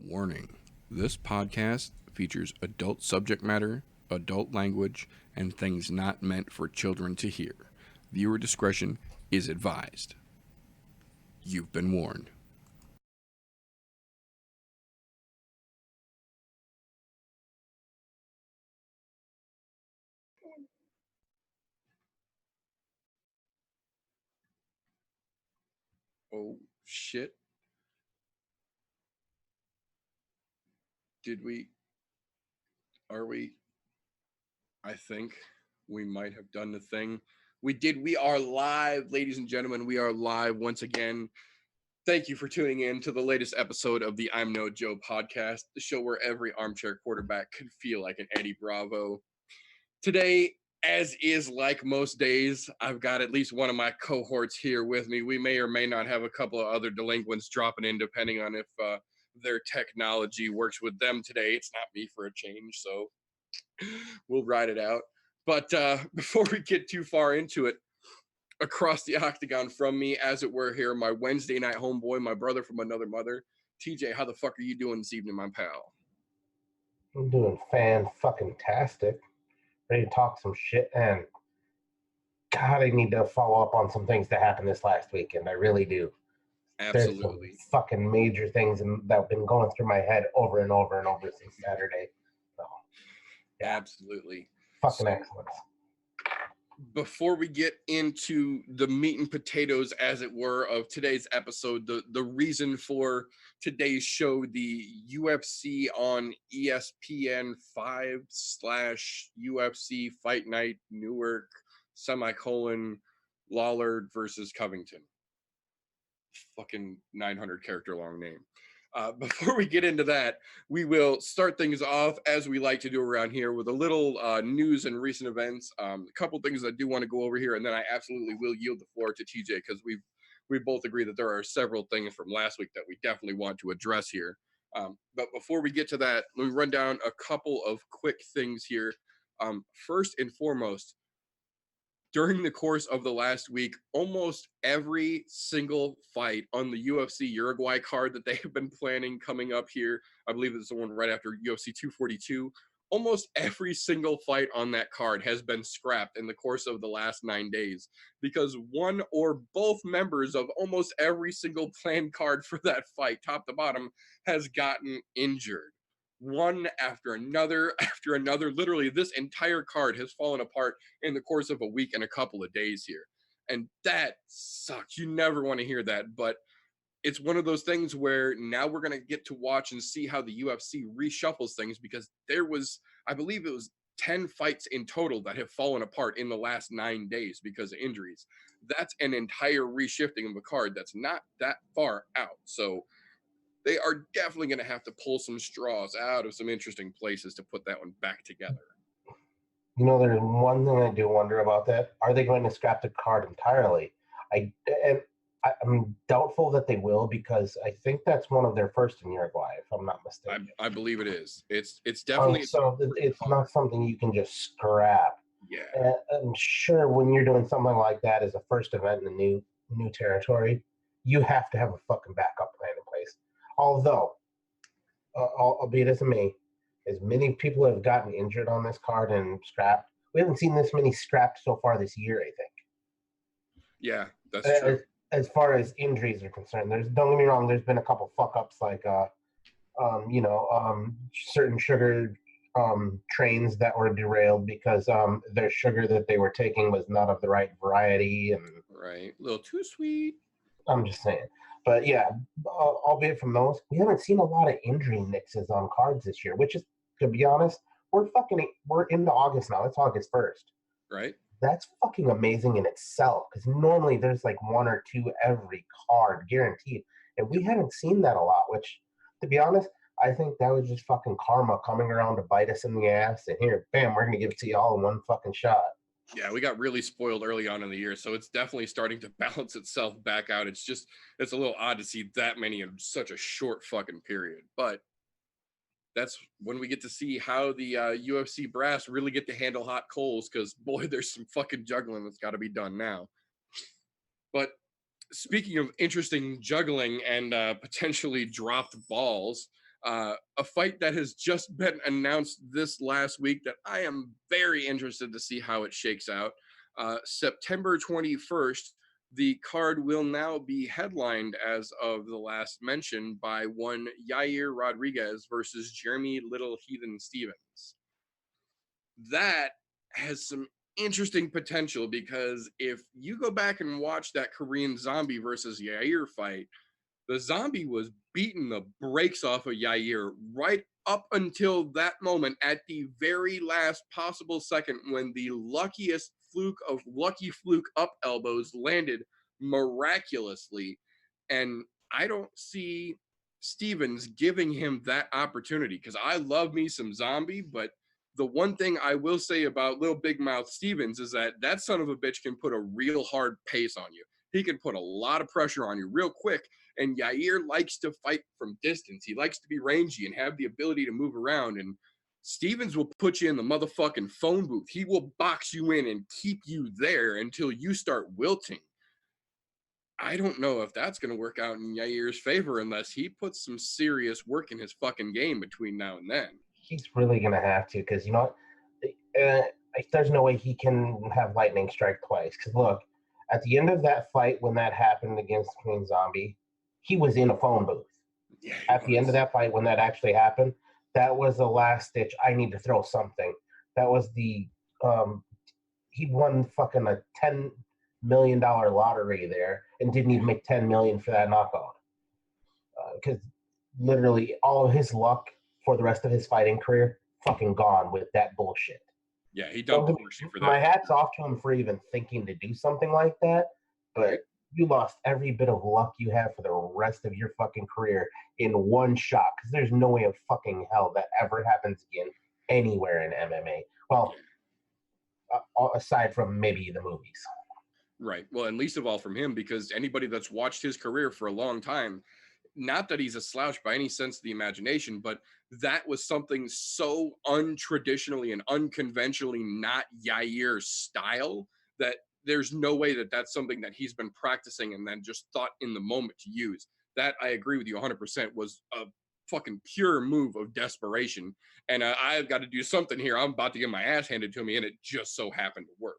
Warning: this podcast features adult subject matter, adult language, and things not meant for children to hear. Viewer discretion is advised. You've been warned. Oh, shit. Did we? Are we? I think we might have done the thing. We did. We are live, ladies and gentlemen. We are live once again. Thank you for tuning in to the latest episode of the I'm No Joe podcast, the show where every armchair quarterback could feel like an Eddie Bravo. Today, as is like most days, I've got at least one of my cohorts here with me. We may or may not have a couple of other delinquents dropping in, depending on if their technology works with them today. It's not me for a change, so we'll ride it out. But before we get too far into it, across the octagon from me, as it were, here, my Wednesday night homeboy, my brother from another mother, TJ. How the fuck are you doing this evening, my pal? I'm doing fan-fucking-tastic. Ready to talk some shit, and God, I need to follow up on some things that happened this last weekend. I really do. Absolutely. There's some fucking major things that have been going through my head over and over and over since Saturday. So, yeah. Absolutely. Fucking excellence. Before we get into the meat and potatoes, as it were, of today's episode, the reason for today's show, the UFC on ESPN 5 / UFC Fight Night Newark, Lawler versus Covington. Fucking 900 character long name. Before we get into that, we will start things off as we like to do around here with a little news and recent events. A couple things I do want to go over here, and then I absolutely will yield the floor to TJ because we both agree that there are several things from last week that we definitely want to address here. But before we get to that, let me run down a couple of quick things here. First and foremost, during the course of the last week, almost every single fight on the UFC Uruguay card that they have been planning coming up here, I believe it's the one right after UFC 242, almost every single fight on that card has been scrapped in the course of the last 9 days because one or both members of almost every single planned card for that fight, top to bottom, has gotten injured. One after another, after another. Literally, this entire card has fallen apart in the course of a week and a couple of days here. And that sucks. You never want to hear that. But it's one of those things where now we're going to get to watch and see how the UFC reshuffles things because there was, I believe it was 10 fights in total that have fallen apart in the last 9 days because of injuries. That's an entire reshifting of a card that's not that far out. So they are definitely going to have to pull some straws out of some interesting places to put that one back together. You know, there's one thing I do wonder about that. Are they going to scrap the card entirely? I'm doubtful that they will because I think that's one of their first in Uruguay, if I'm not mistaken. I believe it is. It's definitely so it's not something you can just scrap. Yeah. I'm sure when you're doing something like that as a first event in a new territory, you have to have a fucking backup plan in place. Although, albeit as many people have gotten injured on this card and scrapped, we haven't seen this many scrapped so far this year, I think. Yeah, that's true. As far as injuries are concerned, don't get me wrong, there's been a couple fuck-ups like, certain sugar trains that were derailed because their sugar that they were taking was not of the right variety. Right, a little too sweet. I'm just saying. But yeah, albeit from those, we haven't seen a lot of injury mixes on cards this year, which is, to be honest, we're into August now. It's August 1st. Right. That's fucking amazing in itself because normally there's like one or two every card guaranteed. And we haven't seen that a lot, which, to be honest, I think that was just fucking karma coming around to bite us in the ass. And here, bam, we're going to give it to you all in one fucking shot. Yeah, we got really spoiled early on in the year, so it's definitely starting to balance itself back out. It's a little odd to see that many in such a short fucking period. But that's when we get to see how the UFC brass really get to handle hot coals because, boy, there's some fucking juggling that's got to be done now. But speaking of interesting juggling and potentially dropped balls, A fight that has just been announced this last week that I am very interested to see how it shakes out. September 21st, the card will now be headlined as of the last mention by one Yair Rodriguez versus Jeremy Little Heathen Stevens. That has some interesting potential because if you go back and watch that Korean Zombie versus Yair fight, the Zombie was beating the brakes off of Yair right up until that moment at the very last possible second when the luckiest fluke of lucky fluke up elbows landed miraculously. And I don't see Stevens giving him that opportunity because I love me some Zombie, but the one thing I will say about Little Big Mouth Stevens is that that son of a bitch can put a real hard pace on you. He can put a lot of pressure on you real quick. And Yair likes to fight from distance. He likes to be rangy and have the ability to move around. And Stevens will put you in the motherfucking phone booth. He will box you in and keep you there until you start wilting. I don't know if that's going to work out in Yair's favor unless he puts some serious work in his fucking game between now and then. He's really gonna have to, because you know, uh, there's no way he can have lightning strike twice. Because look, at the end of that fight when that happened against Queen Zombie, he was in a phone booth. Yeah, At the end of that fight when that actually happened, that was the last ditch. I need to throw something. That was the he won fucking a $10 million lottery there and didn't even make 10 million for that knockout. Because literally all of his luck for the rest of his fighting career fucking gone with that bullshit. Yeah, he dumped the horseshoe for that. My hat's off to him for even thinking to do something like that, but you lost every bit of luck you have for the rest of your fucking career in one shot, because there's no way in fucking hell that ever happens again anywhere in MMA. Well, aside from maybe the movies. Right. Well, and least of all from him, because anybody that's watched his career for a long time, not that he's a slouch by any sense of the imagination, but that was something so untraditionally and unconventionally not Yair's style that there's no way that that's something that he's been practicing and then just thought in the moment to use. That, I agree with you 100%, was a fucking pure move of desperation. And I've got to do something here. I'm about to get my ass handed to me, and it just so happened to work.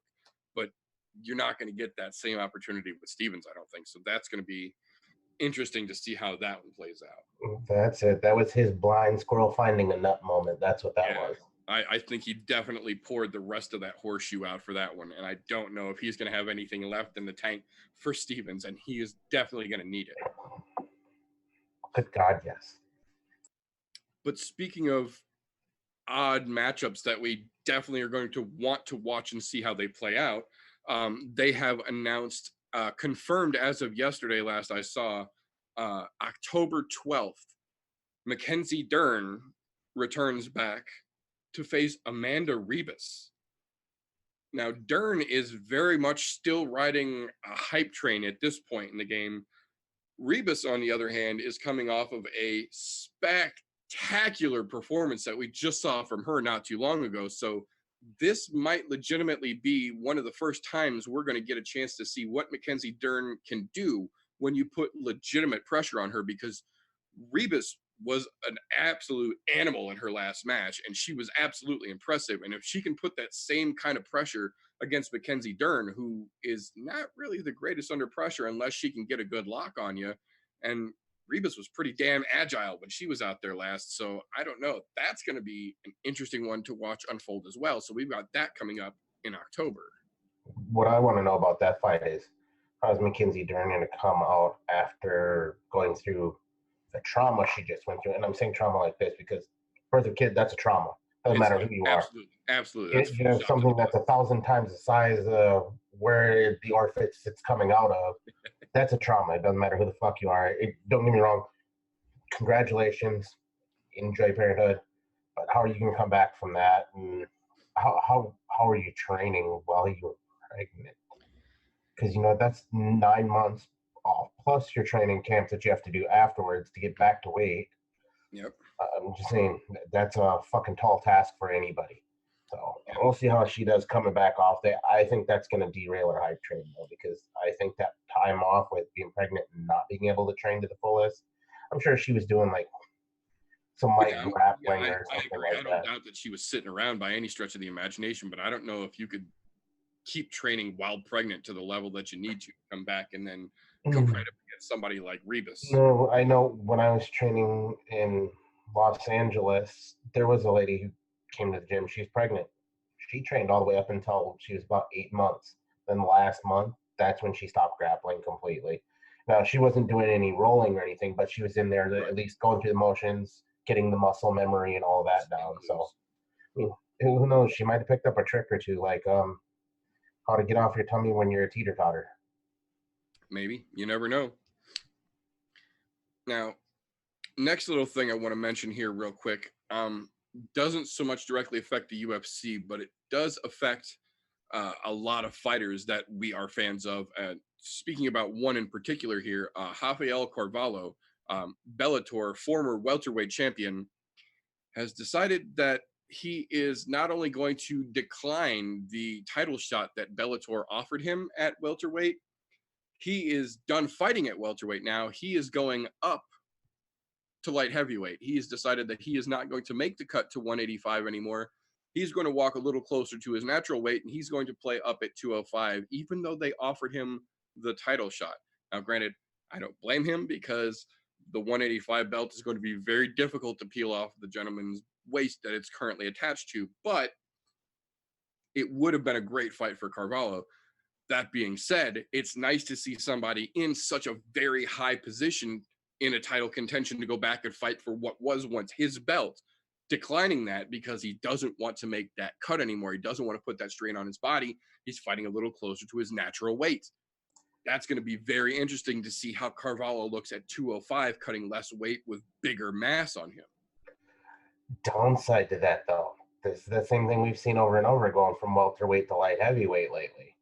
But you're not going to get that same opportunity with Stevens, I don't think. So that's going to be interesting to see how that one plays out. That's it. That was his blind squirrel finding a nut moment. That's what that was. I think he definitely poured the rest of that horseshoe out for that one. And I don't know if he's going to have anything left in the tank for Stevens, and he is definitely going to need it. Good God, yes. But speaking of odd matchups that we definitely are going to want to watch and see how they play out, they have announced, confirmed as of yesterday, last I saw, October 12th, Mackenzie Dern returns back to face Amanda Ribas. Now, Dern is very much still riding a hype train at this point in the game. Ribas, on the other hand, is coming off of a spectacular performance that we just saw from her not too long ago. So this might legitimately be one of the first times we're going to get a chance to see what Mackenzie Dern can do when you put legitimate pressure on her, because Ribas was an absolute animal in her last match, and she was absolutely impressive. And if she can put that same kind of pressure against Mackenzie Dern, who is not really the greatest under pressure unless she can get a good lock on you, and Ribas was pretty damn agile when she was out there last. So I don't know. That's going to be an interesting one to watch unfold as well. So we've got that coming up in October. What I want to know about that fight is, how's Mackenzie Dern going to come out after going through the trauma she just went through? And I'm saying trauma like this because birth of kid, that's a trauma. Doesn't matter who you are. Absolutely. You know, something that's 1,000 times the size of where the orifice it's coming out of. That's a trauma. It doesn't matter who the fuck you are. Don't get me wrong. Congratulations. Enjoy parenthood. But how are you going to come back from that? And how are you training while you're pregnant? Because, you know, that's 9 months off, plus your training camps that you have to do afterwards to get back to weight. Yep. I'm just saying that's a fucking tall task for anybody. So we'll see how she does coming back off that. I think that's going to derail her hype train, though, because I think that time off with being pregnant and not being able to train to the fullest, I'm sure she was doing like some Oh, light yeah, grappling or I something agree. I like don't that. doubt that she was sitting around by any stretch of the imagination, but I don't know if you could keep training while pregnant to the level that you need to come back and then go right Mm. up against somebody like Rebus. No, I know when I was training in Los Angeles, there was a lady who came to the gym. She's pregnant. She trained all the way up until she was about 8 months. Then last month, that's when she stopped grappling completely. Now she wasn't doing any rolling or anything, but she was in there to Right. at least going through the motions, getting the muscle memory and all that down. So I mean, who knows? She might have picked up a trick or two, like how to get off your tummy when you're a teeter totter. Maybe. You never know. Now, next little thing I want to mention here real quick doesn't so much directly affect the UFC, but it does affect a lot of fighters that we are fans of. Speaking about one in particular here, Rafael Carvalho, Bellator former welterweight champion, has decided that he is not only going to decline the title shot that Bellator offered him at welterweight, he is done fighting at welterweight now. He is going up to light heavyweight. He has decided that he is not going to make the cut to 185 anymore. He's going to walk a little closer to his natural weight, and he's going to play up at 205, even though they offered him the title shot. Now, granted, I don't blame him because the 185 belt is going to be very difficult to peel off the gentleman's waist that it's currently attached to, but it would have been a great fight for Carvalho. That being said, it's nice to see somebody in such a very high position in a title contention to go back and fight for what was once his belt, declining that because he doesn't want to make that cut anymore. He doesn't want to put that strain on his body. He's fighting a little closer to his natural weight. That's going to be very interesting to see how Carvalho looks at 205, cutting less weight with bigger mass on him. Downside to that, though, this is the same thing we've seen over and over, going from welterweight to light heavyweight lately.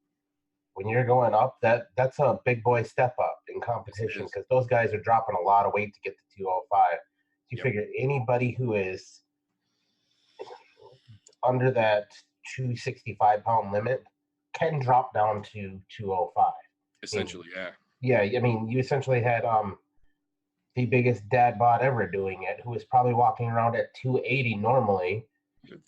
When you're going up, that's a big boy step up in competition, because those guys are dropping a lot of weight to get to 205. You figure anybody who is under that 265-pound limit can drop down to 205. Essentially, yeah. Yeah, I mean, you essentially had the biggest dad bod ever doing it, who was probably walking around at 280 normally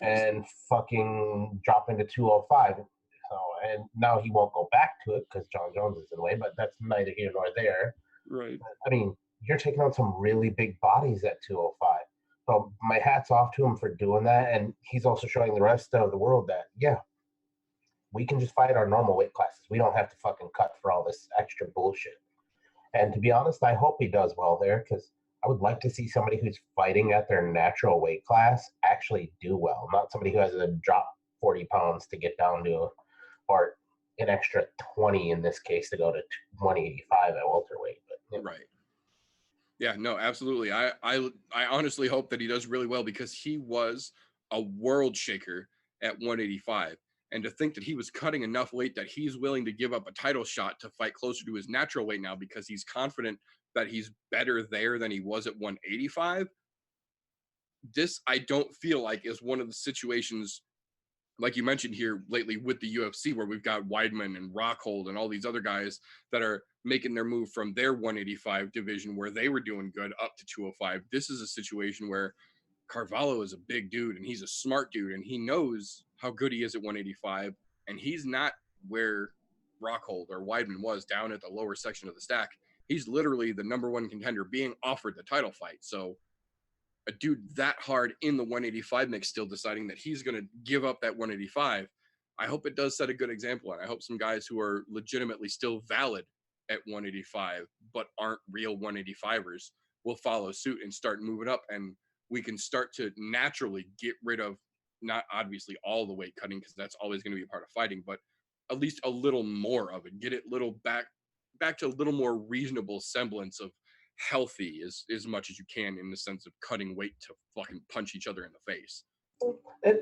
and fucking dropping to 205. So, and now he won't go back to it because John Jones is in the way, but that's neither here nor there. Right. I mean, you're taking on some really big bodies at 205. So my hat's off to him for doing that. And he's also showing the rest of the world that, yeah, we can just fight our normal weight classes. We don't have to fucking cut for all this extra bullshit. And to be honest, I hope he does well there, because I would like to see somebody who's fighting at their natural weight class actually do well, not somebody who has to drop 40 pounds to get down to, or an extra 20 in this case to go to 185 at welterweight. But, you know. Right. Yeah, no, absolutely. I honestly hope that he does really well, because he was a world shaker at 185. And to think that he was cutting enough weight that he's willing to give up a title shot to fight closer to his natural weight now because he's confident that he's better there than he was at 185. This, I don't feel like, is one of the situations, like you mentioned here lately with the UFC, where we've got Weidman and Rockhold and all these other guys that are making their move from their 185 division where they were doing good up to 205. This is a situation where Carvalho is a big dude and he's a smart dude and he knows how good he is at 185, and he's not where Rockhold or Weidman was down at the lower section of the stack. He's literally the number one contender being offered the title fight. So a dude that hard in the 185 mix still deciding that he's going to give up that 185, I hope it does set a good example. And I hope some guys who are legitimately still valid at 185 but aren't real 185ers will follow suit and start moving up, and we can start to naturally get rid of, not obviously all the weight cutting because that's always going to be a part of fighting, but at least a little more of it. Get it little back to a little more reasonable semblance of healthy as much as you can, in the sense of cutting weight to fucking punch each other in the face.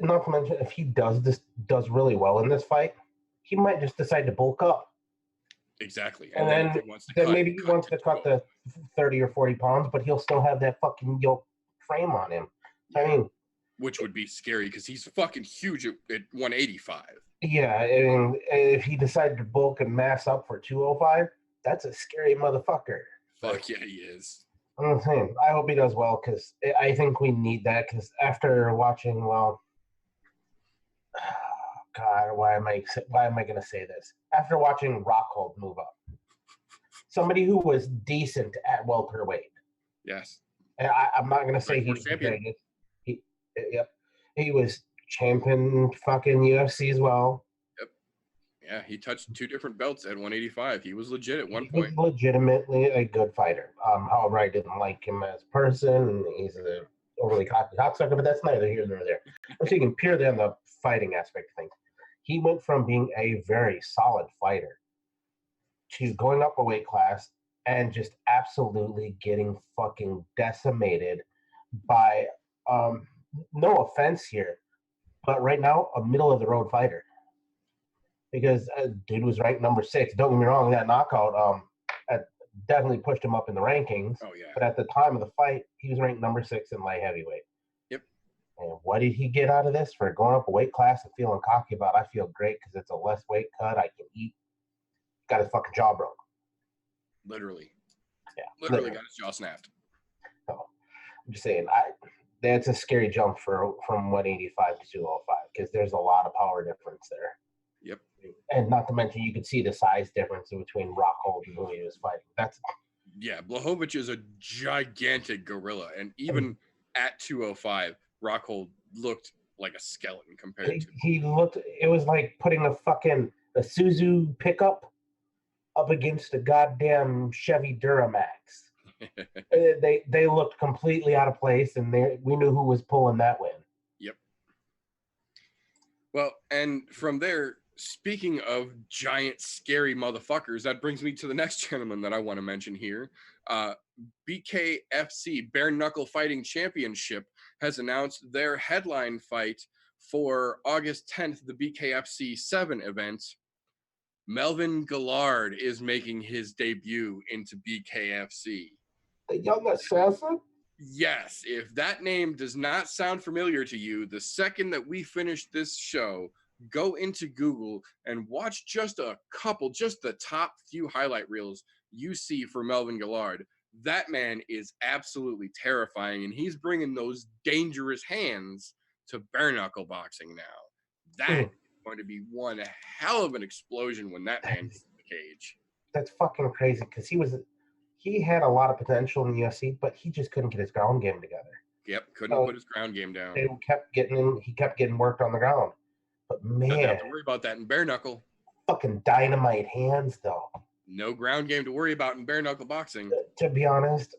Not to mention, if he does really well in this fight, he might just decide to bulk up. Exactly. And then, maybe he wants to cut the 30 or 40 pounds, but he'll still have that fucking yoke frame on him. Yeah. I mean, which would be scary because he's fucking huge at 185. Yeah, I mean, if he decided to bulk and mass up for 205, that's a scary motherfucker. Fuck yeah, he is. I'm saying, I hope he does well because I think we need that. Because after watching, well, God, why am I going to say this? After watching Rockhold move up, somebody who was decent at welterweight. Yes. And I'm not going to say he was the champion. greatest. He, yep, he was champion fucking UFC as well. Yep. Yeah, he touched 2 different belts at 185. He was legit at one He was point. legitimately a good fighter. However, I didn't like him as a person, and he's a overly cocky cocksucker, but that's neither here nor there. I'm speaking purely on the fighting aspect of things. He went from being a very solid fighter to going up a weight class and just absolutely getting fucking decimated by, um, no offense here, but right now, a middle of the road fighter. Because dude was ranked number 6. Don't get me wrong, that knockout definitely pushed him up in the rankings. Oh, yeah. But at the time of the fight, he was ranked number 6 in light heavyweight. Yep. And what did he get out of this for going up a weight class and feeling cocky about? I feel great because it's a less weight cut. I can eat. Got his fucking jaw broke. Literally. Yeah. Literally got his jaw snapped. So, I'm just saying, that's a scary jump from 185 to 205 because there's a lot of power difference there. Yep. And not to mention, you could see the size difference between Rockhold and who he was fighting. Yeah, Blachowicz is a gigantic gorilla, and even at 205, Rockhold looked like a skeleton compared to. He looked. It was like putting a Suzu pickup up against a goddamn Chevy Duramax. They looked completely out of place, and we knew who was pulling that win. Yep. Well, and from there, speaking of giant, scary motherfuckers, that brings me to the next gentleman that I want to mention here. BKFC, Bare Knuckle Fighting Championship, has announced their headline fight for August 10th, the BKFC 7 event. Melvin Gillard is making his debut into BKFC. The young assassin? Yes, if that name does not sound familiar to you, the second that we finish this show, go into Google and watch just the top few highlight reels you see for Melvin Gillard. That man is absolutely terrifying, and he's bringing those dangerous hands to bare knuckle boxing now. That is going to be one hell of an explosion when that man gets in the cage. That's fucking crazy because he had a lot of potential in the UFC, but he just couldn't get his ground game together. Yep, couldn't put his ground game down. He kept getting worked on the ground. But man, doesn't have to worry about that in bare knuckle. Fucking dynamite hands, though. No ground game to worry about in bare knuckle boxing. To be honest,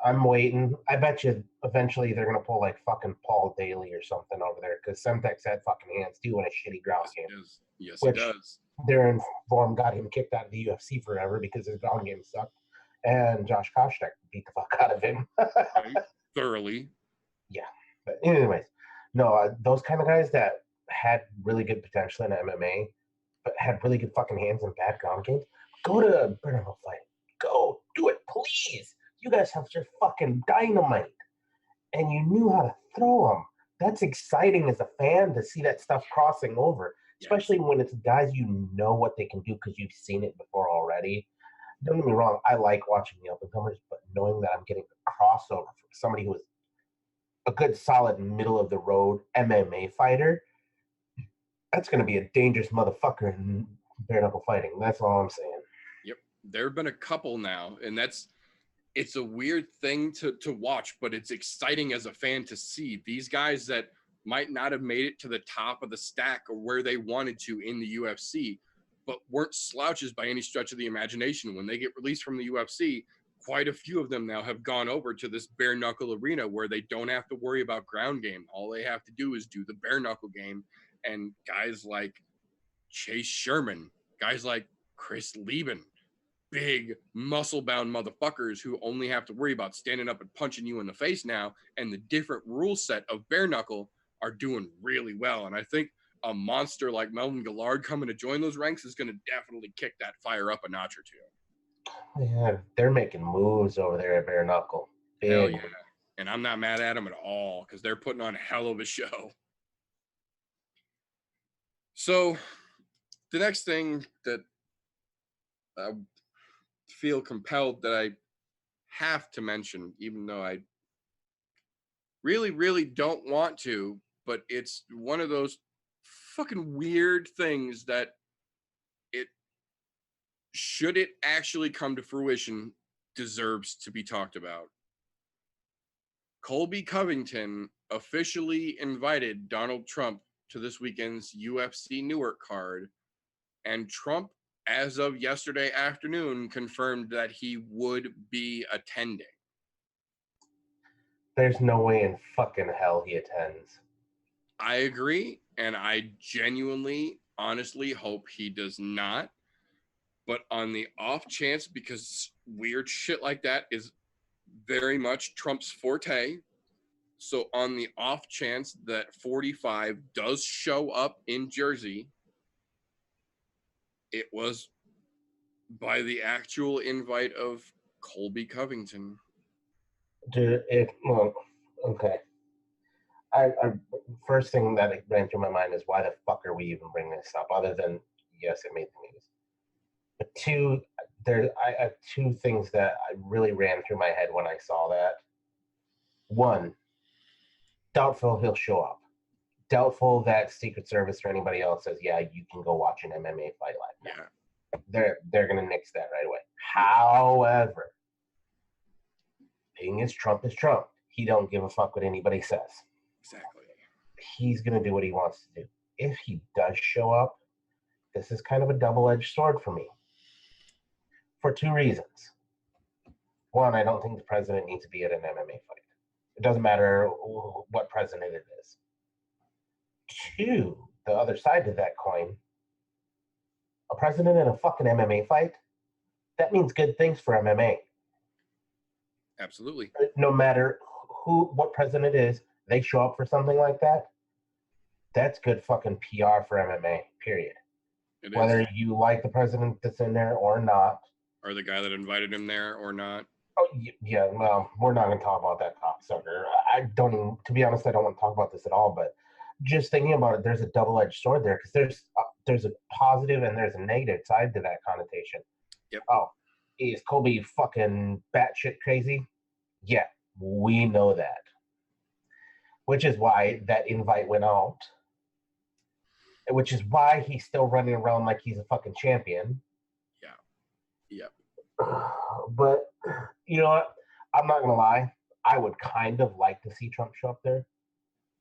I'm waiting. I bet you eventually they're gonna pull like fucking Paul Daly or something over there because Semtex had fucking hands too in a shitty ground game. Yes, he does. Darren Form got him kicked out of the UFC forever because his ground game sucked, and Josh Koscheck beat the fuck out of him thoroughly. Yeah, but anyways, no, those kind of guys that had really good potential in MMA, but had really good fucking hands and bad ground games. Go to a bare knuckle fight. Go do it, please. You guys have just fucking dynamite, and you knew how to throw them. That's exciting as a fan to see that stuff crossing over, especially when it's guys you know what they can do because you've seen it before already. Don't get me wrong, I like watching the up and comers, but knowing that I'm getting a crossover from somebody who is a good, solid, middle of the road MMA fighter, that's going to be a dangerous motherfucker in bare knuckle fighting. That's all I'm saying. Yep, there have been a couple now, and it's a weird thing to watch, but it's exciting as a fan to see these guys that might not have made it to the top of the stack or where they wanted to in the UFC, but weren't slouches by any stretch of the imagination. When they get released from the UFC, quite a few of them now have gone over to this bare knuckle arena where they don't have to worry about ground game. All they have to do is do the bare knuckle game. And guys like Chase Sherman, guys like Chris Lieben, big muscle-bound motherfuckers who only have to worry about standing up and punching you in the face now, and the different rule set of bare knuckle are doing really well. And I think a monster like Melvin Gillard coming to join those ranks is going to definitely kick that fire up a notch or two. Yeah, they're making moves over there at bare knuckle. Big. Hell yeah. And I'm not mad at them at all because they're putting on a hell of a show. So the next thing that I feel compelled that I have to mention, even though I really, really don't want to, but it's one of those fucking weird things that it, should it actually come to fruition, deserves to be talked about. Colby Covington officially invited Donald Trump to this weekend's UFC Newark card, and Trump, as of yesterday afternoon, confirmed that he would be attending. There's no way in fucking hell he attends. I agree, and I genuinely, honestly hope he does not. But on the off chance, because weird shit like that is very much Trump's forte, so on the off chance that 45 does show up in Jersey, it was by the actual invite of Colby Covington. Dude, okay. First thing that ran through my mind is why the fuck are we even bringing this up? Other than yes, it made the news. But two, I have two things that I really ran through my head when I saw that. One, doubtful he'll show up. Doubtful that Secret Service or anybody else says, yeah, you can go watch an MMA fight live now. Yeah. They're gonna nix that right away. However, being as Trump is Trump, he don't give a fuck what anybody says. Exactly. He's gonna do what he wants to do. If he does show up, this is kind of a double-edged sword for me. For two reasons. One, I don't think the president needs to be at an MMA fight. It doesn't matter what president it is. Two, the other side to that coin, a president in a fucking MMA fight, that means good things for MMA. Absolutely. No matter what president it is, they show up for something like that, that's good fucking PR for MMA, period. Whether you like the president that's in there or not. Or the guy that invited him there or not. Oh, yeah, well, we're not going to talk about that cocksucker. I don't even, to be honest, I don't want to talk about this at all, but just thinking about it, there's a double-edged sword there because there's a positive and there's a negative side to that connotation. Yep. Oh, is Colby fucking batshit crazy? Yeah, we know that. Which is why that invite went out. Which is why he's still running around like he's a fucking champion. Yeah. Yep. But you know what? I'm not gonna lie. I would kind of like to see Trump show up there,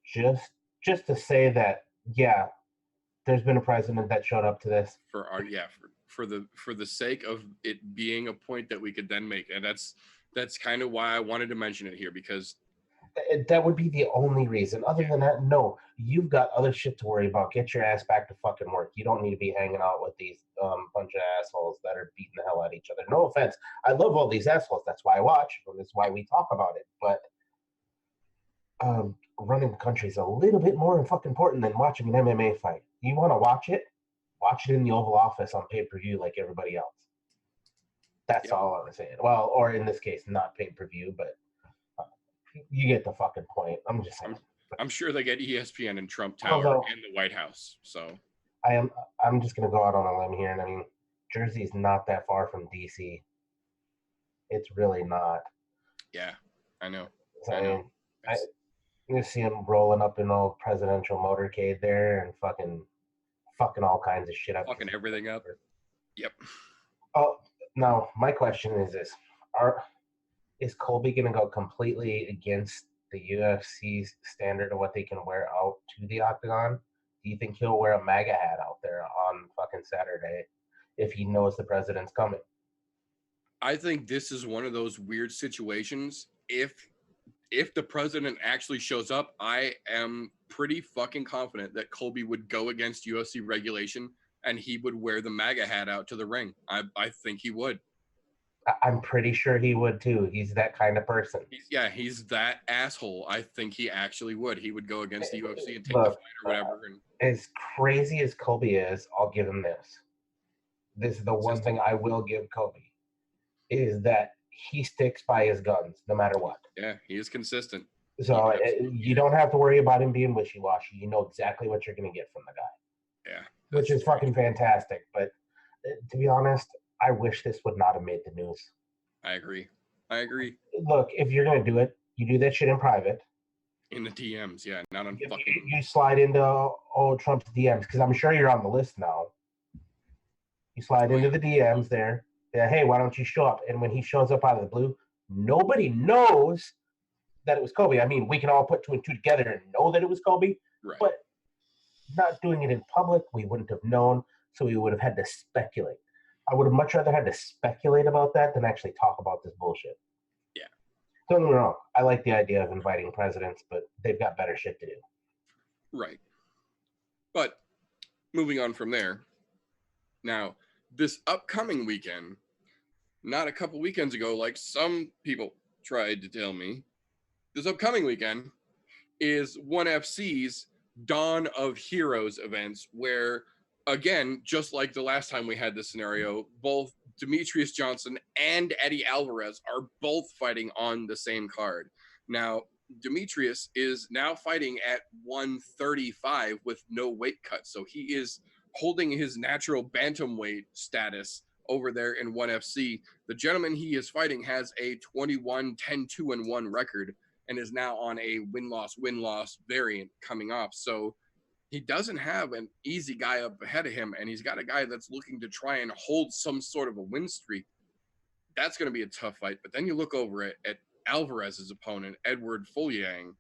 just to say that, yeah, there's been a president that showed up to this. For the sake of it being a point that we could then make, and that's kind of why I wanted to mention it here, because that would be the only reason. Other than that, no. You've got other shit to worry about. Get your ass back to fucking work. You don't need to be hanging out with these bunch of assholes that are beating the hell out of each other. No offense. I love all these assholes. That's why I watch. That's why we talk about it. But running the country is a little bit more fucking important than watching an MMA fight. You want to watch it? Watch it in the Oval Office on pay-per-view like everybody else. That's all I'm saying. Well, or in this case, not pay-per-view, but you get the fucking point. I'm just saying. I'm sure they get ESPN and Trump Tower and the White House. So I'm just gonna go out on a limb here, and I mean, Jersey's not that far from DC. It's really not. Yeah, I know. So, I know. You see him rolling up in old presidential motorcade there and fucking all kinds of shit up. Fucking everything up. Yep. Oh, now my question is this: is Colby going to go completely against the UFC's standard of what they can wear out to the octagon? Do you think he'll wear a MAGA hat out there on fucking Saturday if he knows the president's coming? I think this is one of those weird situations. If the president actually shows up, I am pretty fucking confident that Colby would go against UFC regulation and he would wear the MAGA hat out to the ring. I think he would. I'm pretty sure he would too. He's that kind of person. He's that asshole. I think he actually would. He would go against the UFC and take the fight or whatever. As crazy as Colby is, I'll give him this. This is the one thing I will give Colby, is that he sticks by his guns no matter what. Yeah, he is consistent. So you don't have to worry about him being wishy-washy. You know exactly what you're going to get from the guy. Yeah. Which is fucking fantastic. But to be honest, I wish this would not have made the news. I agree. I agree. Look, if you're gonna do it, you do that shit in private. In the DMs, yeah, not on You, fucking. you slide into old Trump's DMs because I'm sure you're on the list now. You slide Oh into yeah. the DMs there. Yeah, hey, why don't you show up? And when he shows up out of the blue, nobody knows that it was Kobe. I mean, we can all put two and two together and know that it was Kobe, Right. but not doing it in public, we wouldn't have known. So we would have had to speculate. I would have much rather had to speculate about that than actually talk about this bullshit. Yeah. Don't get me wrong. I like the idea of inviting presidents, but they've got better shit to do. Right. But moving on from there. Now, this upcoming weekend, not a couple weekends ago, like some people tried to tell me, this upcoming weekend is ONE FC's Dawn of Heroes events, where, again, just like the last time we had this scenario, both Demetrius Johnson and Eddie Alvarez are both fighting on the same card. Now, Demetrius is now fighting at 135 with no weight cut. So he is holding his natural bantamweight status over there in ONE FC. The gentleman he is fighting has a 21-10-2-1 record and is now on a win-loss variant coming off. So he doesn't have an easy guy up ahead of him, and he's got a guy that's looking to try and hold some sort of a win streak. That's going to be a tough fight. But then you look over at Alvarez's opponent, Edward Fuliang,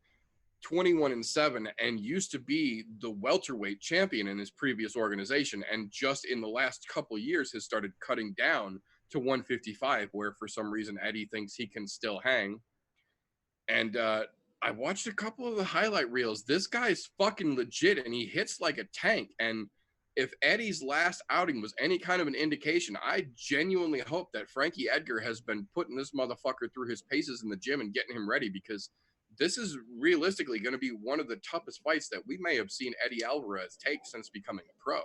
21-7, and used to be the welterweight champion in his previous organization, and just in the last couple of years has started cutting down to 155, where for some reason Eddie thinks he can still hang. And I watched a couple of the highlight reels. This guy's fucking legit, and he hits like a tank. And if Eddie's last outing was any kind of an indication, I genuinely hope that Frankie Edgar has been putting this motherfucker through his paces in the gym and getting him ready, because this is realistically going to be one of the toughest fights that we may have seen Eddie Alvarez take since becoming a pro.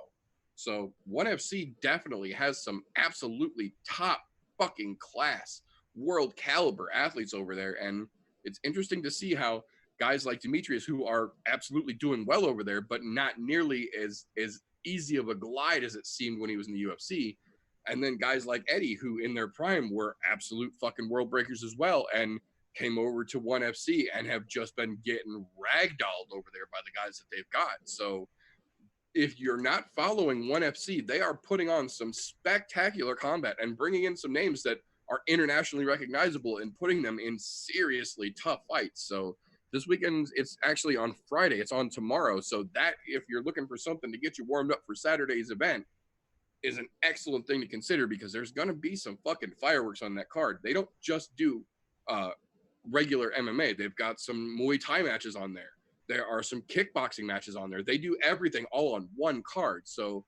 So ONE FC definitely has some absolutely top fucking class, world caliber athletes over there. And it's interesting to see how guys like Demetrius, who are absolutely doing well over there, but not nearly as easy of a glide as it seemed when he was in the UFC. And then guys like Eddie, who in their prime were absolute fucking world breakers as well, and came over to ONE FC and have just been getting ragdolled over there by the guys that they've got. So if you're not following ONE FC, they are putting on some spectacular combat and bringing in some names that are internationally recognizable and putting them in seriously tough fights. So this weekend, it's actually on Friday. It's on tomorrow. So that, if you're looking for something to get you warmed up for Saturday's event, is an excellent thing to consider, because there's going to be some fucking fireworks on that card. They don't just do regular MMA. They've got some Muay Thai matches on there. There are some kickboxing matches on there. They do everything all on one card. So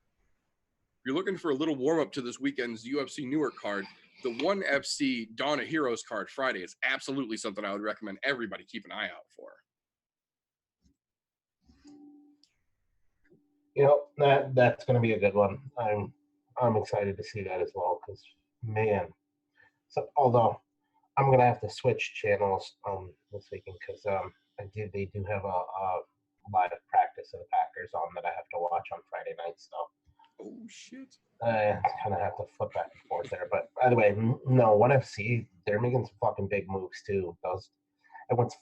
if you're looking for a little warm up to this weekend's UFC Newark card, the ONE FC Dawn of Heroes card Friday is absolutely something I would recommend everybody keep an eye out for. You know, that's going to be a good one. I'm excited to see that as well, because man, so although I'm going to have to switch channels this weekend, because they do have a live practice of the Packers on that I have to watch on Friday night. So Oh shit! I kind of have to flip back and forth there. But by the way, no, ONE FC, they're making some fucking big moves too. Those, and what's,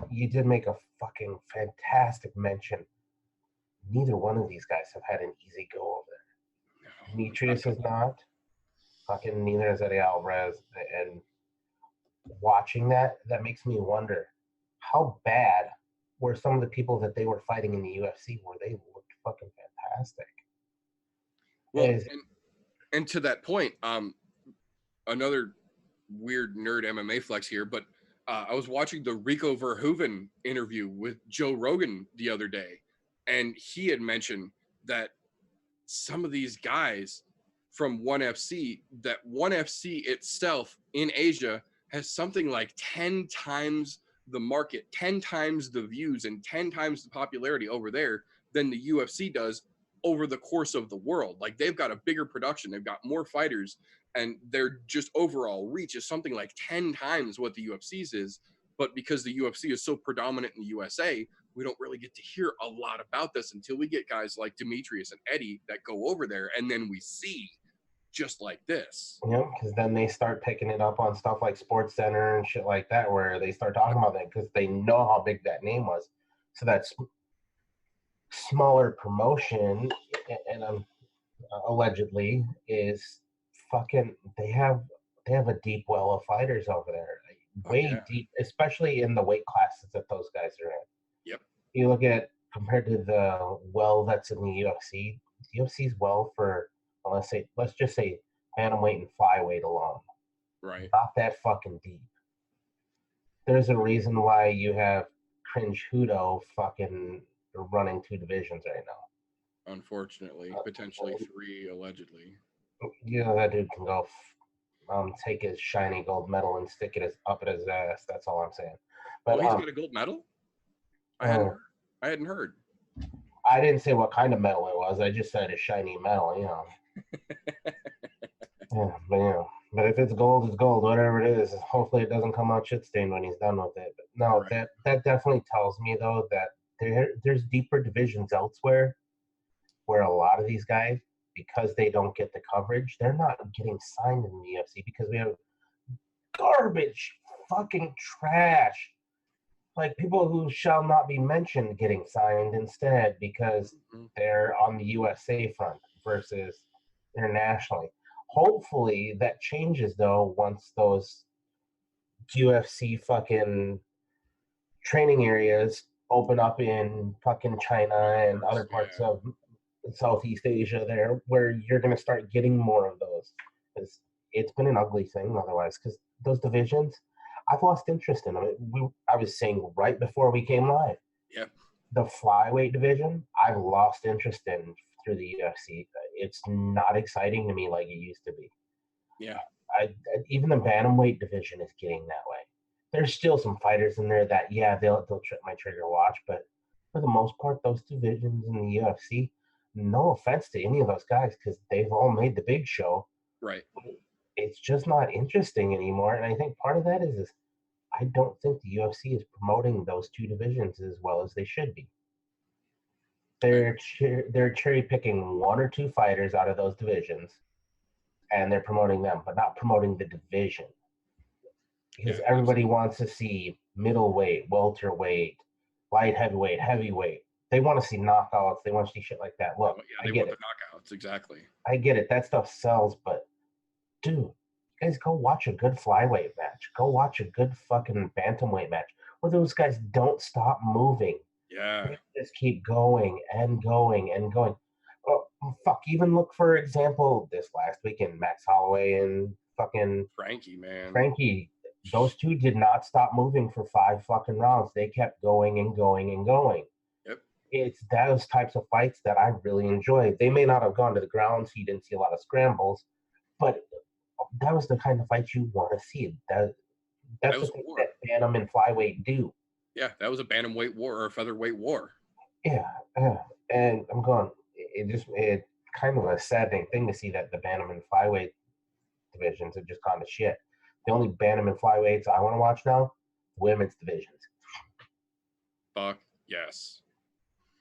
you did make a fucking fantastic mention. Neither one of these guys have had an easy go over there. No, Demetrius is not. Fucking neither is Eddie Alvarez. And watching that makes me wonder how bad were some of the people that they were fighting in the UFC, where they looked fucking fantastic. well, and to that point, another weird nerd MMA flex here, but I was watching the Rico Verhoeven interview with Joe Rogan the other day, and he had mentioned that some of these guys from ONE FC, that ONE FC itself in Asia has something like 10 times the market, 10 times the views, and 10 times the popularity over there than the UFC does over the course of the world. Like, they've got a bigger production, they've got more fighters, and their just overall reach is something like 10 times what the UFC's is. But because the UFC is so predominant in the USA, we don't really get to hear a lot about this until we get guys like Demetrius and Eddie that go over there, and then we see just like this. You know, because then they start picking it up on stuff like Sports Center and shit like that, where they start talking about that because they know how big that name was. So that's smaller promotion, and allegedly is fucking. They have a deep well of fighters over there, like, Fuck way yeah. deep, especially in the weight classes that those guys are in. Yep. You look at compared to the well that's in the UFC. The UFC's well for, well, let's just say bantamweight and flyweight alone, Right. not that fucking deep. There's a reason why you have Cringe Hudo fucking running 2 divisions right now. Unfortunately, potentially 3, allegedly. You know that dude can go take his shiny gold medal and stick it up at his ass. That's all I'm saying. Oh, But he's got a gold medal? I hadn't heard. I didn't say what kind of medal it was. I just said a shiny medal. You know. Yeah, but if it's gold, it's gold. Whatever it is, hopefully it doesn't come out shit stained when he's done with it. But no, Right. that definitely tells me though that there's deeper divisions elsewhere where a lot of these guys, because they don't get the coverage, they're not getting signed in the UFC because we have garbage, fucking trash, like people who shall not be mentioned getting signed instead because they're on the USA front versus internationally. Hopefully that changes though once those UFC fucking training areas open up in fucking China and other parts of Southeast Asia there, where you're going to start getting more of those. Because it's been an ugly thing otherwise. Because those divisions, I've lost interest in them. I was saying right before we came live, Yep. the flyweight division, I've lost interest in through the UFC. It's not exciting to me like it used to be. Yeah. Even the bantamweight division is getting that way. There's still some fighters in there that, yeah, they'll trip my trigger watch, but for the most part, those divisions in the UFC, no offense to any of those guys, because they've all made the big show. Right. It's just not interesting anymore, and I think part of that is I don't think the UFC is promoting those 2 divisions as well as they should be. They're cherry picking 1 or 2 fighters out of those divisions, and they're promoting them, but not promoting the division. Because everybody wants to see middleweight, welterweight, light heavyweight, heavyweight. They want to see knockouts. They want to see shit like that. Look, they I get want it. the knockouts, exactly. I get it. That stuff sells, but dude, you guys go watch a good flyweight match. Go watch a good fucking bantamweight match where those guys don't stop moving. Yeah. They just keep going and going and going. Oh, fuck, even look for example this last weekend, Max Holloway and fucking Frankie, man. Frankie. Those 2 did not stop moving for 5 fucking rounds. They kept going and going and going. Yep. It's those types of fights that I really enjoy. They may not have gone to the ground, so you didn't see a lot of scrambles, but that was the kind of fight you want to see. That's the thing that Bantam and flyweight do. Yeah, that was a bantamweight war or a featherweight war. Yeah, and I'm going. It kind of a saddening thing to see that the Bantam and flyweight divisions have just gone to shit. The only bantam and flyweights I want to watch now, women's divisions. Fuck yes.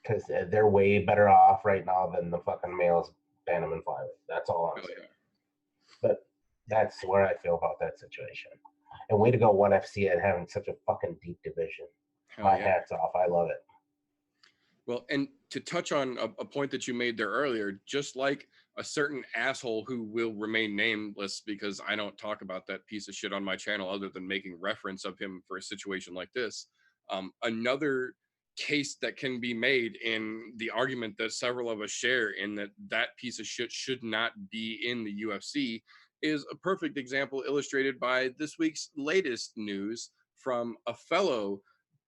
Because they're way better off right now than the fucking males bantam and flyweight. That's all I'm saying. Yeah. But that's where I feel about that situation. And way to go, ONE FC, at having such a fucking deep division. My hat's off. I love it. Well, and to touch on a point that you made there earlier, just like a certain asshole who will remain nameless because I don't talk about that piece of shit on my channel other than making reference of him for a situation like this. Another case that can be made in the argument that several of us share in that piece of shit should not be in the UFC is a perfect example illustrated by this week's latest news from a fellow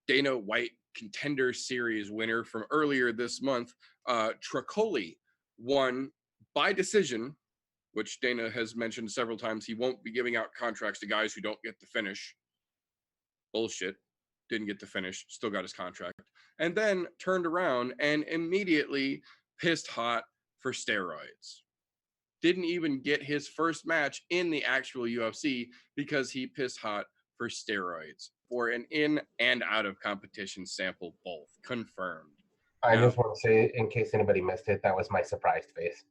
Dana White Contender Series winner from earlier this month. Tricoli won by decision, which Dana has mentioned several times. He won't be giving out contracts to guys who don't get the finish. Bullshit. Didn't get the finish, still got his contract. And then turned around and immediately pissed hot for steroids. Didn't even get his first match in the actual UFC because he pissed hot for steroids, for an in and out of competition sample, both confirmed. I just want to say, in case anybody missed it, that was my surprised face.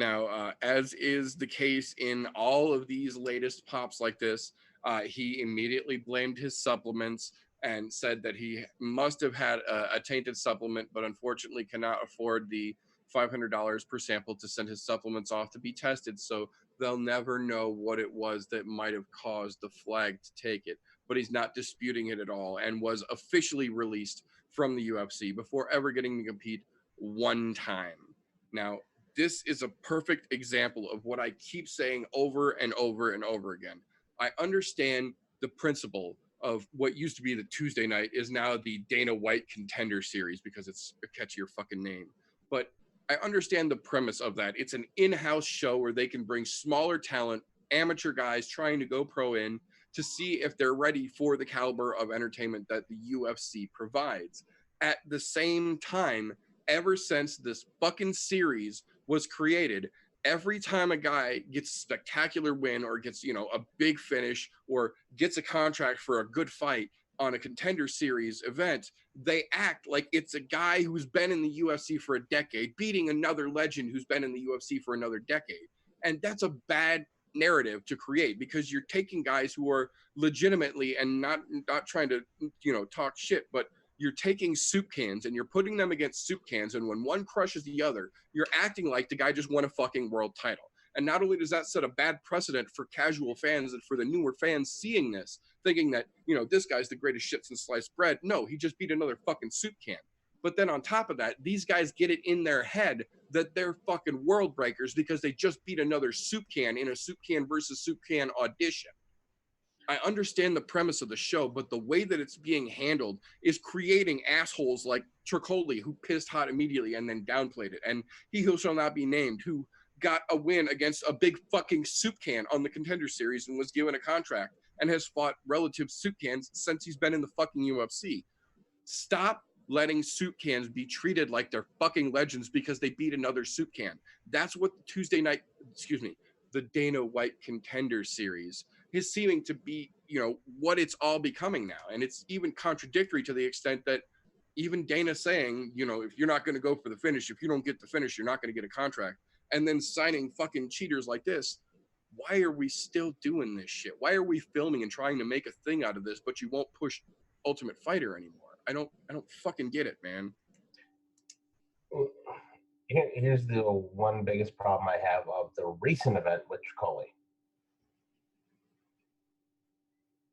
Now, as is the case in all of these latest pops like this, he immediately blamed his supplements and said that he must have had a tainted supplement, but unfortunately cannot afford the $500 per sample to send his supplements off to be tested. So they'll never know what it was that might have caused the flag to take it. But he's not disputing it at all and was officially released from the UFC before ever getting to compete one time. Now, this is a perfect example of what I keep saying over and over and over again. I understand the principle of what used to be the Tuesday night is now the Dana White Contender Series because it's a catchier fucking name. But I understand the premise of that. It's an in-house show where they can bring smaller talent, amateur guys trying to go pro in to see if they're ready for the caliber of entertainment that the UFC provides. At the same time, ever since this fucking series was created, every time a guy gets a spectacular win or gets, a big finish or gets a contract for a good fight on a Contender Series event, they act like it's a guy who's been in the UFC for a decade beating another legend who's been in the UFC for another decade. And that's a bad narrative to create because you're taking guys who are legitimately and not trying to talk shit, but you're taking soup cans and you're putting them against soup cans, and when one crushes the other, you're acting like the guy just won a fucking world title. And not only does that set a bad precedent for casual fans and for the newer fans seeing this, thinking that, this guy's the greatest shit since sliced bread. No, he just beat another fucking soup can. But then on top of that, these guys get it in their head that they're fucking world breakers because they just beat another soup can in a soup can versus soup can audition. I understand the premise of the show, but the way that it's being handled is creating assholes like Tricoli, who pissed hot immediately and then downplayed it, and he who shall not be named, who got a win against a big fucking soup can on the Contender Series and was given a contract and has fought relative soup cans since he's been in the fucking UFC. Stop letting soup cans be treated like they're fucking legends because they beat another soup can. That's what the Dana White Contender Series is seeming to be, what it's all becoming now. And it's even contradictory to the extent that even Dana saying, if you're not going to go for the finish, if you don't get the finish, you're not going to get a contract. And then signing fucking cheaters like this. Why are we still doing this shit? Why are we filming and trying to make a thing out of this, but you won't push Ultimate Fighter anymore? I don't fucking get it, man. Here's the one biggest problem I have of the recent event with Tricoli.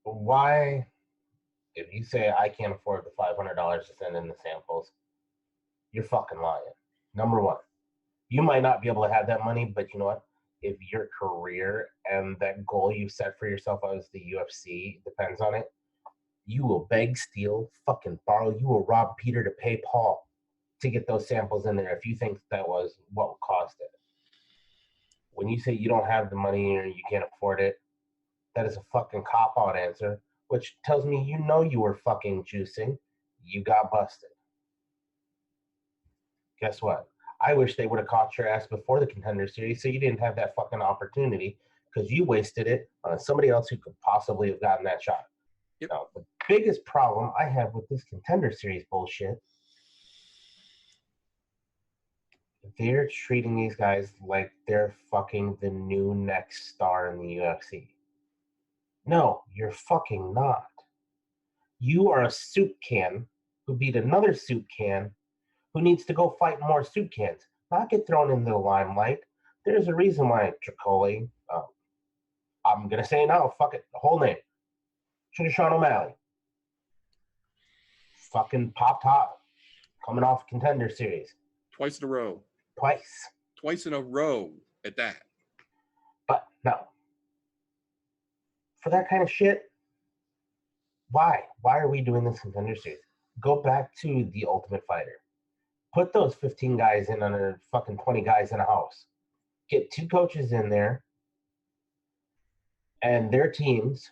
Why, if you say I can't afford the $500 to send in the samples, you're fucking lying. Number one, you might not be able to have that money, but you know what? If your career and that goal you set for yourself as the UFC depends on it, you will beg, steal, fucking borrow. You will rob Peter to pay Paul to get those samples in there if you think that was what would cost it. When you say you don't have the money or you can't afford it, that is a fucking cop-out answer, which tells me you were fucking juicing. You got busted. Guess what? I wish they would have caught your ass before the Contender Series so you didn't have that fucking opportunity because you wasted it on somebody else who could possibly have gotten that shot. Yep. Now, the biggest problem I have with this Contender Series bullshit, they're treating these guys like they're fucking the new next star in the UFC. No, you're fucking not. You are a soup can who beat another soup can who needs to go fight more soup cans, not get thrown into the limelight. There's a reason why Tricoli, I'm going to say it now, fuck it, the whole name, Sean O'Malley, fucking popped hot, coming off Contender Series. Twice in a row. Twice in a row at that. But no. For that kind of shit, why? Why are we doing this Contender Series? Go back to the Ultimate Fighter. Put those 15 guys in under fucking 20 guys in a house. Get 2 coaches in there and their teams.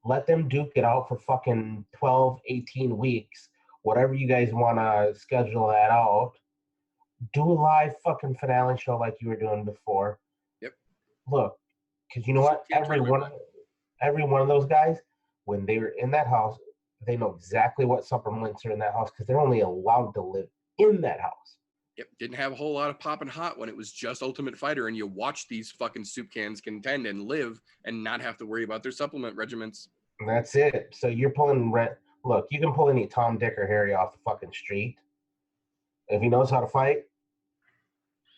Let them duke it out for fucking 12, 18 weeks. Whatever you guys want to schedule that out. Do a live fucking finale show like you were doing before. Yep. Look, because you know what? Every one of those guys, when they were in that house, they know exactly what supplements are in that house because they're only allowed to live in that house. Yep, didn't have a whole lot of popping hot when it was just Ultimate Fighter, and you watch these fucking soup cans contend and live and not have to worry about their supplement regimens. And that's it. So you're pulling rent. Look, you can pull any Tom, Dick, or Harry off the fucking street. If he knows how to fight,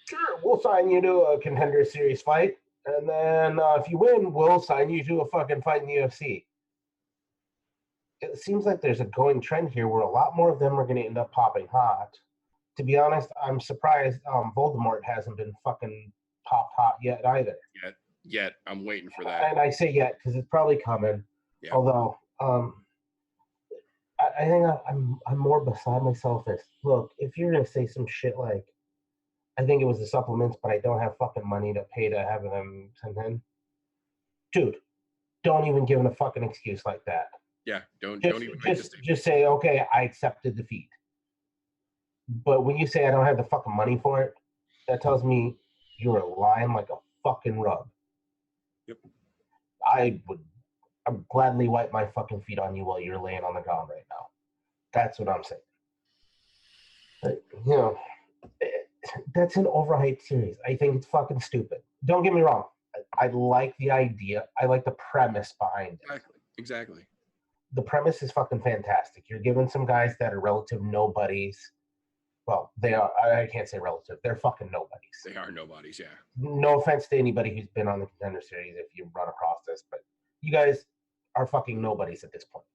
sure, we'll sign you to a Contender Series fight. And then if you win, we'll sign you to a fucking fight in the UFC. It seems like there's a going trend here where a lot more of them are going to end up popping hot. To be honest, I'm surprised Voldemort hasn't been fucking popped hot yet either. Yet. I'm waiting for that. And I say yet because it's probably coming. Yeah. Although, I think I'm more beside myself as, look, if you're going to say some shit like, I think it was the supplements, but I don't have fucking money to pay to have them sent in. Dude, don't even give him a fucking excuse like that. Yeah, don't even just say, okay, I accept the defeat. But when you say I don't have the fucking money for it, that tells me you're lying like a fucking rug. Yep. I'd gladly wipe my fucking feet on you while you're laying on the ground right now. That's what I'm saying. But, you know, that's an overhyped series. I think it's fucking stupid. Don't get me wrong. I like the idea. I like the premise behind it. Exactly. The premise is fucking fantastic. You're giving some guys that are relative nobodies. Well, they are. I can't say relative. They're fucking nobodies. They are nobodies, yeah. No offense to anybody who's been on the Contender Series if you run across this, but you guys are fucking nobodies at this point.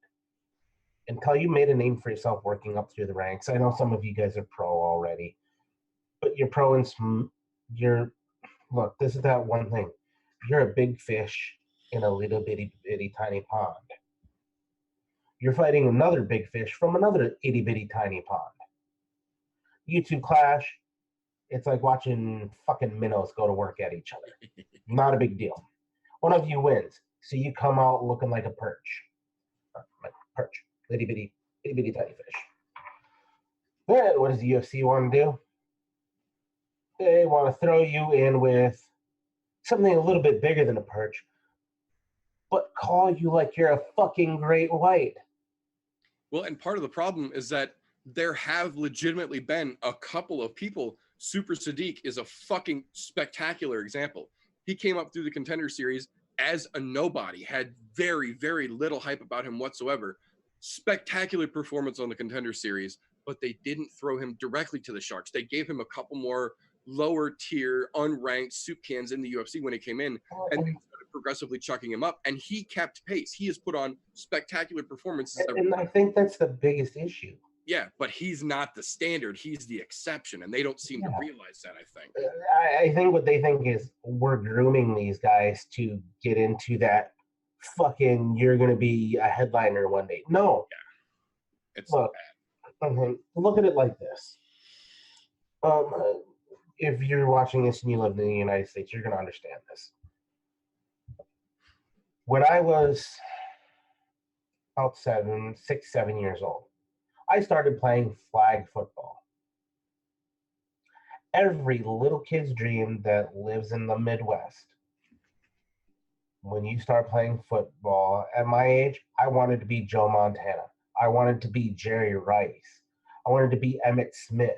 Until you made a name for yourself working up through the ranks. I know some of you guys are pro already, but you're pro and look, this is that one thing. You're a big fish in a little bitty tiny pond. You're fighting another big fish from another itty bitty tiny pond. You two clash. It's like watching fucking minnows go to work at each other. Not a big deal. One of you wins, so you come out looking like a perch. Itty bitty tiny fish. Then what does the UFC want to do? They want to throw you in with something a little bit bigger than a perch, but call you like you're a fucking great white. Well, and part of the problem is that there have legitimately been a couple of people. Super Sadiq is a fucking spectacular example. He came up through the Contender Series as a nobody, had very, very little hype about him whatsoever. Spectacular performance on the Contender Series, but they didn't throw him directly to the Sharks. They gave him a couple more lower tier, unranked soup cans in the UFC when he came in, and they started progressively chucking him up, and he kept pace. He has put on spectacular performances. And I think that's the biggest issue. Yeah, but he's not the standard. He's the exception, and they don't seem to realize that, I think. I think what they think is we're grooming these guys to get into that fucking you're going to be a headliner one day. No. Yeah. It's look, look at it like this. If you're watching this and you live in the United States, you're going to understand this. When I was about 6, 7 years old, I started playing flag football. Every little kid's dream that lives in the Midwest. When you start playing football, at my age, I wanted to be Joe Montana. I wanted to be Jerry Rice. I wanted to be Emmitt Smith.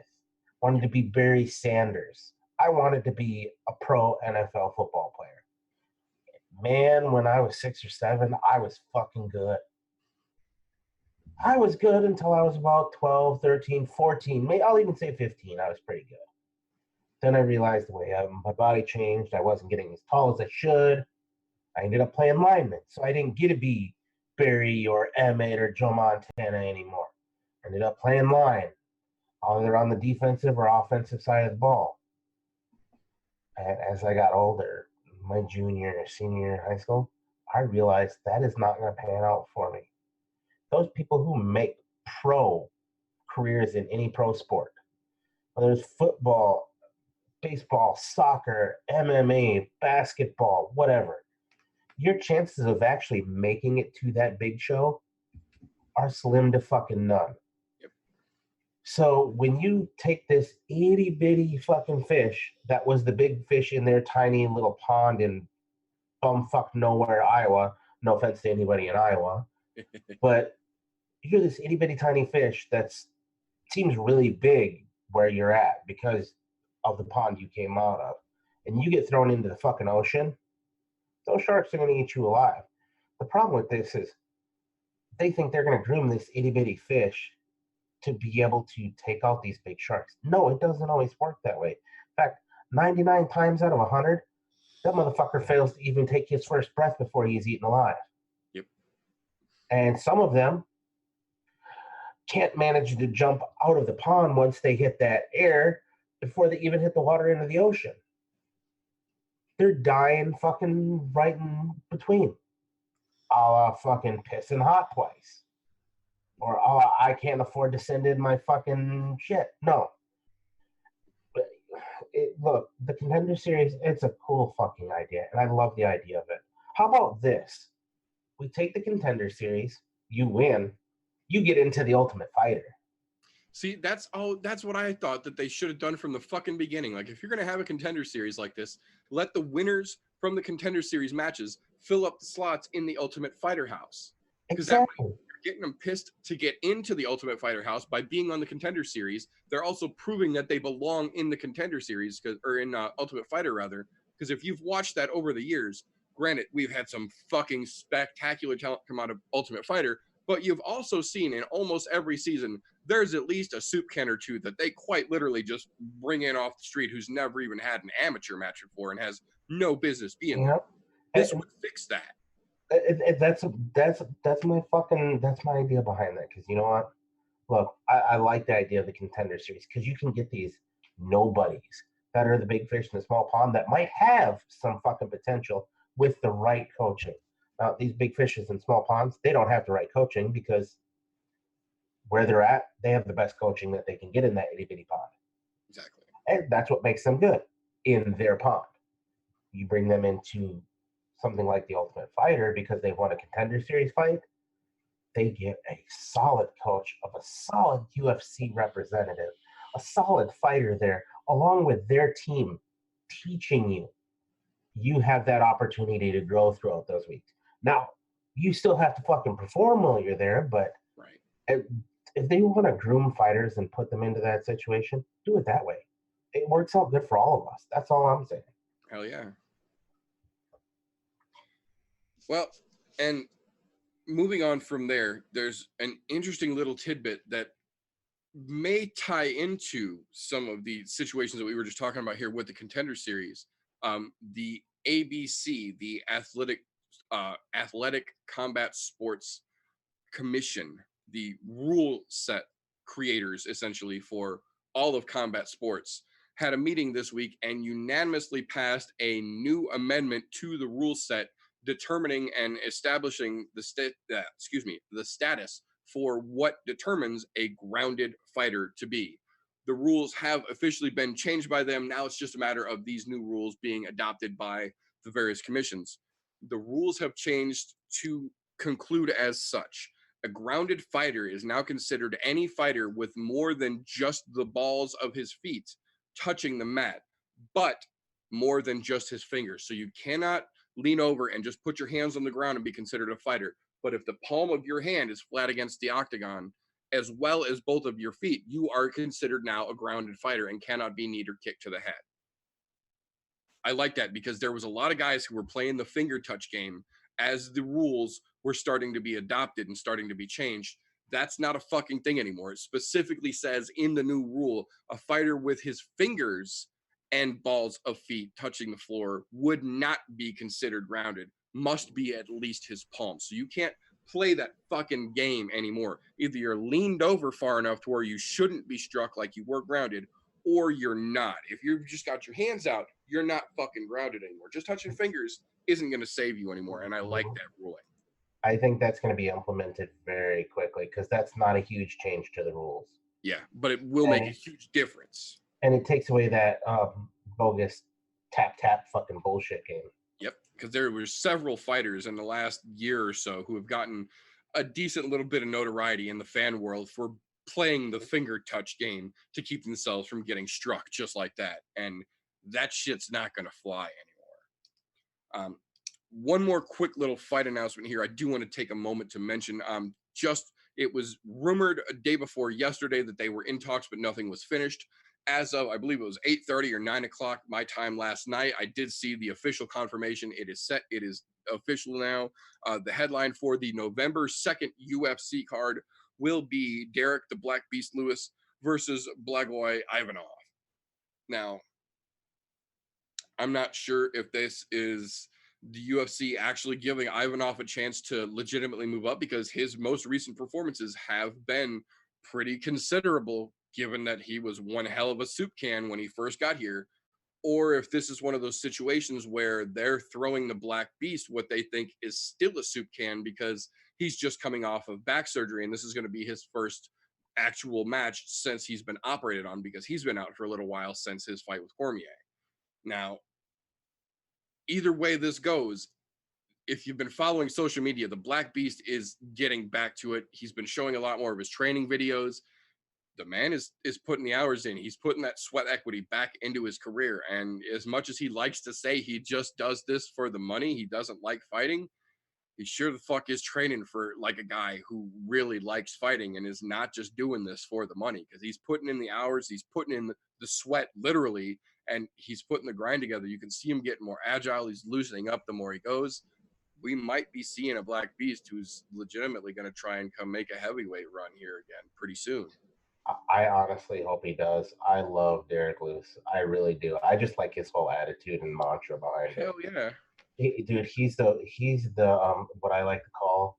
I wanted to be Barry Sanders. I wanted to be a pro NFL football player. Man, when I was 6 or 7, I was fucking good. I was good until I was about 12, 13, 14. Maybe I'll even say 15. I was pretty good. Then I realized the way my body changed. I wasn't getting as tall as I should. I ended up playing lineman. So I didn't get to be Barry or Emmett or Joe Montana anymore. I ended up playing line, either on the defensive or offensive side of the ball. And as I got older, my junior or senior year in high school, I realized that is not going to pan out for me. Those people who make pro careers in any pro sport, whether it's football, baseball, soccer, MMA, basketball, whatever, your chances of actually making it to that big show are slim to fucking none. Yep. So when you take this itty bitty fucking fish that was the big fish in their tiny little pond in bumfuck nowhere, Iowa, no offense to anybody in Iowa, but you're this itty bitty tiny fish that seems really big, where you're at because of the pond you came out of, and you get thrown into the fucking ocean, those sharks are going to eat you alive. The problem with this is they think they're going to groom this itty bitty fish to be able to take out these big sharks. No, it doesn't always work that way. In fact, 99 times out of 100, that motherfucker fails to even take his first breath before he's eaten alive. Yep. And some of them can't manage to jump out of the pond once they hit that air before they even hit the water into the ocean. They're dying fucking right in between. A la fucking pissing hot twice. Or I can't afford to send in my fucking shit. No. Look, the Contender Series, it's a cool fucking idea, and I love the idea of it. How about this? We take the Contender Series, you win, you get into the Ultimate Fighter. See, that's what I thought that they should have done from the fucking beginning. Like, if you're going to have a Contender Series like this, let the winners from the Contender Series matches fill up the slots in the Ultimate Fighter house. Because that way, you're getting them pissed to get into the Ultimate Fighter house by being on the Contender Series. They're also proving that they belong in the Contender Series, or in Ultimate Fighter, rather. Because if you've watched that over the years, granted, we've had some fucking spectacular talent come out of Ultimate Fighter, but you've also seen in almost every season, there's at least a soup can or two that they quite literally just bring in off the street who's never even had an amateur match before and has no business being there. This would fix that. That's my idea behind that. Because you know what? Look, I like the idea of the Contender Series because you can get these nobodies that are the big fish in the small pond that might have some fucking potential with the right coaching. Now, these big fishes in small ponds, they don't have the right coaching because where they're at, they have the best coaching that they can get in that itty bitty pond. Exactly. And that's what makes them good in their pond. You bring them into something like the Ultimate Fighter because they won a Contender Series fight, they get a solid coach of a solid UFC representative, a solid fighter there, along with their team teaching you. You have that opportunity to grow throughout those weeks. Now, you still have to fucking perform while you're there, but right. If they want to groom fighters and put them into that situation, do it that way. It works out good for all of us. That's all I'm saying. Hell yeah. Well, and moving on from there, there's an interesting little tidbit that may tie into some of the situations that we were just talking about here with the Contender Series. The ABC, the Athletic Combat Sports Commission, the rule set creators essentially for all of combat sports, had a meeting this week and unanimously passed a new amendment to the rule set determining and establishing the status for what determines a grounded fighter to be. The rules have officially been changed by them. Now it's just a matter of these new rules being adopted by the various commissions. The rules have changed to conclude as such. A grounded fighter is now considered any fighter with more than just the balls of his feet touching the mat, but more than just his fingers. So you cannot lean over and just put your hands on the ground and be considered a fighter. But if the palm of your hand is flat against the octagon, as well as both of your feet, you are considered now a grounded fighter and cannot be kneed or kicked to the head. I like that because there was a lot of guys who were playing the finger touch game as the rules were starting to be adopted and starting to be changed. That's not a fucking thing anymore. It specifically says in the new rule, a fighter with his fingers and balls of feet touching the floor would not be considered grounded, must be at least his palm. So you can't play that fucking game anymore. Either you're leaned over far enough to where you shouldn't be struck like you were grounded, or you're not. If you've just got your hands out, you're not fucking grounded anymore. Just touching fingers isn't going to save you anymore, and I like that ruling. I think that's going to be implemented very quickly because that's not a huge change to the rules. Yeah, but it will make a huge difference. And it takes away that bogus tap fucking bullshit game. Yep, because there were several fighters in the last year or so who have gotten a decent little bit of notoriety in the fan world for playing the finger touch game to keep themselves from getting struck just like that. And that shit's not going to fly anymore. One more quick little fight announcement here. I do want to take a moment to mention just It was rumored a day before yesterday that they were in talks, but nothing was finished. As of, I believe it was 8:30 or 9 o'clock my time last night, I did see the official confirmation. It is set. It is official now. The headline for the November 2nd UFC card will be Derek the Black Beast Lewis versus Blagoy Ivanov. Now, I'm not sure if this is the UFC actually giving Ivanov a chance to legitimately move up, because his most recent performances have been pretty considerable, given that he was one hell of a soup can when he first got here, or if this is one of those situations where they're throwing the Black Beast what they think is still a soup can because he's just coming off of back surgery and this is going to be his first actual match since he's been operated on, because he's been out for a little while since his fight with Cormier. Now, either way this goes, if you've been following social media, the Black Beast is getting back to it. He's been showing a lot more of his training videos. The man is putting the hours in. He's putting that sweat equity back into his career. And as much as he likes to say he just does this for the money, he doesn't like fighting, he sure the fuck is training for like a guy who really likes fighting and is not just doing this for the money, because he's putting in the hours, he's putting in the sweat literally, and he's putting the grind together. You can see him getting more agile. He's loosening up the more he goes. We might be seeing a Black Beast who's legitimately going to try and come make a heavyweight run here again pretty soon. I honestly hope he does. I love Derek Lewis. I really do. I just like his whole attitude and mantra behind it. Hell yeah. Dude, he's the what I like to call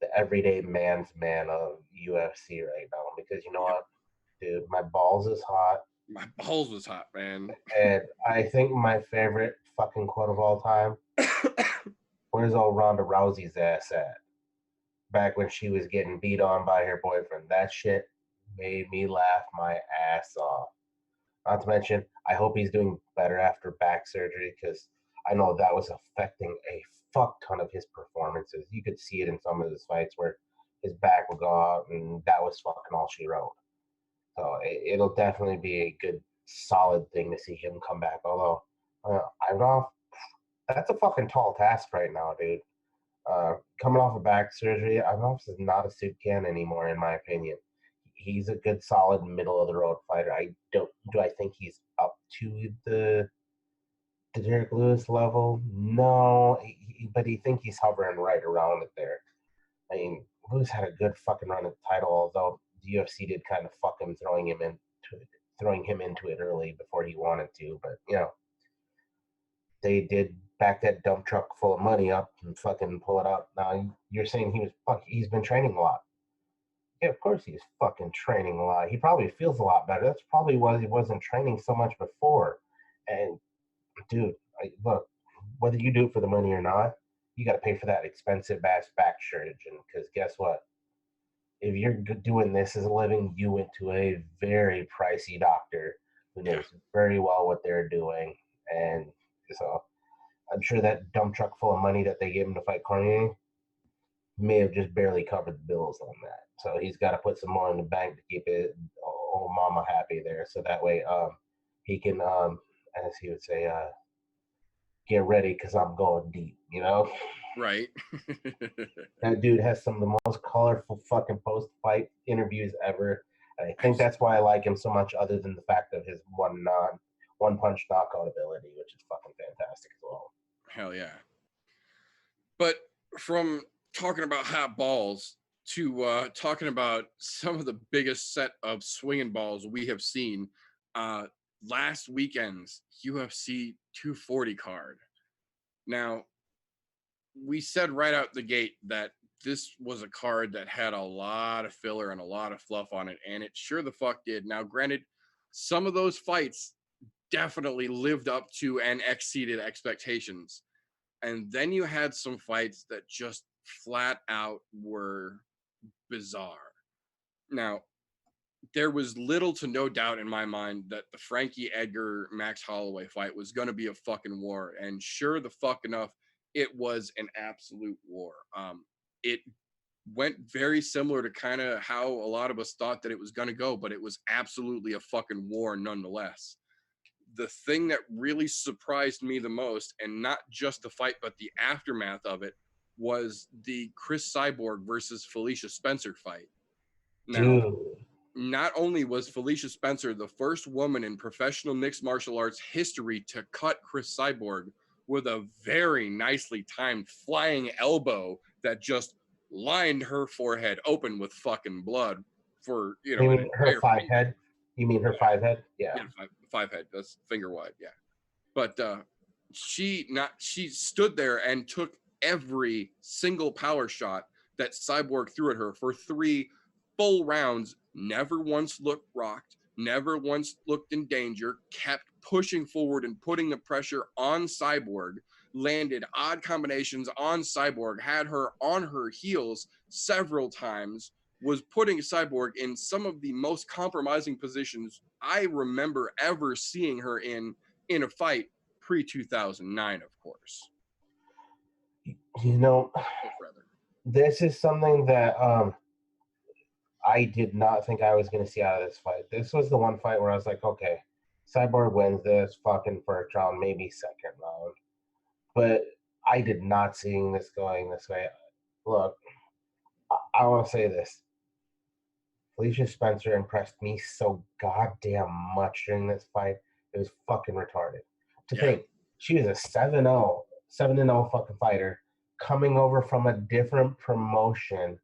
the everyday man's man of UFC right now. Because you know Yep. what, dude, my balls is hot, My balls was hot, man. and I think my favorite fucking quote of all time: "Where's old Ronda Rousey's ass at?" Back when she was getting beat on by her boyfriend. That shit made me laugh my ass off. Not to mention, I hope he's doing better after back surgery, because I know that was affecting a fuck ton of his performances. You could see it in some of his fights where his back would go out, and that was fucking all she wrote. So it'll definitely be a good, solid thing to see him come back. Although, Ivanov, that's a fucking tall task right now, dude. Coming off of back surgery, Ivanov is not a soup can anymore, in my opinion. He's a good, solid, middle of the road fighter. I think he's up to the Derek Lewis level? No, but I think he's hovering right around it there. I mean, Lewis had a good fucking run at the title, although the UFC did kind of fuck him, throwing him into it early before he wanted to. But you know, they did back that dump truck full of money up and fucking pull it out. Now you're saying he's been training a lot. Yeah, of course he's fucking training a lot. He probably feels a lot better. That's probably why he wasn't training so much before. And dude, look, whether you do it for the money or not, you got to pay for that expensive ass back surgeon. Because guess what? If you're doing this as a living, you went to a very pricey doctor who Yeah. knows very well what they're doing. And so I'm sure that dump truck full of money that they gave him to fight Cormier may have just barely covered the bills on that. So he's got to put some more in the bank to keep it old mama happy there. So that way he can, as he would say, get ready because I'm going deep, you know? Right. That dude has some of the most colorful fucking post fight interviews ever. And I think that's why I like him so much, other than the fact of his one punch knockout ability, which is fucking fantastic as well. Hell yeah. But from talking about hot balls to talking about some of the biggest set of swinging balls we have seen, last weekend's UFC 240 card. Now, we said right out the gate that this was a card that had a lot of filler and a lot of fluff on it, and it sure the fuck did. Now, granted, some of those fights definitely lived up to and exceeded expectations. And then you had some fights that just flat out were bizarre. Now, there was little to no doubt in my mind that the Frankie Edgar Max Holloway fight was going to be a fucking war. And sure the fuck enough, it was an absolute war. It went very similar to kind of how a lot of us thought that it was going to go, but it was absolutely a fucking war nonetheless. The thing that really surprised me the most, and not just the fight, but the aftermath of it, was the Chris Cyborg versus Felicia Spencer fight. Now, Dude. not only was Felicia Spencer the first woman in professional mixed martial arts history to cut Chris Cyborg with a very nicely timed flying elbow that just lined her forehead open with fucking blood for, you know, You an mean her entire five finger. head? You mean her five head? Yeah. Yeah, five head. That's finger wide. Yeah. But she stood there and took every single power shot that Cyborg threw at her for 3 full rounds, never once looked rocked, never once looked in danger, kept pushing forward and putting the pressure on Cyborg, landed odd combinations on Cyborg, had her on her heels several times, was putting Cyborg in some of the most compromising positions I remember ever seeing her in a fight pre-2009, of course. You know, Rather. this is something that I did not think I was going to see out of this fight. This was the one fight where I was like, okay, Cyborg wins this fucking first round, maybe second round. But I did not see this going this way. Look, I want to say this. Felicia Spencer impressed me so goddamn much during this fight. It was fucking retarded. To think, she was a 7-0 fucking fighter coming over from a different promotion,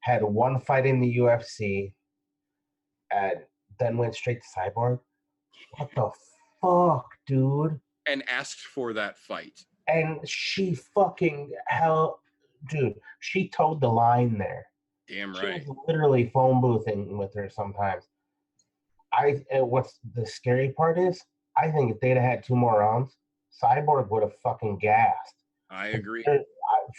had one fight in the UFC, and then went straight to Cyborg. What the fuck, dude? And asked for that fight. And she fucking dude, she towed the line there. Damn She right. was literally phone boothing with her sometimes. What's the scary part is, I think if they'd have had 2 more rounds, Cyborg would have fucking gassed. I agree.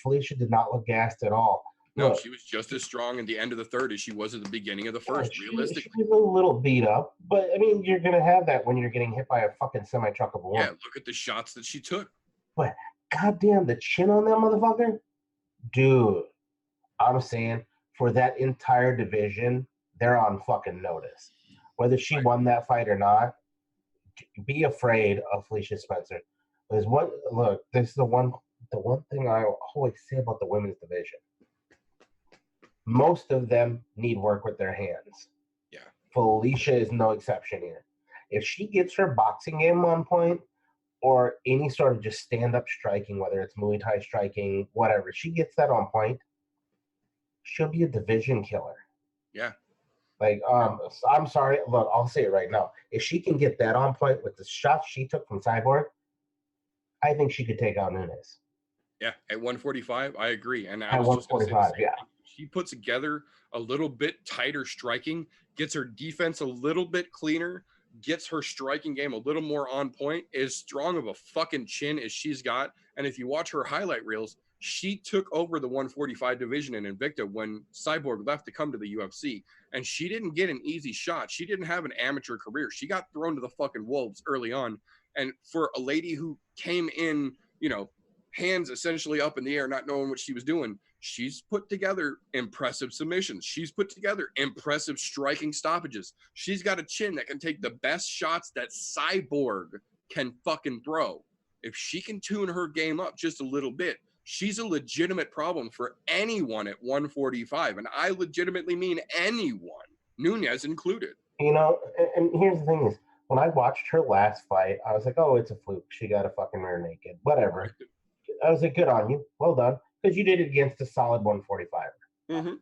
Felicia did not look gassed at all. No, Look, she was just as strong in the end of the third as she was at the beginning of the first, realistically. She was a little beat up, but I mean, you're going to have that when you're getting hit by a fucking semi-truck of a woman. Yeah, look at the shots that she took. But goddamn, the chin on that motherfucker? Dude, I'm saying for that entire division, they're on fucking notice. Whether she won that fight or not, be afraid of Felicia Spencer. There's one look, this is the one thing I always say about the women's division. Most of them need work with their hands. Yeah. Felicia is no exception here. If she gets her boxing game on point, or any sort of just stand-up striking, whether it's Muay Thai striking, whatever, she gets that on point, she'll be a division killer. Yeah. Like, I'm sorry, look, I'll say it right now. If she can get that on point with the shots she took from Cyborg, I think she could take out Nunes. Yeah, at 145, I agree. And at 145, yeah. She puts together a little bit tighter striking, gets her defense a little bit cleaner, gets her striking game a little more on point, as strong of a fucking chin as she's got. And if you watch her highlight reels, she took over the 145 division in Invicta when Cyborg left to come to the UFC. And she didn't get an easy shot. She didn't have an amateur career. She got thrown to the fucking wolves early on. And for a lady who came in, you know, hands essentially up in the air, not knowing what she was doing, she's put together impressive submissions. She's put together impressive striking stoppages. She's got a chin that can take the best shots that Cyborg can fucking throw. If she can tune her game up just a little bit, she's a legitimate problem for anyone at 145. And I legitimately mean anyone, Nunes included. You know, and here's the thing is, when I watched her last fight, I was like, oh, it's a fluke. She got a fucking rear naked. Whatever. Right. I was like, good on you. Well done. Because you did it against a solid 145. Mm-hmm.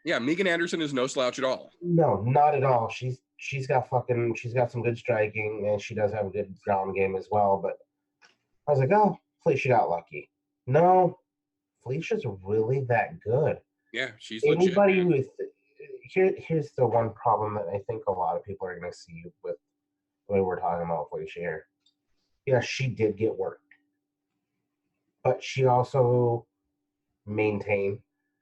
Yeah, Megan Anderson is no slouch at all. No, not at all. She's got some good striking, and she does have a good ground game as well. But I was like, oh, Felicia got lucky. No, Felicia's really that good. Yeah, she's anybody legit, here's the one problem that I think a lot of people are going to see with the way we're talking about Felicia here. Yeah, she did get worked, but she also maintained.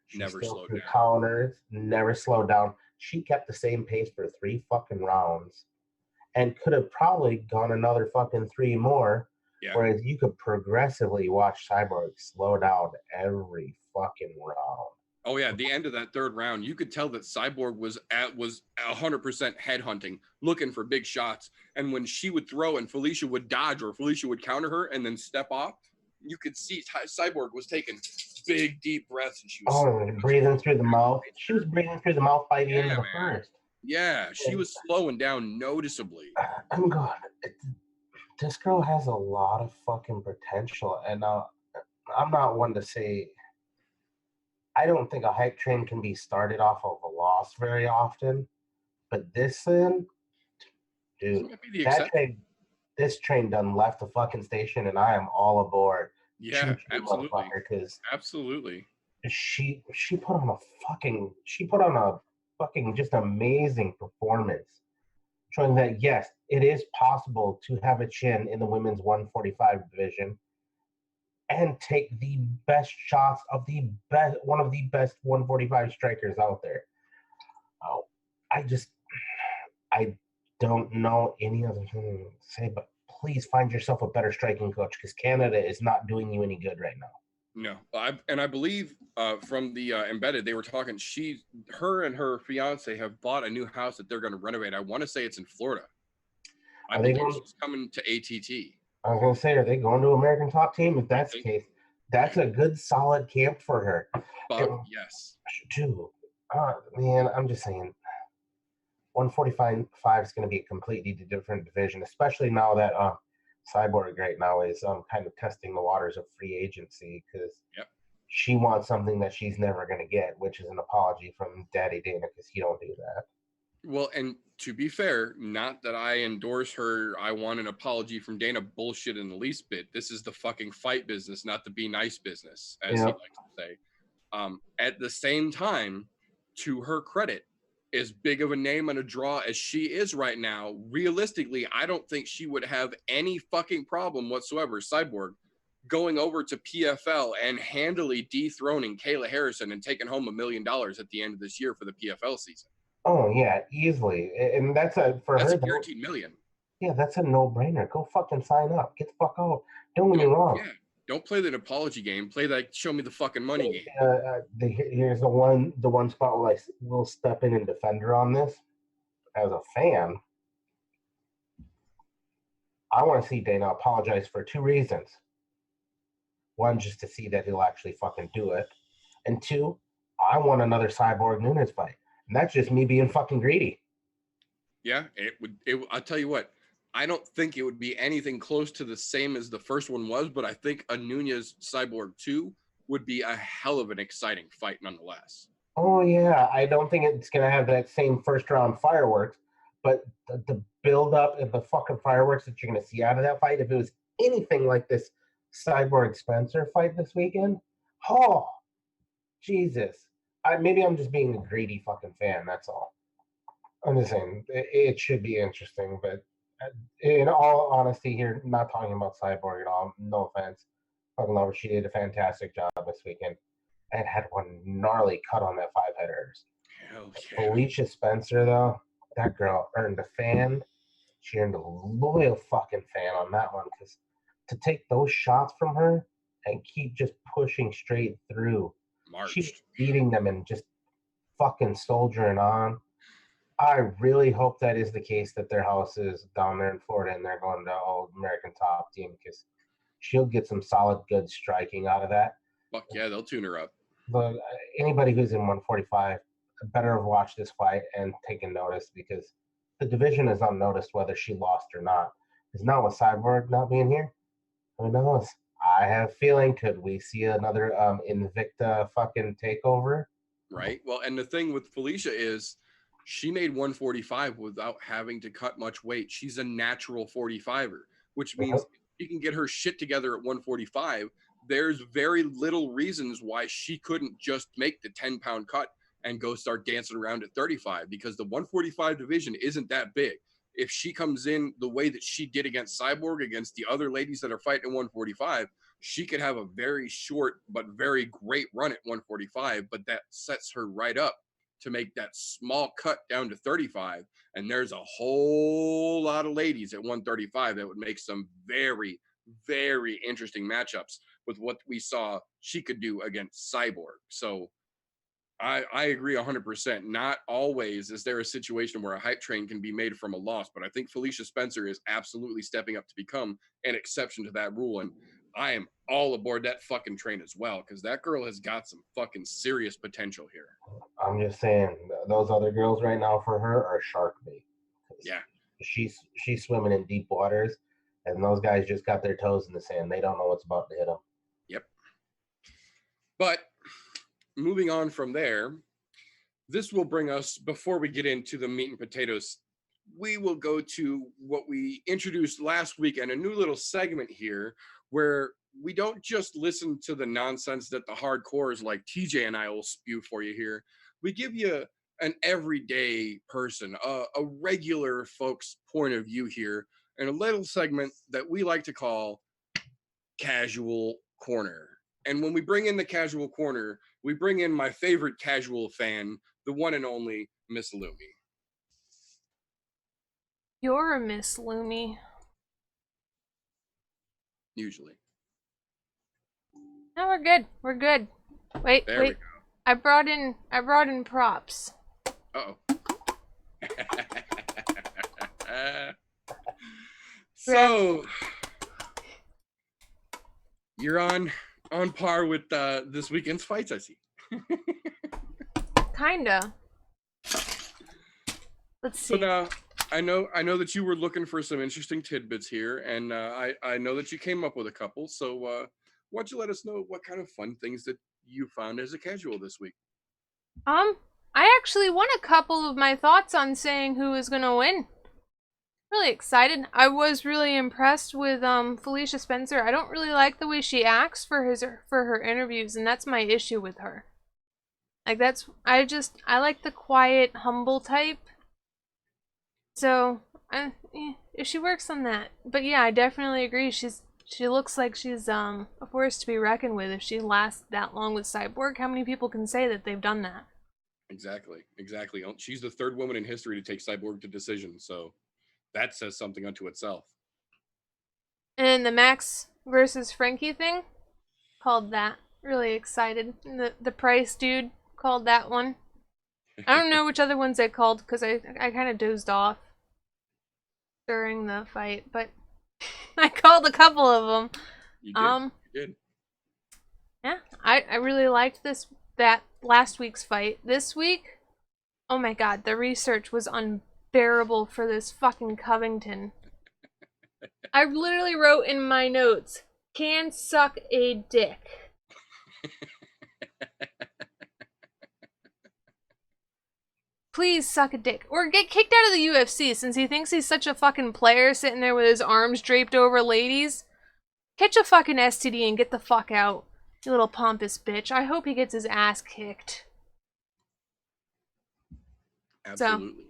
She never still slowed threw down. counters, never slowed down. She kept the same pace for 3 fucking rounds, and could have probably gone another fucking 3 more. Yeah. Whereas you could progressively watch Cyborg slow down every fucking round. Oh yeah, the end of that third round, you could tell that Cyborg was 100% headhunting, looking for big shots. And when she would throw and Felicia would dodge or Felicia would counter her and then step off, you could see Cyborg was taking big, deep breaths, and she was Oh, and breathing through the mouth. She was breathing through the mouth by the end yeah, of the man. first. Yeah, she And was slowing down noticeably. I'm going, this girl has a lot of fucking potential. And I'm not one to say, I don't think a hype train can be started off of a loss very often. But this thing, This dude, might be the that exception. train, this train done left the fucking station, and I am all aboard. Choo Yeah, choo, absolutely. motherfucker, because Absolutely. she put on a fucking just amazing performance, showing that yes, it is possible to have a chin in the women's 145 division and take the best shots of the best one of the best 145 strikers out there. Oh, I just I don't know any other thing to say, but please find yourself a better striking coach because Canada is not doing you any good right now. No, I believe from the embedded they were talking. Her and her fiance have bought a new house that they're going to renovate. I want to say it's in Florida. I Are they believe going? she's coming to ATT. I was going to say, are they going to American Top Team? If I that's the think, case, that's yeah, a good solid camp for her. fuck And yes. dude, man, I'm just saying, 145 is going to be a completely different division, especially now that Cyborg right now is kind of testing the waters of free agency because Yep. she wants something that she's never going to get, which is an apology from Daddy Dana because he don't do that. Well, and to be fair, not that I endorse her, I want an apology from Dana bullshit in the least bit. This is the fucking fight business, not the be nice business, as he Yeah. likes to say. At the same time, to her credit, as big of a name and a draw as she is right now, realistically, I don't think she would have any fucking problem whatsoever, Cyborg, going over to PFL and handily dethroning Kayla Harrison and taking home $1 million at the end of this year for the PFL season. Oh yeah, easily, and that's a for That's her. a guaranteed million. Yeah, that's a no-brainer. Go fucking sign up. Get the fuck out. Don't get me Don't wrong. yeah. Don't play that apology game. Play that show me the fucking money game. Here's the one spot where I will step in and defend her on this. As a fan, I want to see Dana apologize for two reasons. One, just to see that he'll actually fucking do it, and two, I want another Cyborg Nunes fight, and that's just me being fucking greedy. Yeah, it would. I'll tell you what. I don't think it would be anything close to the same as the first one was, but I think a Nunez Cyborg 2 would be a hell of an exciting fight nonetheless. Oh yeah, I don't think it's gonna have that same first round fireworks, but the build up and the fucking fireworks that you're gonna see out of that fight, if it was anything like this Cyborg Spencer fight this weekend, oh Jesus! Maybe I'm just being a greedy fucking fan. That's all. I'm just saying it should be interesting, but in all honesty, here, not talking about Cyborg at all. No offense, fucking love her. She did a fantastic job this weekend and had one gnarly cut on that five headers. Hell yeah. Felicia Spencer, though, that girl earned a fan. She earned a loyal fucking fan on that one because to take those shots from her and keep just pushing straight through, she was Marched. beating them and just fucking soldiering on. I really hope that is the case that their house is down there in Florida and they're going to Old American Top Team because she'll get some solid, good striking out of that. Fuck yeah, they'll tune her up. But anybody who's in 145 better have watched this fight and taken notice because the division is unnoticed whether she lost or not. Because now with Cyborg not being here, who knows? I have a feeling could we see another Invicta fucking takeover? Right. Well, and the thing with Felicia is she made 145 without having to cut much weight. She's a natural 45er, which means she can get her shit together at 145. There's very little reasons why she couldn't just make the 10-pound cut and go start dancing around at 35 because the 145 division isn't that big. If she comes in the way that she did against Cyborg, against the other ladies that are fighting at 145, she could have a very short but very great run at 145, but that sets her right up to make that small cut down to 35. And there's a whole lot of ladies at 135 that would make some very, very interesting matchups with what we saw she could do against Cyborg. So I agree 100%. Not always is there a situation where a hype train can be made from a loss, but I think Felicia Spencer is absolutely stepping up to become an exception to that rule. And I am all aboard that fucking train as well, because that girl has got some fucking serious potential here. I'm just saying, those other girls right now for her are shark bait. Yeah. She's swimming in deep waters, and those guys just got their toes in the sand. They don't know what's about to hit them. Yep. But moving on from there, this will bring us, before we get into the meat and potatoes, we will go to what we introduced last week and a new little segment here where we don't just listen to the nonsense that the hardcores like TJ and I will spew for you here. We give you an everyday person, a regular folks' point of view here, and a little segment that we like to call Casual Corner. And when we bring in the Casual Corner, we bring in my favorite casual fan, the one and only Miss LUMI. You're a Miss LUMI. Usually. No, we're good. We're good. Wait, There we wait. go. I brought in props. Uh-oh. So you're on par with this weekend's fights, I see. Kinda. Let's see. So now I know that you were looking for some interesting tidbits here, and I know that you came up with a couple. So why don't you let us know what kind of fun things that you found as a casual this week? I actually won a couple of my thoughts on saying who was gonna win. Really excited. I was really impressed with Felicia Spencer. I don't really like the way she acts for her interviews, and that's my issue with her. Like I like the quiet, humble type. So if she works on that, but yeah, I definitely agree. She looks like she's a force to be reckoned with. If she lasts that long with Cyborg, how many people can say that they've done that? Exactly. She's the third woman in history to take Cyborg to decision, so that says something unto itself. And the Max versus Frankie thing, called that. Really excited. And the Price dude called that one. I don't know which other ones I called because I kind of dozed off during the fight, but I called a couple of them. You did. You did. Yeah, I really liked that last week's fight. This week, oh my god, the research was unbearable for this fucking Covington. I literally wrote in my notes, can suck a dick. Please suck a dick. Or get kicked out of the UFC since he thinks he's such a fucking player sitting there with his arms draped over ladies. Catch a fucking STD and get the fuck out. You little pompous bitch. I hope he gets his ass kicked. Absolutely. So,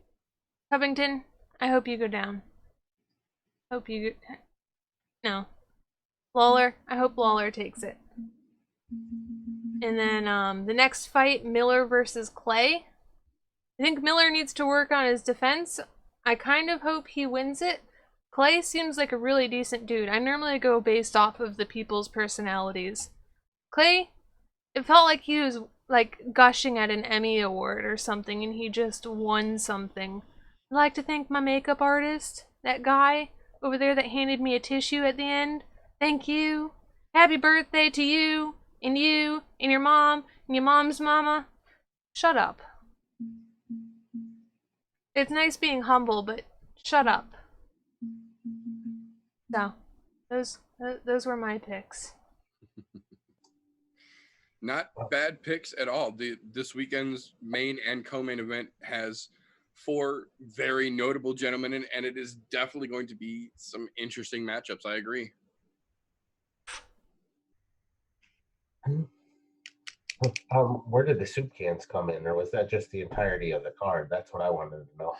Covington, I hope you go down. No. Lawler, I hope Lawler takes it. And then, the next fight, Miller versus Clay. I think Miller needs to work on his defense. I kind of hope he wins it. Clay seems like a really decent dude. I normally go based off of the people's personalities. Clay, it felt like he was like gushing at an Emmy award or something and he just won something. I'd like to thank my makeup artist, that guy over there that handed me a tissue at the end. Thank you. Happy birthday to you and your mom and your mom's mama. Shut up. It's nice being humble, but shut up. So, those were my picks. Not bad picks at all. This weekend's main and co-main event has 4 very notable gentlemen, and it is definitely going to be some interesting matchups. I agree. Where did the soup cans come in, or was that just the entirety of the card? That's what I wanted to know.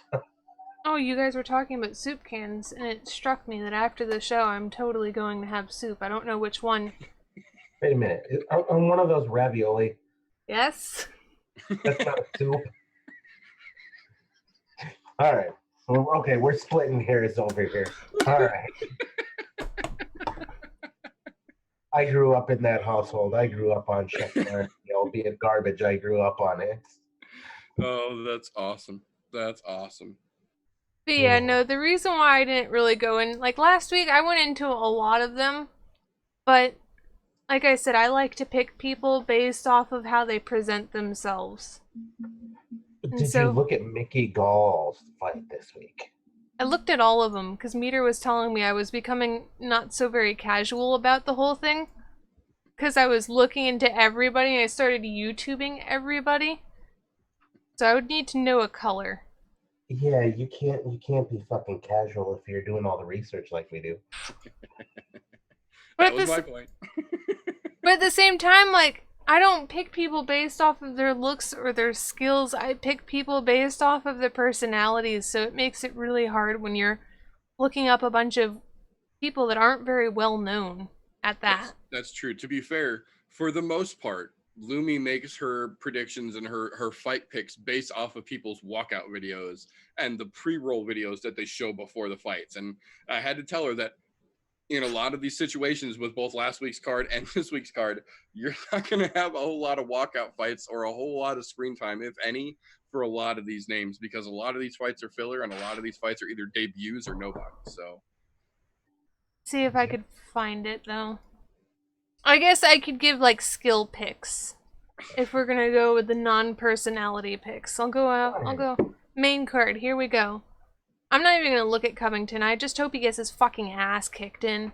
Oh, you guys were talking about soup cans, and it struck me that after the show, I'm totally going to have soup. I don't know which one. Wait a minute. On one of those ravioli, Yes? that's not a soup. All right. Well, okay, we're splitting hairs over here. All right. I grew up in that household. I grew up on Chef Mark, albeit garbage. I grew up on it. Oh, that's awesome. That's awesome. But yeah, no, the reason why I didn't really go in, like last week, I went into a lot of them, But like I said, I like to pick people based off of how they present themselves. Did you look at Mickey Gall's fight this week? I looked at all of them because Meter was telling me I was becoming not so very casual about the whole thing. Because I was looking into everybody and I started YouTubing everybody. So I would need to know a color. Yeah, you can't be fucking casual if you're doing all the research like we do. That was my point. But at the same time, like, I don't pick people based off of their looks or their skills. I pick people based off of their personalities. So it makes it really hard when you're looking up a bunch of people that aren't very well known at that. That's true. To be fair, for the most part, LUMI makes her predictions and her fight picks based off of people's walkout videos and the pre-roll videos that they show before the fights. And I had to tell her that in a lot of these situations with both last week's card and this week's card, you're not going to have a whole lot of walkout fights or a whole lot of screen time, if any, for a lot of these names, because a lot of these fights are filler and a lot of these fights are either debuts or nobody. So see if I could find it though. I guess I could give like skill picks if we're gonna go with the non-personality picks. I'll go main card. Here we go. I'm not even gonna look at Covington. I just hope he gets his fucking ass kicked in.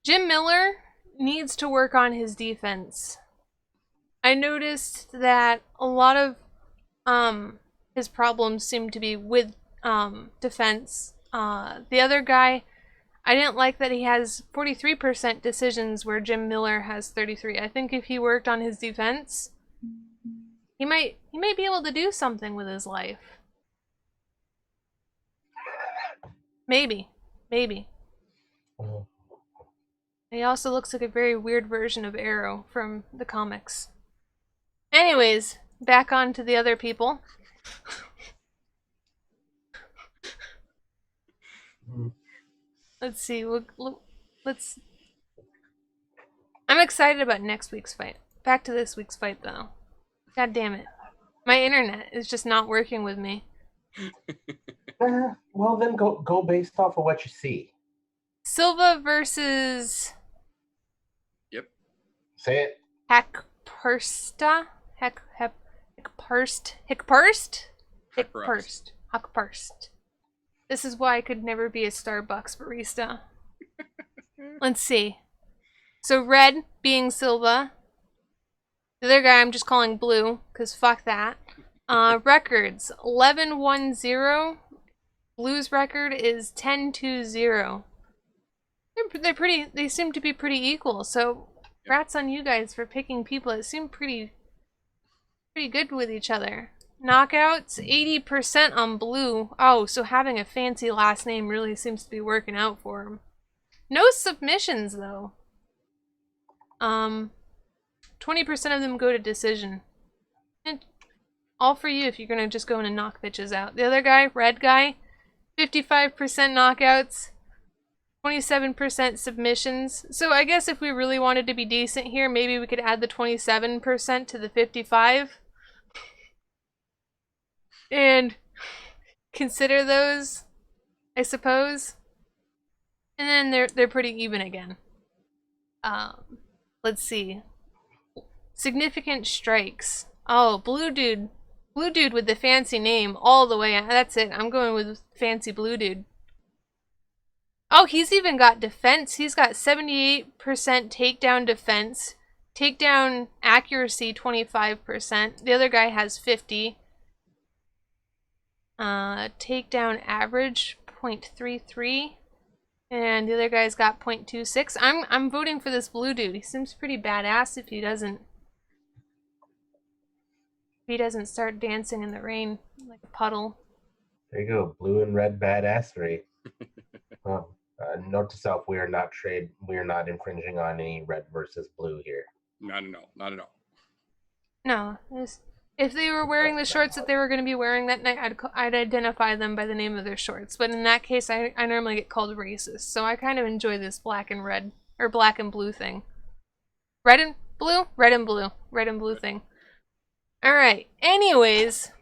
Jim Miller needs to work on his defense. I noticed that a lot of his problems seem to be with defense. The other guy, I didn't like that he has 43% decisions where Jim Miller has 33. I think if he worked on his defense, he might be able to do something with his life. Maybe. He also looks like a very weird version of Arrow from the comics. Anyways, back on to the other people. Let's see. Let's. I'm excited about next week's fight. Back to this week's fight, though. God damn it. My internet is just not working with me. Well, then go based off of what you see. Silva versus... Yep. Say it. Hakparsta? Hakparst. This is why I could never be a Starbucks barista. Let's see. So red being Silva. The other guy I'm just calling blue, because fuck that. Records 11-1-0. Blue's record is 10-2-0. They seem to be pretty equal, so congrats on you guys for picking people that seem pretty good with each other. Knockouts 80% on blue. Oh, so having a fancy last name really seems to be working out for him. No submissions though. 20% of them go to decision. And all for you if you're gonna just go in and knock bitches out. The other guy, red guy, 55% knockouts, 27% submissions. So I guess if we really wanted to be decent here, maybe we could add the 27% to the 55. And consider those, I suppose. And then they're pretty even again. Let's see. Significant strikes. Oh, blue dude with the fancy name all the way. That's it. I'm going with fancy blue dude. Oh, he's even got defense. He's got 78% takedown defense. Takedown accuracy 25%. The other guy has 50. Takedown average 0.33. And the other guy's got 0.26. I'm voting for this blue dude. He seems pretty badass if he doesn't start dancing in the rain like a puddle. There you go, blue and red badassery. Note to self: we are not infringing on any red versus blue here. Not at all. No, if they were wearing the shorts that they were going to be wearing that night, I'd identify them by the name of their shorts. But in that case, I normally get called racist, so I kind of enjoy this black and red or black and blue thing. Red and blue thing. All right. Anyways,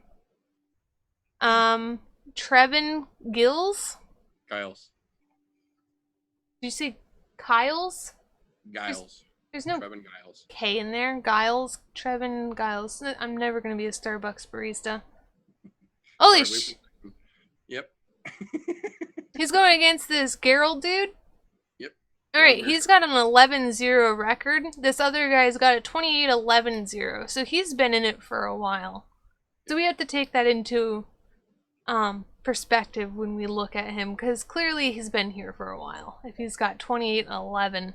Trevin Giles. Kyle's. Did you say Kyles? Giles. There's no Trevin Giles. K in there. Giles. Trevin Giles. I'm never going to be a Starbucks barista. Holy sh... Yep. He's going against this Gerald dude? Yep. Alright, he's got an 11-0 record. This other guy's got a 28-11-0. So he's been in it for a while. So we have to take that into perspective when we look at him, because clearly he's been here for a while. If he's got 28-11.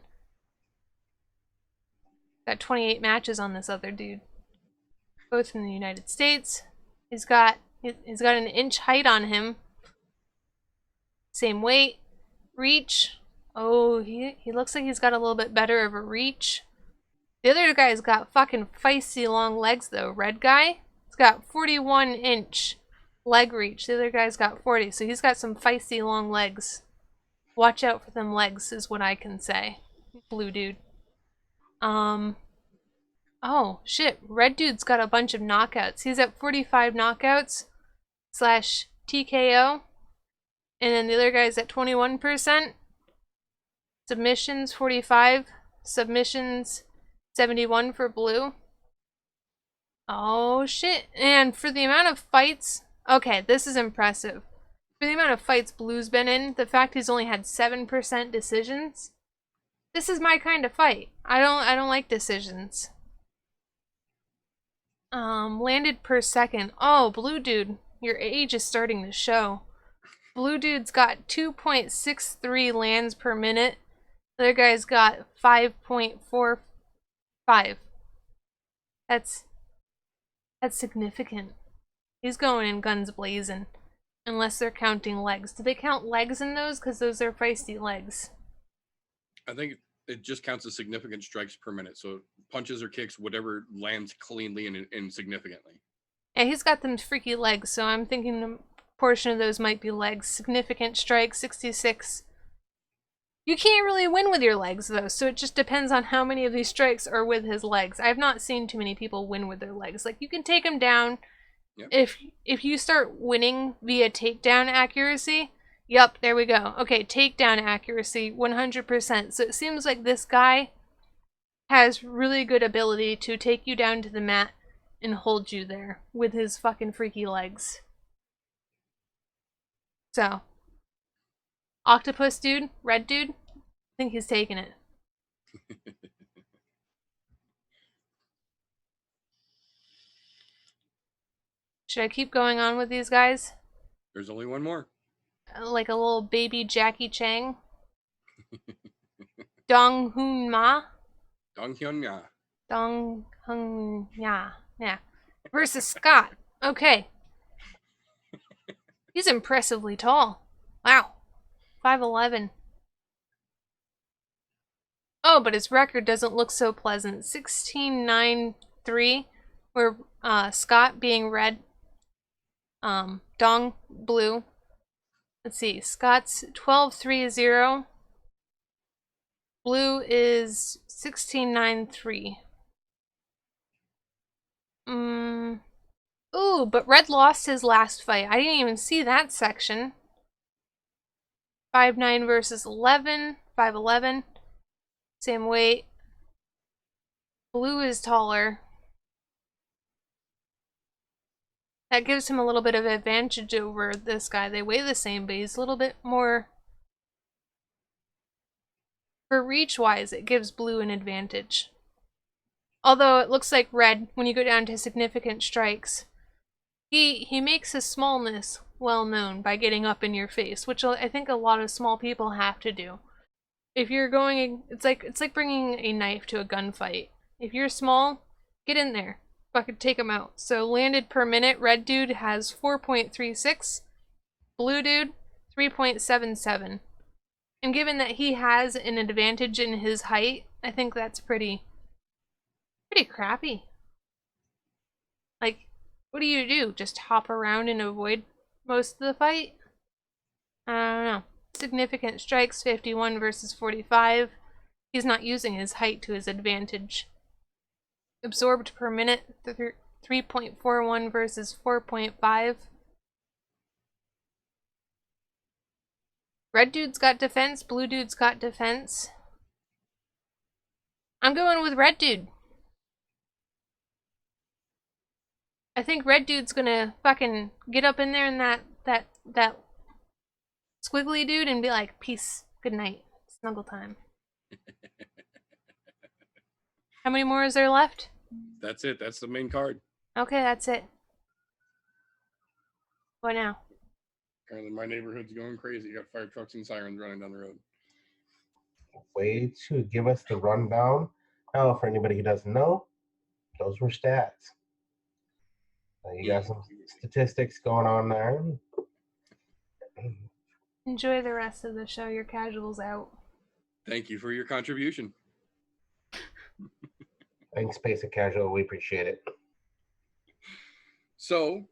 Got 28 matches on this other dude. Both in the United States. He's got an inch height on him. Same weight. Reach. Oh, he looks like he's got a little bit better of a reach. The other guy's got fucking feisty long legs though. Red guy, he's got 41-inch leg reach. The other guy's got 40, so he's got some feisty long legs. Watch out for them legs is what I can say. Blue dude. Oh, shit. Red dude's got a bunch of knockouts. He's at 45 knockouts / TKO. And then the other guy's at 21%. Submissions, 45. Submissions, 71 for blue. Oh, shit. And for the amount of fights... Okay, this is impressive. For the amount of fights blue's been in, the fact he's only had 7% decisions... This is my kind of fight. I don't like decisions. Landed per second. Oh, blue dude, your age is starting to show. Blue dude's got 2.63 lands per minute. The other guy's got 5.45. That's significant. He's going in guns blazing. Unless they're counting legs. Do they count legs in those? Because those are feisty legs. I think it just counts as significant strikes per minute. So punches or kicks, whatever lands cleanly and significantly. Yeah, he's got them freaky legs, so I'm thinking a portion of those might be legs. Significant strikes, 66. You can't really win with your legs, though, so it just depends on how many of these strikes are with his legs. I've not seen too many people win with their legs. Like, you can take him down. Yep. If you start winning via takedown accuracy... Yup, there we go. Okay, takedown accuracy, 100%. So it seems like this guy has really good ability to take you down to the mat and hold you there with his fucking freaky legs. So, octopus dude, red dude, I think he's taking it. Should I keep going on with these guys? There's only one more. Like a little baby Jackie Chang. Dong Hoon Ma. Dong Hyun Ya. Dong Hyun Ya. Yeah. Versus Scott. Okay. He's impressively tall. Wow. 5'11". Oh, but his record doesn't look so pleasant. 16-9-3, where Scott being red, Dong blue. Let's see, Scott's 12-3-0. Blue is 16-9-3. Ooh, but red lost his last fight. I didn't even see that section. 5'9 versus 11. 5'11. Same weight. Blue is taller. That gives him a little bit of advantage over this guy. They weigh the same, but he's a little bit more... For reach-wise, it gives blue an advantage. Although it looks like red, when you go down to significant strikes, he makes his smallness well known by getting up in your face, which I think a lot of small people have to do. If you're going... It's like bringing a knife to a gunfight. If you're small, get in there. Fucking take him out. So landed per minute, red dude has 4.36, blue dude 3.77. And given that he has an advantage in his height, I think that's pretty crappy. Like, what do you do? Just hop around and avoid most of the fight? I don't know. Significant strikes, 51 versus 45. He's not using his height to his advantage. Absorbed per minute, 3.41 versus 4.5. Red dude's got defense, blue dude's got defense. I'm going with Red Dude. I think Red Dude's gonna fucking get up in there and that squiggly dude and be like, peace, good night, snuggle time. How many more is there left? That's it. That's the main card. Okay, that's it. What now? Apparently, my neighborhood's going crazy. You got fire trucks and sirens running down the road. Way to give us the rundown. Now, for anybody who doesn't know, those were stats. You got some statistics going on there. Enjoy the rest of the show. Your casual's out. Thank you for your contribution. Thanks, Basic Casual. We appreciate it. So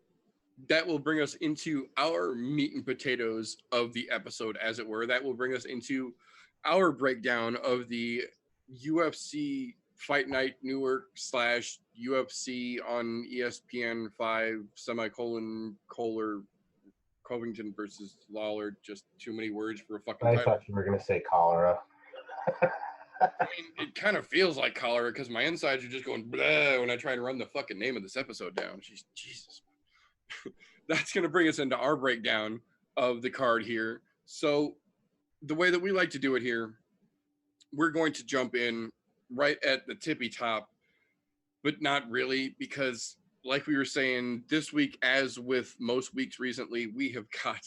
that will bring us into our meat and potatoes of the episode, as it were. That will bring us into our breakdown of the UFC Fight Night Newark / UFC on ESPN 5 Kohler Covington versus Lawler. Just too many words for a fucking I title. thought you were going to say cholera. I mean, it kind of feels like cholera because my insides are just going blah when I try to run the fucking name of this episode down. Jesus. That's going to bring us into our breakdown of the card here. So the way that we like to do it here, we're going to jump in right at the tippy top, but not really, because like we were saying, this week, as with most weeks recently, we have got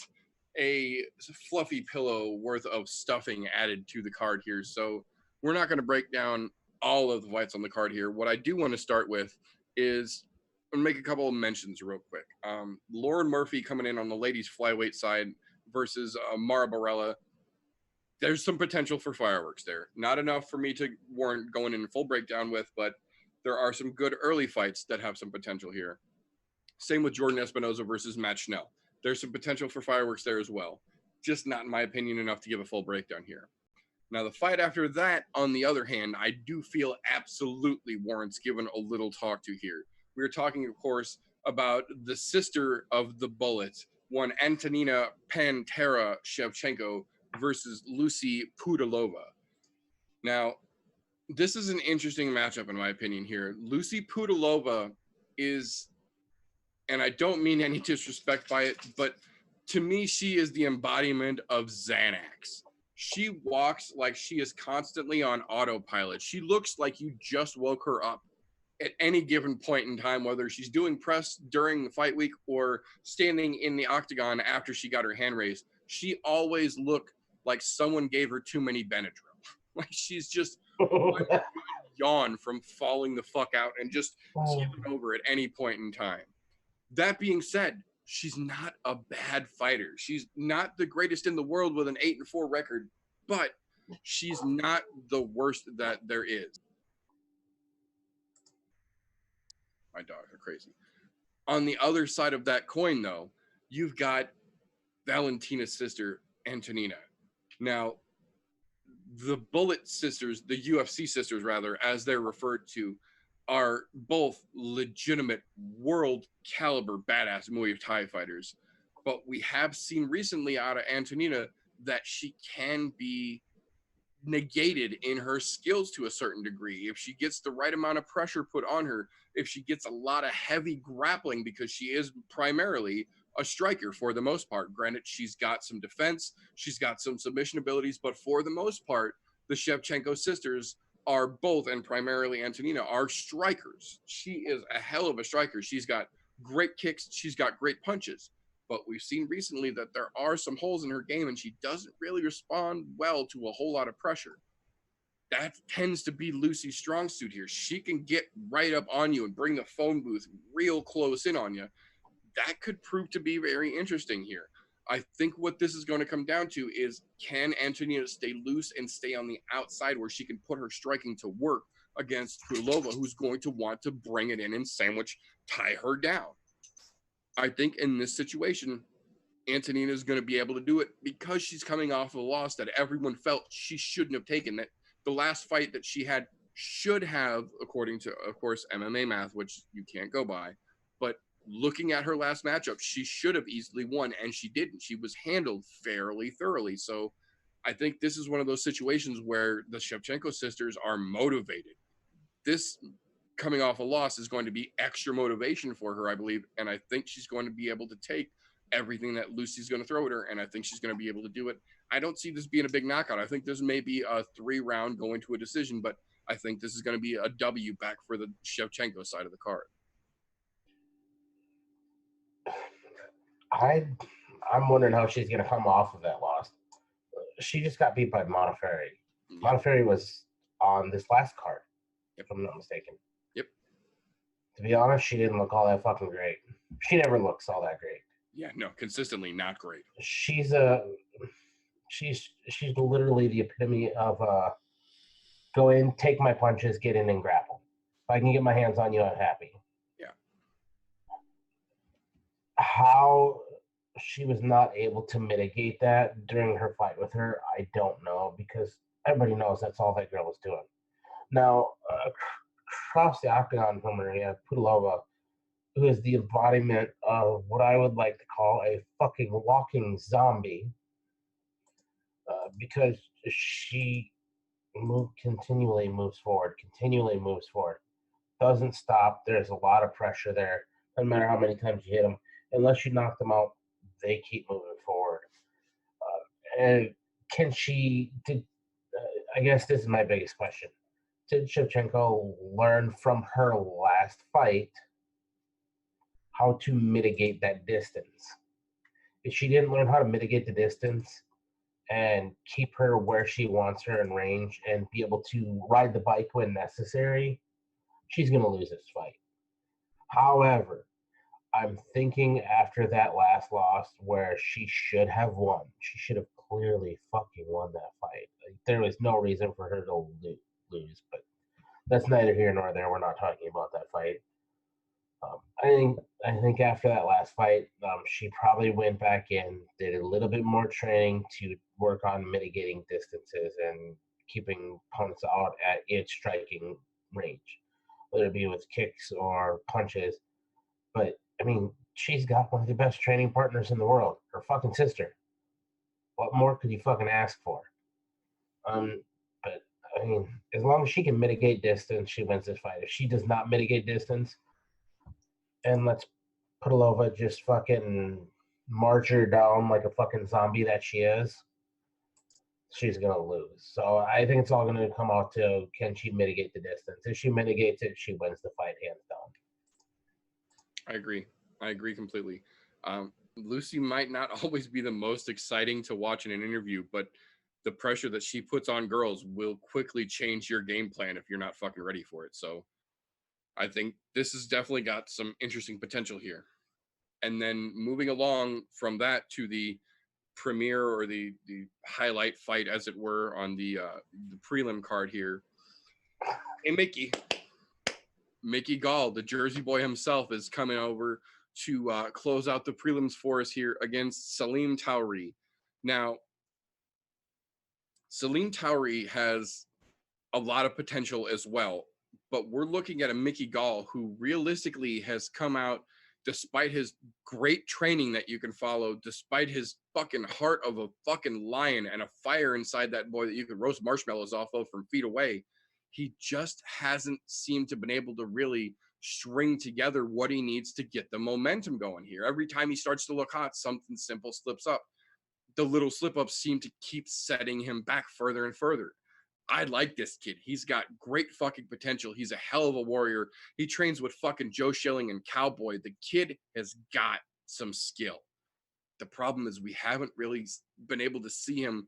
a fluffy pillow worth of stuffing added to the card here. So we're not going to break down all of the fights on the card here. What I do want to start with is make a couple of mentions real quick. Lauren Murphy coming in on the ladies flyweight side versus Mara Borella. There's some potential for fireworks there. Not enough for me to warrant going in full breakdown with, but there are some good early fights that have some potential here. Same with Jordan Espinoza versus Matt Schnell. There's some potential for fireworks there as well. Just not, in my opinion, enough to give a full breakdown here. Now, the fight after that, on the other hand, I do feel absolutely warrants giving a little talk to here. We are talking, of course, about the sister of the Bullet, one Antonina Pantera Shevchenko versus Lucy Pudilova. Now, this is an interesting matchup, in my opinion, here. Lucy Pudilova is, and I don't mean any disrespect by it, but to me, she is the embodiment of Xanax. She walks like she is constantly on autopilot. She looks like you just woke her up at any given point in time, whether she's doing press during the fight week or standing in the octagon after she got her hand raised. She always looked like someone gave her too many Benadryl. Like she's just yawn from falling the fuck out and just keeling over at any point in time. That being said, she's not a bad fighter. She's not the greatest in the world with an 8-4 record, but she's not the worst that there is. My dogs are crazy. On the other side of that coin, though, you've got Valentina's sister, Antonina. Now, the Bullet sisters, the UFC sisters, rather, as they're referred to, are both legitimate world caliber badass Muay Thai fighters. But we have seen recently out of Antonina that she can be negated in her skills to a certain degree. If she gets the right amount of pressure put on her, if she gets a lot of heavy grappling, because she is primarily a striker for the most part. Granted, she's got some defense, she's got some submission abilities, but for the most part, the Shevchenko sisters are both, and primarily Antonina, are strikers. She is a hell of a striker. She's got great kicks, she's got great punches. But we've seen recently that there are some holes in her game, and she doesn't really respond well to a whole lot of pressure. That tends to be Lucy's strong suit here. She can get right up on you and bring the phone booth real close in on you. That could prove to be very interesting here. I think what this is going to come down to is, can Antonina stay loose and stay on the outside where she can put her striking to work against Pudilova, who's going to want to bring it in and sandwich, tie her down. I think in this situation, Antonina is going to be able to do it because she's coming off of a loss that everyone felt she shouldn't have taken. That the last fight that she had should have, according to, of course, MMA math, which you can't go by, but looking at her last matchup, she should have easily won, and she didn't. She was handled fairly thoroughly. So I think this is one of those situations where the Shevchenko sisters are motivated. This coming off a loss is going to be extra motivation for her, I believe. And I think she's going to be able to take everything that Lucy's going to throw at her. And I think she's going to be able to do it. I don't see this being a big knockout. I think this may be a 3-round going to a decision, but I think this is going to be a W back for the Shevchenko side of the card. I'm wondering how she's going to come off of that loss. She just got beat by Monetarily. Monetarily was on this last card, if I'm not mistaken. Yep. To be honest, she didn't look all that fucking great. She never looks all that great. Yeah, no, consistently not great. She's literally the epitome of go in, take my punches, get in and grapple. If I can get my hands on you, I'm happy. Yeah. How she was not able to mitigate that during her fight with her, I don't know, because everybody knows that's all that girl was doing. Now, across the octagon from her, you have Pudilova, who is the embodiment of what I would like to call a fucking walking zombie, because she continually moves forward, doesn't stop. There's a lot of pressure there. No matter how many times you hit them, unless you knock them out, they keep moving forward. And can she? I guess this is my biggest question. Did Shevchenko learn from her last fight how to mitigate that distance? If she didn't learn how to mitigate the distance and keep her where she wants her in range and be able to ride the bike when necessary, she's going to lose this fight. However, I'm thinking after that last loss where she should have won, she should have clearly fucking won that fight. Like, there was no reason for her to lose, but that's neither here nor there. We're not talking about that fight. I think after that last fight, she probably went back in, did a little bit more training to work on mitigating distances and keeping opponents out at its striking range, whether it be with kicks or punches. But I mean, she's got one of the best training partners in the world, her fucking sister. What more could you fucking ask for? But I mean, as long as she can mitigate distance, she wins this fight. If she does not mitigate distance, and let's Pudilova just fucking march her down like a fucking zombie that she is, she's going to lose. So I think it's all going to come out to, can she mitigate the distance? If she mitigates it, she wins the fight hands down. I agree completely. Lucy might not always be the most exciting to watch in an interview, but the pressure that she puts on girls will quickly change your game plan if you're not fucking ready for it. So I think this has definitely got some interesting potential here. And then moving along from that to the premiere or the highlight fight, as it were, on the prelim card here. Hey, Mickey Gall, the Jersey boy himself, is coming over to close out the prelims for us here against Salim Tauri. Now, Salim Tauri has a lot of potential as well, but we're looking at a Mickey Gall who realistically has come out, despite his great training that you can follow, despite his fucking heart of a fucking lion and a fire inside that boy that you could roast marshmallows off of from feet away. He just hasn't seemed to been able to really string together what he needs to get the momentum going here. Every time he starts to look hot, something simple slips up. The little slip-ups seem to keep setting him back further and further. I like this kid. He's got great fucking potential. He's a hell of a warrior. He trains with fucking Joe Schilling and Cowboy. The kid has got some skill. The problem is we haven't really been able to see him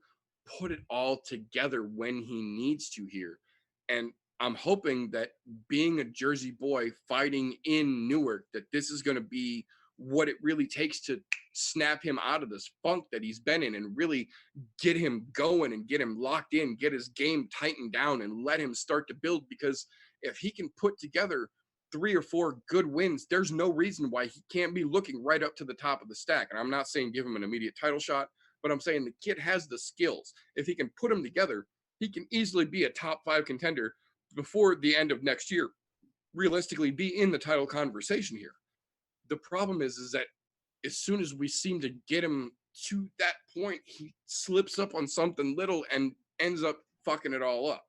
put it all together when he needs to here. And I'm hoping that being a Jersey boy fighting in Newark, that this is going to be what it really takes to snap him out of this funk that he's been in and really get him going and get him locked in, get his game tightened down and let him start to build. Because if he can put together 3 or 4 good wins, there's no reason why he can't be looking right up to the top of the stack. And I'm not saying give him an immediate title shot, but I'm saying the kid has the skills. If he can put them together, he can easily be a top 5 contender before the end of next year, realistically be in the title conversation here. The problem is that as soon as we seem to get him to that point, he slips up on something little and ends up fucking it all up.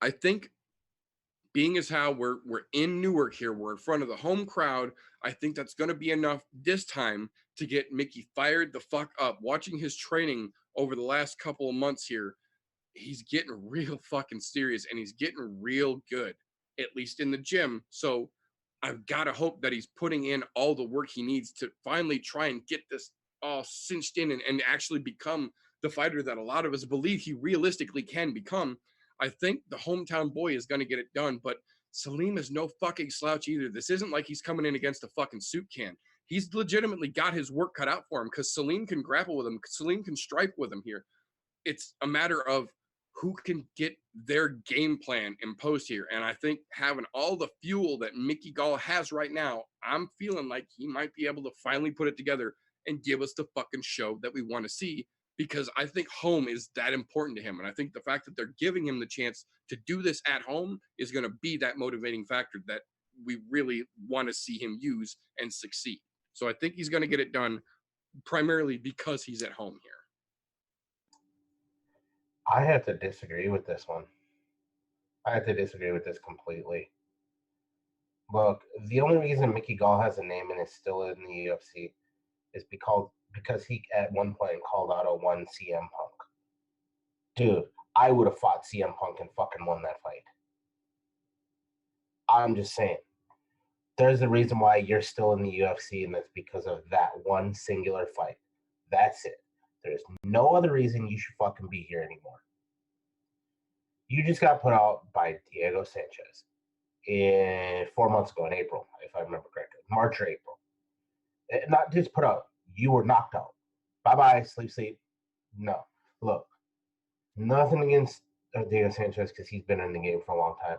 I think being as how we're in Newark here, we're in front of the home crowd, I think that's going to be enough this time to get Mickey fired the fuck up. Watching his training over the last couple of months here, he's getting real fucking serious and he's getting real good, at least in the gym. So I've got to hope that he's putting in all the work he needs to finally try and get this all cinched in and actually become the fighter that a lot of us believe he realistically can become. I think the hometown boy is going to get it done, but Salim is no fucking slouch either. This isn't like he's coming in against a fucking soup can. He's legitimately got his work cut out for him because Salim can grapple with him. Salim can strike with him here. It's a matter of who can get their game plan imposed here. And I think having all the fuel that Mickey Gall has right now, I'm feeling like he might be able to finally put it together and give us the fucking show that we want to see, because I think home is that important to him. And I think the fact that they're giving him the chance to do this at home is going to be that motivating factor that we really want to see him use and succeed. So I think he's going to get it done primarily because he's at home here. I have to disagree with this one. I have to disagree with this completely. Look, the only reason Mickey Gall has a name and is still in the UFC is because he at one point called out a one CM Punk. Dude, I would have fought CM Punk and fucking won that fight. I'm just saying. There's a reason why you're still in the UFC, and that's because of that one singular fight. That's it. There's no other reason you should fucking be here anymore. You just got put out by Diego Sanchez 4 months ago in April, if I remember correctly. March or April. Not just put out. You were knocked out. Bye-bye, sleep. No. Look, nothing against Diego Sanchez because he's been in the game for a long time.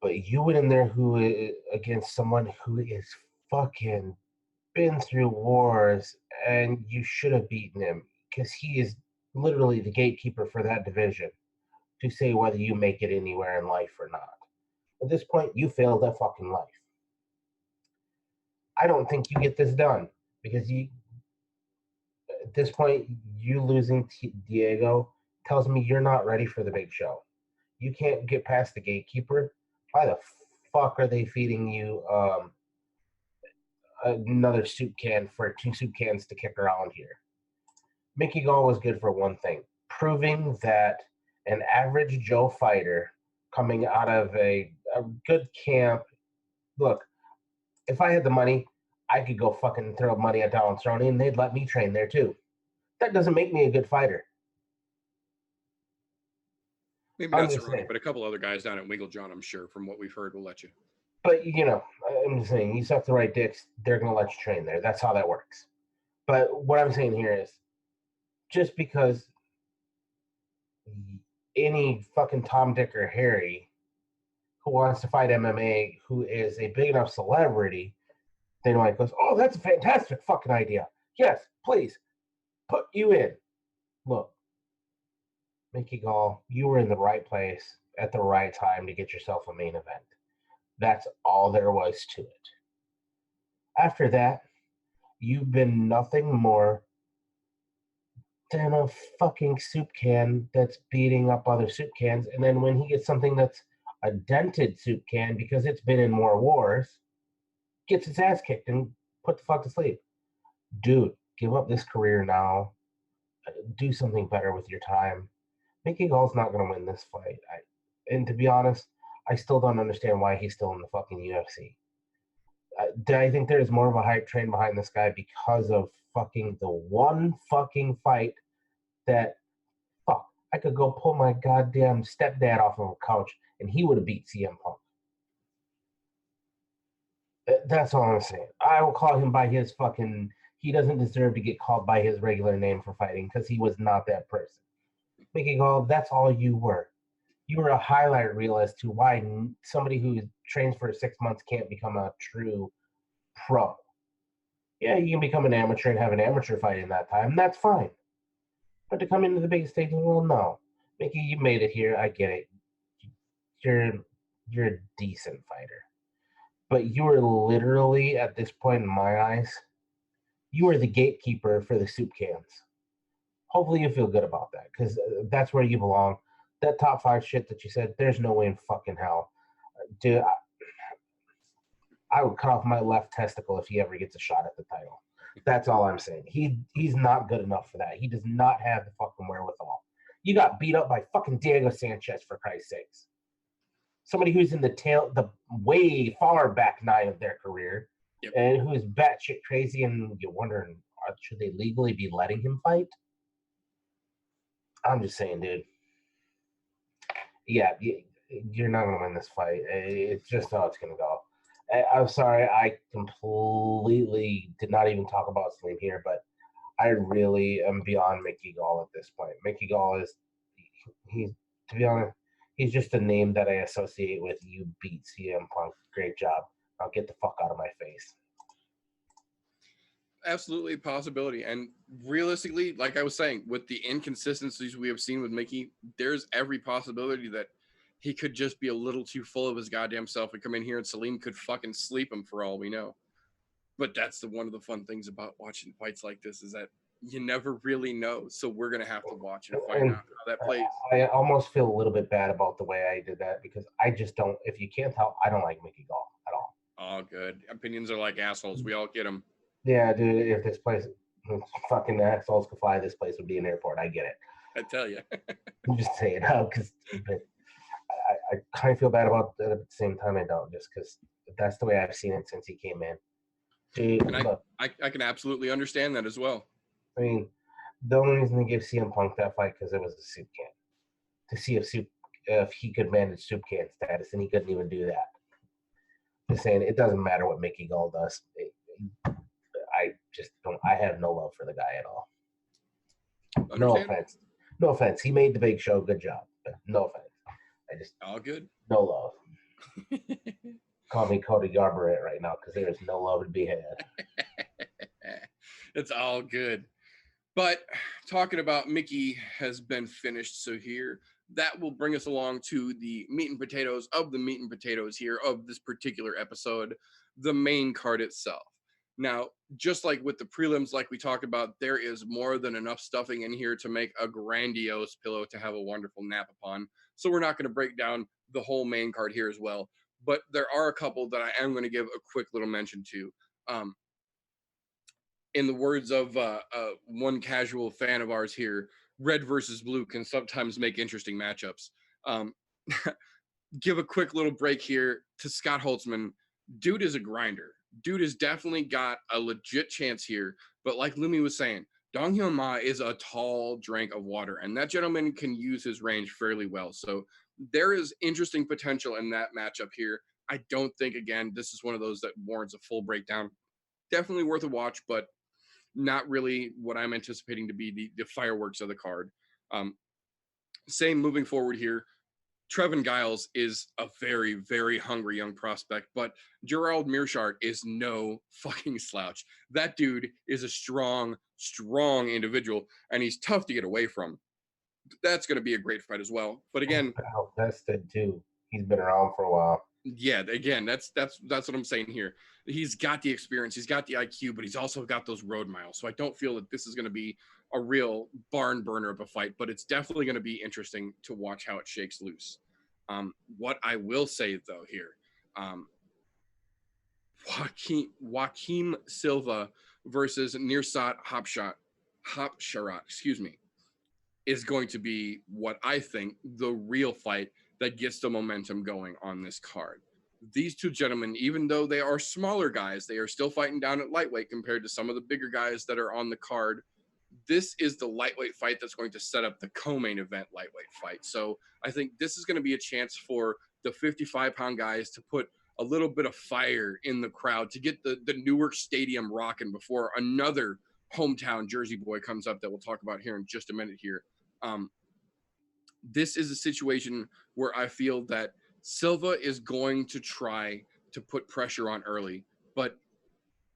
But you went in there against someone who is fucking been through wars, and you should have beaten him because he is literally the gatekeeper for that division to say whether you make it anywhere in life or not. At this point, you failed at fucking life. I don't think you get this done because at this point, you losing Diego tells me you're not ready for the big show. You can't get past the gatekeeper. Why the fuck are they feeding you another soup can for 2 soup cans to kick around here? Mickey Gall was good for one thing, proving that an average Joe fighter coming out of a good camp. Look, if I had the money, I could go fucking throw money at Donald Cerrone and they'd let me train there too. That doesn't make me a good fighter. Maybe not Cerrone, but a couple other guys down at Wigglejohn, I'm sure, from what we've heard, will let you. But, I'm just saying, you suck the right dicks, they're going to let you train there. That's how that works. But what I'm saying here is, just because any fucking Tom, Dick, or Harry who wants to fight MMA, who is a big enough celebrity, then like goes, oh, that's a fantastic fucking idea. Yes, please, put you in. Look, Mickey Gall, you were in the right place at the right time to get yourself a main event. That's all there was to it. After that, you've been nothing more than a fucking soup can that's beating up other soup cans. And then when he gets something that's a dented soup can because it's been in more wars, gets its ass kicked and put the fuck to sleep. Dude, give up this career now. Do something better with your time. Mickey Gall's not going to win this fight. And to be honest, I still don't understand why he's still in the fucking UFC. I think there's more of a hype train behind this guy because of fucking the one fucking fight that, fuck, I could go pull my goddamn stepdad off of a couch and he would have beat CM Punk. That's all I'm saying. I will call him by his fucking, he doesn't deserve to get called by his regular name for fighting because he was not that person. Mickey Gall, that's all you were. You were a highlight reel as to why somebody who trains for 6 months can't become a true pro. Yeah, you can become an amateur and have an amateur fight in that time. That's fine. But to come into the big stage, well, no. Mickey, you made it here. I get it. You're a decent fighter. But you were literally, at this point in my eyes, You are the gatekeeper for the soup cans. Hopefully you feel good about that, because that's where you belong. That top 5 shit that you said, there's no way in fucking hell. Dude, I would cut off my left testicle if he ever gets a shot at the title. That's all I'm saying. He's not good enough for that. He does not have the fucking wherewithal. You got beat up by fucking Diego Sanchez, for Christ's sakes. Somebody who's in the way far back 9 of their career, Yep. and who's batshit crazy, and you're wondering, should they legally be letting him fight? I'm just saying, dude. Yeah, you're not gonna win this fight. It's just how it's gonna go. I'm sorry, I completely did not even talk about Salim here, but I really am beyond Mickey Gall at this point. Mickey Gall he's, to be honest, he's just a name that I associate with you beat CM Punk. Great job. Now get the fuck out of my face. Absolutely a possibility. And realistically, like I was saying, with the inconsistencies we have seen with Mickey, there's every possibility that he could just be a little too full of his goddamn self and come in here and Salim could fucking sleep him for all we know. But that's one of the fun things about watching fights like this, is that you never really know. So we're going to have to watch and find out how that plays. I almost feel a little bit bad about the way I did that, because I just don't, if you can't tell, I don't like Mickey Gall at all. Oh, good. Opinions are like assholes. We all get them. Yeah, dude, if this place, fucking assholes could fly, this place would be an airport. I get it. I tell you. I'm just saying, because I kind of feel bad about it, at the same time I don't, just because that's the way I've seen it since he came in. Dude, and look, I can absolutely understand that as well. I mean, the only reason they gave CM Punk that fight because it was a soup can, to see if he could manage soup can status, and he couldn't even do that. Just saying, it doesn't matter what Mickey Gall does. I just don't. I have no love for the guy at all. No offense. No offense. He made the big show. Good job. But no offense. I just all good. No love. Call me Cody Garbrandt right now, because there is no love to be had. It's all good. But talking about Mickey has been finished. So here, that will bring us along to the meat and potatoes of the meat and potatoes here of this particular episode, the main card itself. Now, just like with the prelims, like we talked about, there is more than enough stuffing in here to make a grandiose pillow to have a wonderful nap upon. So we're not going to break down the whole main card here as well. But there are a couple that I am going to give a quick little mention to. In the words of one casual fan of ours here, red versus blue can sometimes make interesting matchups. Give a quick little break here to Scott Holtzman. Dude is a grinder. Dude has definitely got a legit chance here. But like Lumi was saying, Dong Hyun Ma is a tall drink of water, and that gentleman can use his range fairly well. So there is interesting potential in that matchup here. I don't think, again, this is one of those that warrants a full breakdown. Definitely worth a watch, but not really what I'm anticipating to be the fireworks of the card. Same moving forward here. Trevin Giles is a very, very hungry young prospect, but Gerald Mearshart is no fucking slouch. That dude is a strong, strong individual, and he's tough to get away from. That's going to be a great fight as well. But again, tested too. He's been around for a while. Yeah, again, that's what I'm saying here. He's got the experience, he's got the IQ, but he's also got those road miles. So I don't feel that this is going to be a real barn burner of a fight, but it's definitely going to be interesting to watch how it shakes loose. What I will say though here, Joaquim Silva versus Nirsat Hapsharat, is going to be what I think the real fight that gets the momentum going on this card. These two gentlemen, even though they are smaller guys, they are still fighting down at lightweight compared to some of the bigger guys that are on the card. This is the lightweight fight that's going to set up the co-main event lightweight fight. So I think this is going to be a chance for the 55-pound guys to put a little bit of fire in the crowd, to get the Newark Stadium rocking before another hometown Jersey boy comes up that we'll talk about here in just a minute here. This is a situation where I feel that Silva is going to try to put pressure on early, but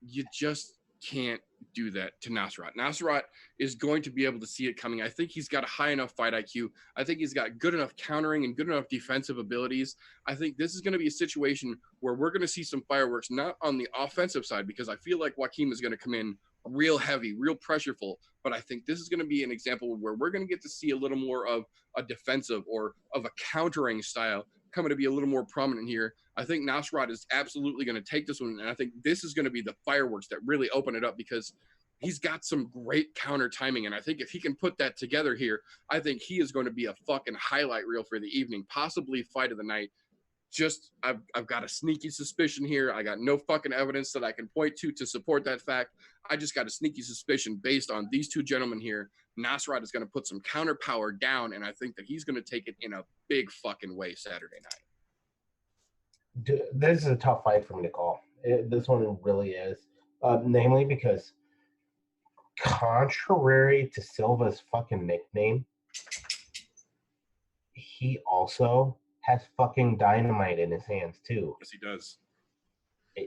you just can't do that to Nasrat. Nasrat is going to be able to see it coming. I think he's got a high enough fight IQ. I think he's got good enough countering and good enough defensive abilities. I think this is going to be a situation where we're going to see some fireworks, not on the offensive side, because I feel like Joaquim is going to come in real heavy, real pressureful. But I think this is going to be an example where we're going to get to see a little more of a defensive or of a countering style coming to be a little more prominent here. I think Nasrat is absolutely going to take this one, and I think this is going to be the fireworks that really open it up, because he's got some great counter timing, and I think if he can put that together here, I think he is going to be a fucking highlight reel for the evening, possibly fight of the night. Just I've got a sneaky suspicion here. I got no fucking evidence that I can point to support that fact. I just got a sneaky suspicion based on these two gentlemen here. Nasrat is going to put some counter power down, and I think that he's going to take it in a big fucking way Saturday night. This is a tough fight for me to call. This one really is, namely because, contrary to Silva's fucking nickname, he also has fucking dynamite in his hands too. Yes, he does.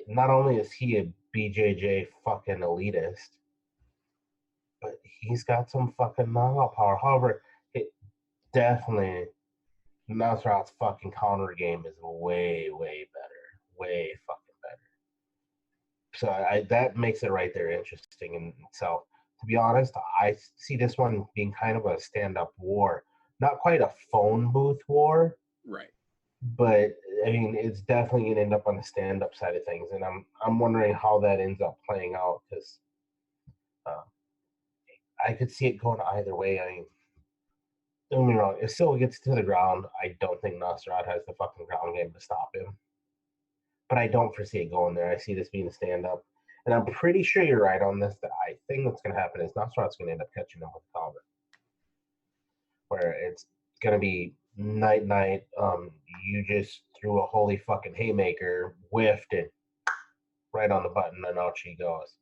Not only is he a BJJ fucking elitist, but he's got some fucking knockout power. However, it definitely, Nasrat's fucking counter game is way, way better. Way fucking better. So that makes it right there interesting in itself. To be honest, I see this one being kind of a stand-up war. Not quite a phone booth war. Right. But I mean, it's definitely going to end up on the stand-up side of things, and I'm wondering how that ends up playing out, because I could see it going either way. I mean, don't get me wrong, if Silva gets to the ground, I don't think Nasrat has the fucking ground game to stop him. But I don't foresee it going there. I see this being a stand-up, and I'm pretty sure you're right on this. That I think what's going to happen is Nasrat's going to end up catching him with a counter, where it's going to be night. You just threw a holy fucking haymaker, whiffed it right on the button, and out she goes.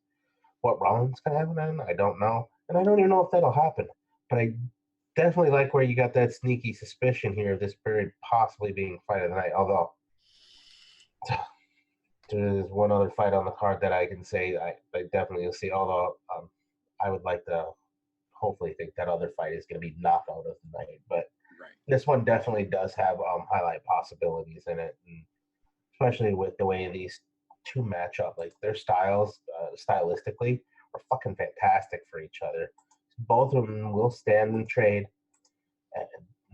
What round's gonna happen then? I don't know, and I don't even know if that'll happen. But I definitely like where you got that sneaky suspicion here of this period possibly being fight of the night. Although there's one other fight on the card that I can say I definitely will see. Although I would like to hopefully think that other fight is going to be knockout of the night, but this one definitely does have highlight possibilities in it, and especially with the way these two match up. Like, their styles, stylistically, are fucking fantastic for each other. Both of them will stand and trade, and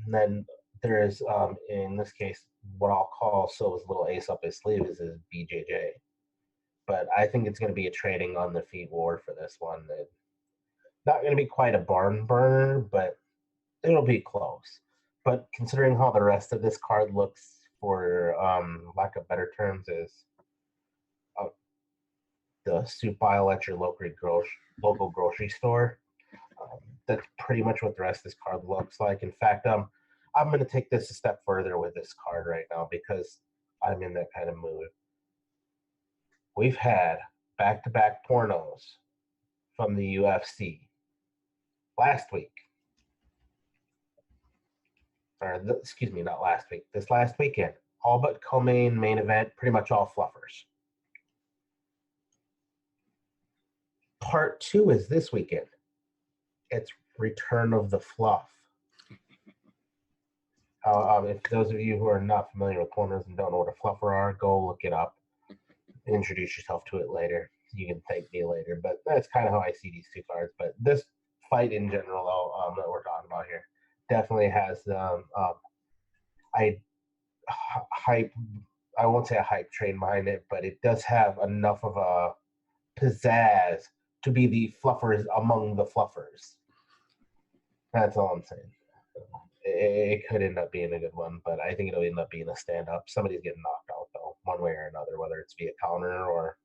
then there's, in this case, what I'll call Silva's little ace up his sleeve is his BJJ. But I think it's going to be a trading on the feet war for this one. Not going to be quite a barn burner, but it'll be close. But considering how the rest of this card looks, for lack of better terms, is the soup aisle at your local grocery store. That's pretty much what the rest of this card looks like. In fact, I'm going to take this a step further with this card right now, because I'm in that kind of mood. We've had back-to-back pornos from the UFC last week. Excuse me, not last week. This last weekend. All but co-main, main event, pretty much all fluffers. Part 2 is this weekend. It's Return of the Fluff. If those of you who are not familiar with pornos and don't know what a fluffer are, go look it up. Introduce yourself to it later. You can thank me later. But that's kind of how I see these two cards. But this fight in general, that we're talking about here, definitely has I won't say a hype train behind it, but it does have enough of a pizzazz to be the fluffers among the fluffers. That's all I'm saying. It could end up being a good one, but I think it'll end up being a stand-up. Somebody's getting knocked out, though, one way or another, whether it's via counter or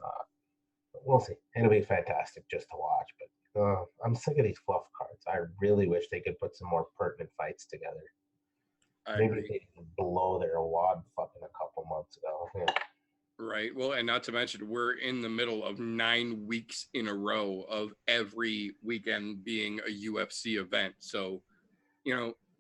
not. But we'll see. It'll be fantastic just to watch, but I'm sick of these fluff cards. I really wish they could put some more pertinent fights together. Maybe they didn't blow their wad fucking a couple months ago. Yeah. Right. Well, and not to mention, we're in the middle of 9 weeks in a row of every weekend being a UFC event. So,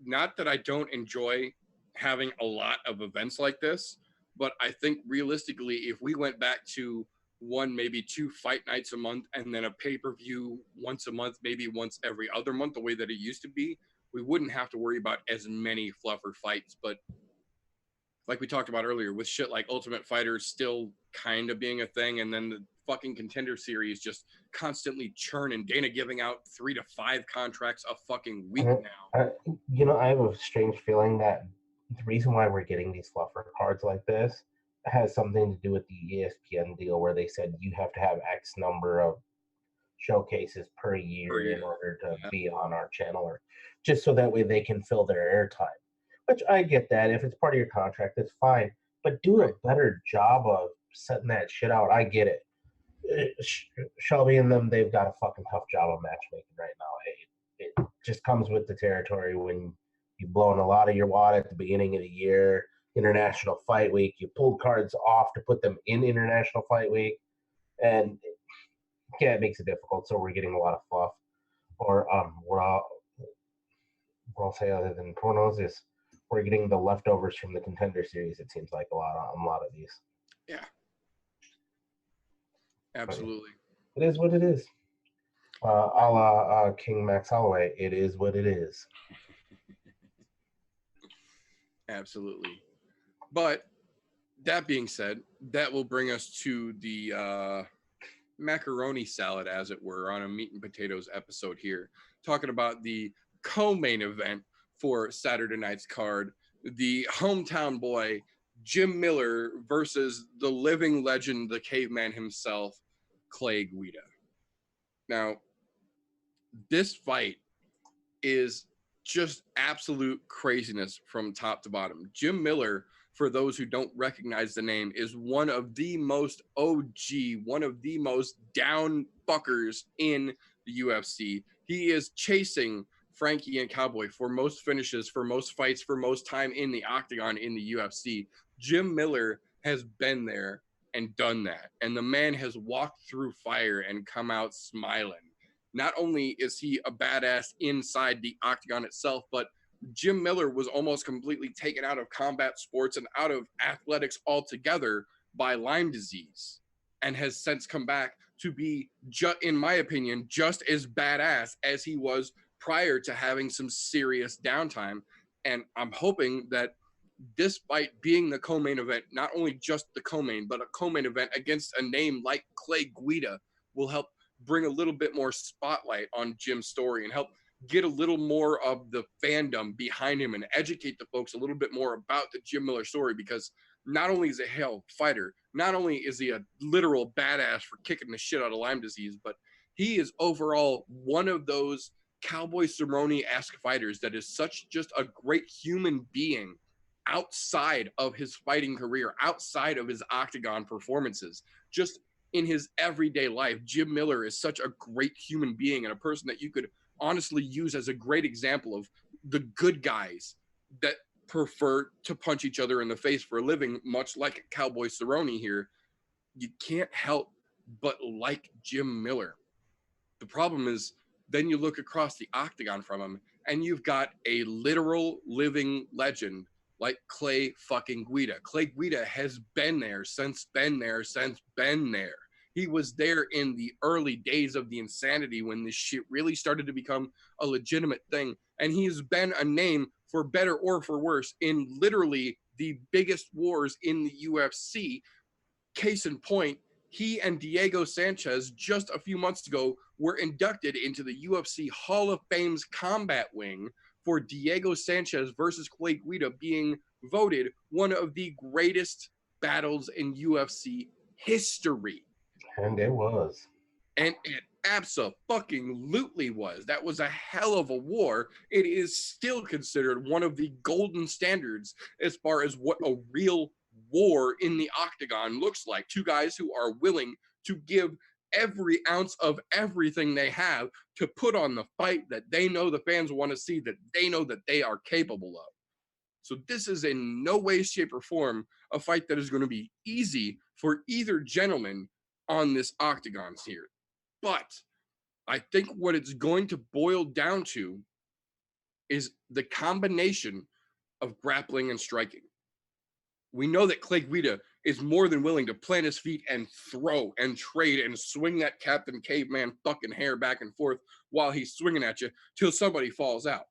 not that I don't enjoy having a lot of events like this, but I think realistically, if we went back to one, maybe 2 fight nights a month, and then a pay-per-view once a month, maybe once every other month, the way that it used to be, we wouldn't have to worry about as many fluffer fights. But like we talked about earlier, with shit like Ultimate Fighter still kind of being a thing, and then fucking Contender Series just constantly churning. Dana giving out 3 to 5 contracts a fucking week now. I have a strange feeling that the reason why we're getting these fluffer cards like this has something to do with the ESPN deal, where they said you have to have X number of showcases per year in order to be on our channel, or just so that way they can fill their airtime. Which I get that. If it's part of your contract, that's fine. But do a better job of setting that shit out. I get it. Shelby and them, they've got a fucking tough job of matchmaking right now. It just comes with the territory when you've blown a lot of your wad at the beginning of the year. International Fight Week, you pulled cards off to put them in International Fight Week, and yeah, it makes it difficult. So we're getting a lot of fluff, or what I'll say other than pornos is we're getting the leftovers from the Contender Series. It seems like a lot of these. Yeah, absolutely. It is what it is. A la King Max Holloway, it is what it is. Absolutely. But that being said, that will bring us to the macaroni salad, as it were, on a meat and potatoes episode here, talking about the co-main event for Saturday night's card, the hometown boy, Jim Miller, versus the living legend, the caveman himself, Clay Guida. Now, this fight is just absolute craziness from top to bottom. Jim Miller, for those who don't recognize the name, is one of the most OG, one of the most down fuckers in the UFC. He is chasing Frankie and Cowboy for most finishes, for most fights, for most time in the octagon in the UFC. Jim Miller has been there and done that. And the man has walked through fire and come out smiling. Not only is he a badass inside the octagon itself, but Jim Miller was almost completely taken out of combat sports and out of athletics altogether by Lyme disease, and has since come back to be, in my opinion, just as badass as he was prior to having some serious downtime. And I'm hoping that this fight being the co-main event, not only just the co-main, but a co-main event against a name like Clay Guida, will help bring a little bit more spotlight on Jim's story and help get a little more of the fandom behind him and educate the folks a little bit more about the Jim Miller story, because not only is he a hell fighter, not only is he a literal badass for kicking the shit out of Lyme disease, but he is overall one of those Cowboy Cerrone-esque fighters that is such just a great human being outside of his fighting career, outside of his octagon performances, just in his everyday life. Jim Miller is such a great human being and a person that you could honestly use as a great example of the good guys that prefer to punch each other in the face for a living, much like Cowboy Cerrone here. You can't help but like Jim Miller. The problem is, then you look across the octagon from him and you've got a literal living legend like Clay fucking Guida. Clay Guida has been there since been there. He was there in the early days of the insanity when this shit really started to become a legitimate thing. And he's been a name, for better or for worse, in literally the biggest wars in the UFC. Case in point, he and Diego Sanchez just a few months ago were inducted into the UFC Hall of Fame's combat wing for Diego Sanchez versus Clay Guida being voted one of the greatest battles in UFC history. And it was. And it abso-fucking-lutely was. That was a hell of a war. It is still considered one of the golden standards as far as what a real war in the octagon looks like. Two guys who are willing to give every ounce of everything they have to put on the fight that they know the fans want to see, that they know that they are capable of. So this is in no way, shape, or form a fight that is going to be easy for either gentleman on this octagon here. But I think what it's going to boil down to is the combination of grappling and striking. We know that Clay Guida is more than willing to plant his feet and throw and trade and swing that Captain Caveman fucking hair back and forth while he's swinging at you till somebody falls out.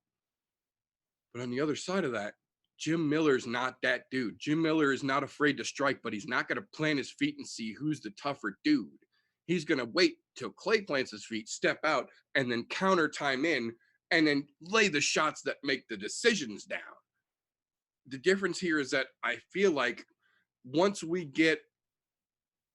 But on the other side of that, Jim Miller's not that dude. Jim Miller is not afraid to strike, but he's not going to plant his feet and see who's the tougher dude. He's going to wait till Clay plants his feet, step out, and then counter time in, and then lay the shots that make the decisions down. The difference here is that I feel like once we get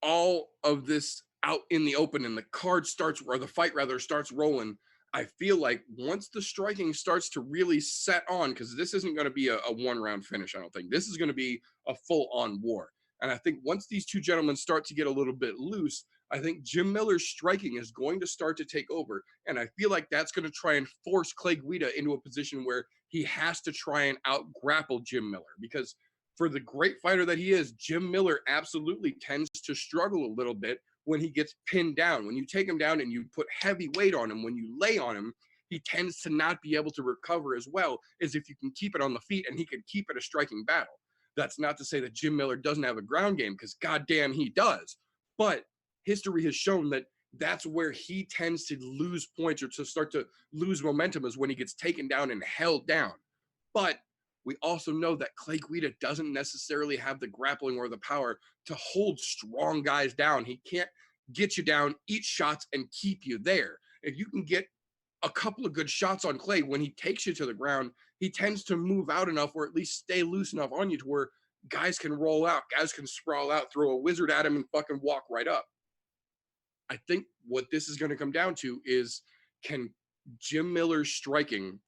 all of this out in the open and the card starts, or the fight rather starts rolling, I feel like once the striking starts to really set on, because this isn't going to be a 1-round finish, I don't think. This is going to be a full-on war. And I think once these two gentlemen start to get a little bit loose, I think Jim Miller's striking is going to start to take over. And I feel like that's going to try and force Clay Guida into a position where he has to try and out-grapple Jim Miller. Because for the great fighter that he is, Jim Miller absolutely tends to struggle a little bit when he gets pinned down. When you take him down and you put heavy weight on him, when you lay on him, he tends to not be able to recover as well as if you can keep it on the feet and he can keep it a striking battle. That's not to say that Jim Miller doesn't have a ground game, because goddamn he does. But history has shown that that's where he tends to lose points or to start to lose momentum, is when he gets taken down and held down. But we also know that Clay Guida doesn't necessarily have the grappling or the power to hold strong guys down. He can't get you down, eat shots, and keep you there. If you can get a couple of good shots on Clay, when he takes you to the ground, he tends to move out enough, or at least stay loose enough on you, to where guys can roll out, guys can sprawl out, throw a wizard at him, and fucking walk right up. I think what this is going to come down to is, can Jim Miller's striking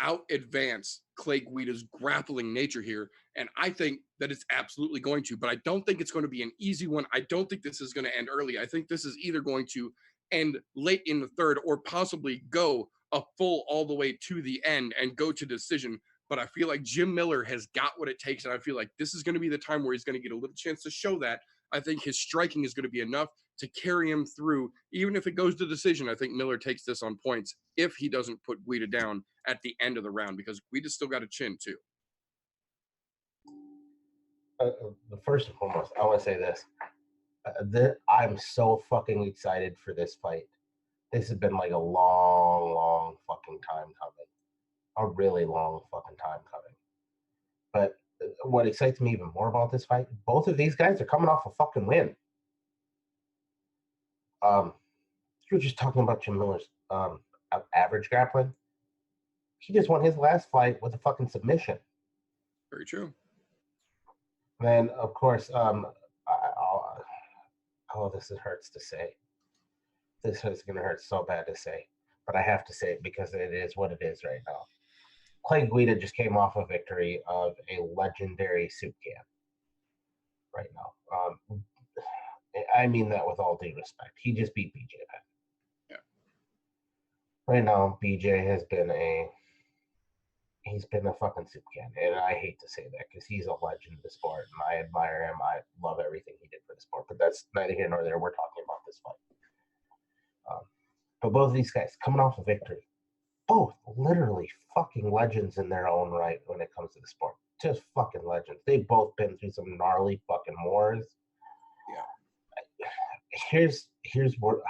out advance Clay Guida's grappling nature here? And I think that it's absolutely going to, but I don't think it's going to be an easy one. I don't think this is going to end early. I think this is either going to end late in the third, or possibly go a full all the way to the end and go to decision. But I feel like Jim Miller has got what it takes, and I feel like this is going to be the time where he's going to get a little chance to show that. I think his striking is going to be enough to carry him through. Even if it goes to decision, I think Miller takes this on points if he doesn't put Guida down at the end of the round, because Guida's still got a chin too. First and foremost, I want to say this. I'm so fucking excited for this fight. This has been like a long fucking time coming. A really long fucking time coming. But what excites me even more about this fight, both of these guys are coming off a fucking win. You were just talking about Jim Miller's average grappling. He just won his last fight with a fucking submission. Very true. Then, of course, this hurts to say. This is going to hurt so bad to say, but I have to say it because it is what it is right now. Clay Guida just came off a victory of a legendary soup can right now. I mean that with all due respect. He just beat BJ Penn. Yeah. Right now, BJ has been he's been a fucking soup can, and I hate to say that because he's a legend of the sport, and I admire him. I love everything he did for the sport, but that's neither here nor there. We're talking about this fight. But both of these guys coming off a victory, both literally fucking legends in their own right when it comes to the sport. Just fucking legends. They've both been through some gnarly fucking wars. Yeah. Here's where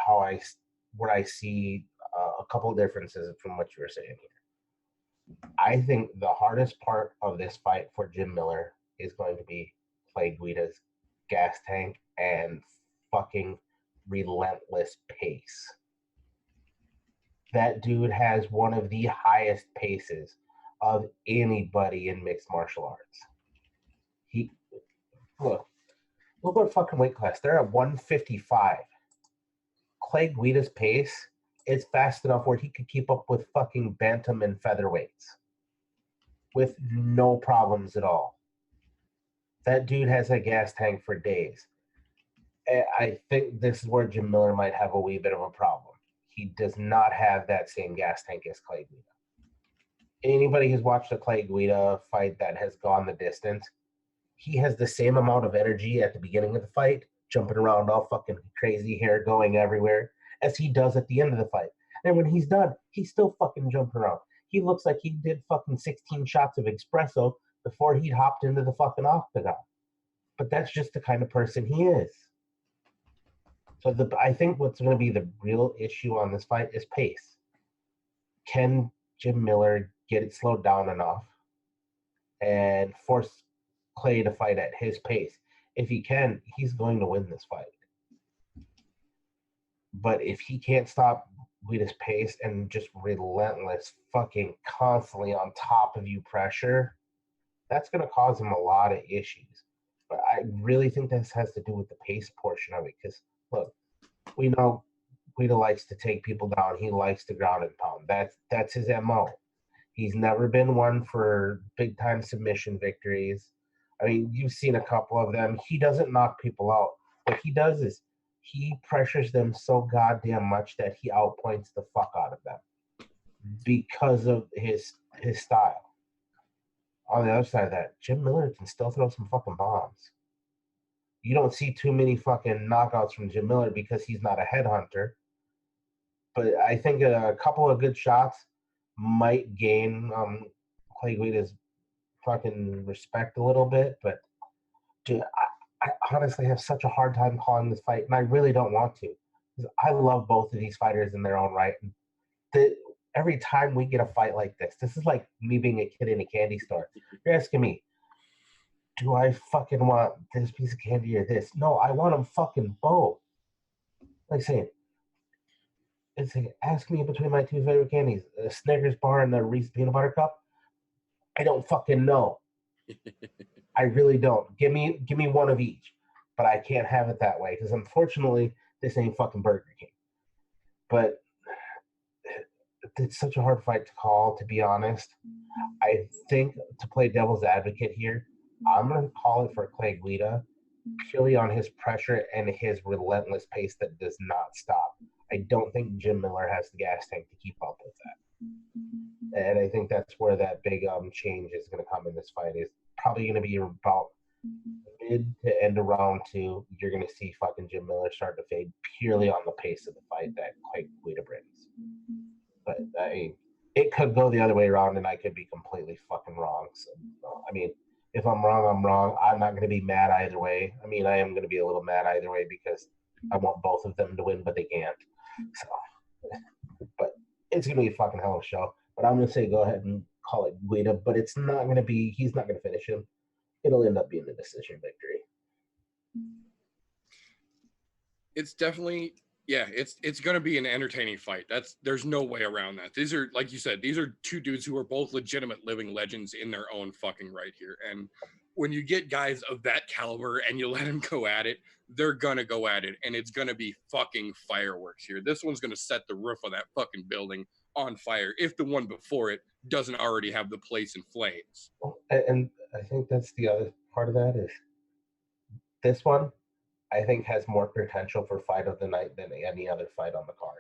I see a couple of differences from what you were saying here. I think the hardest part of this fight for Jim Miller is going to be Clay Guida's gas tank and fucking relentless pace. That dude has one of the highest paces of anybody in mixed martial arts. Look what fucking weight class. They're at 155. Clay Guida's pace is fast enough where he could keep up with fucking bantam and featherweights with no problems at all. That dude has a gas tank for days. I think this is where Jim Miller might have a wee bit of a problem. He does not have that same gas tank as Clay Guida. Anybody who's watched a Clay Guida fight that has gone the distance, he has the same amount of energy at the beginning of the fight, jumping around all fucking crazy, hair going everywhere, as he does at the end of the fight. And when he's done, he's still fucking jumping around. He looks like he did fucking 16 shots of espresso before he hopped into the fucking octagon. But that's just the kind of person he is. So I think what's going to be the real issue on this fight is pace. Can Jim Miller get it slowed down enough and force Clay to fight at his pace? If he can, he's going to win this fight. But if he can't stop Guida's pace and just relentless, fucking constantly on top of you pressure, that's going to cause him a lot of issues. But I really think this has to do with the pace portion of it. Because look, we know Guida likes to take people down. He likes to ground and pound. That's his MO. He's never been one for big time submission victories. I mean, you've seen a couple of them. He doesn't knock people out. What he does is he pressures them so goddamn much that he outpoints the fuck out of them because of his style. On the other side of that, Jim Miller can still throw some fucking bombs. You don't see too many fucking knockouts from Jim Miller because he's not a headhunter. But I think a couple of good shots might gain Clay Guida's fucking respect a little bit. But dude, I honestly have such a hard time calling this fight, and I really don't want to. Because I love both of these fighters in their own right. And every time we get a fight like this is like me being a kid in a candy store. You're asking me, do I fucking want this piece of candy or this? No, I want them fucking both. Like saying, it's like, ask me between my two favorite candies, a Snickers bar and the Reese's peanut butter cup. I don't fucking know. I really don't. Give me one of each, but I can't have it that way because unfortunately, this ain't fucking Burger King. But it's such a hard fight to call, to be honest. I think to play devil's advocate here, I'm going to call it for Clay Guida purely on his pressure and his relentless pace that does not stop. I don't think Jim Miller has the gas tank to keep up with that. And I think that's where that big change is going to come in this fight. Is probably going to be about mid to end of round 2. You're going to see fucking Jim Miller start to fade purely on the pace of the fight that Clay Guida brings. But I mean, it could go the other way around, and I could be completely fucking wrong. So, I mean, if I'm wrong, I'm wrong. I'm not going to be mad either way. I mean, I am going to be a little mad either way because I want both of them to win, but they can't. So, but it's going to be a fucking hell of a show. But I'm going to say go ahead and call it Guida, but it's not going to be, he's not going to finish him. It'll end up being a decision victory. It's definitely, yeah, it's going to be an entertaining fight. There's no way around that. These are, like you said, these are two dudes who are both legitimate living legends in their own fucking right here. And when you get guys of that caliber and you let them go at it, they're going to go at it. And it's going to be fucking fireworks here. This one's going to set the roof of that fucking building on fire if the one before it doesn't already have the place in flames. And I think that's the other part of that is this one, I think, has more potential for fight of the night than any other fight on the card.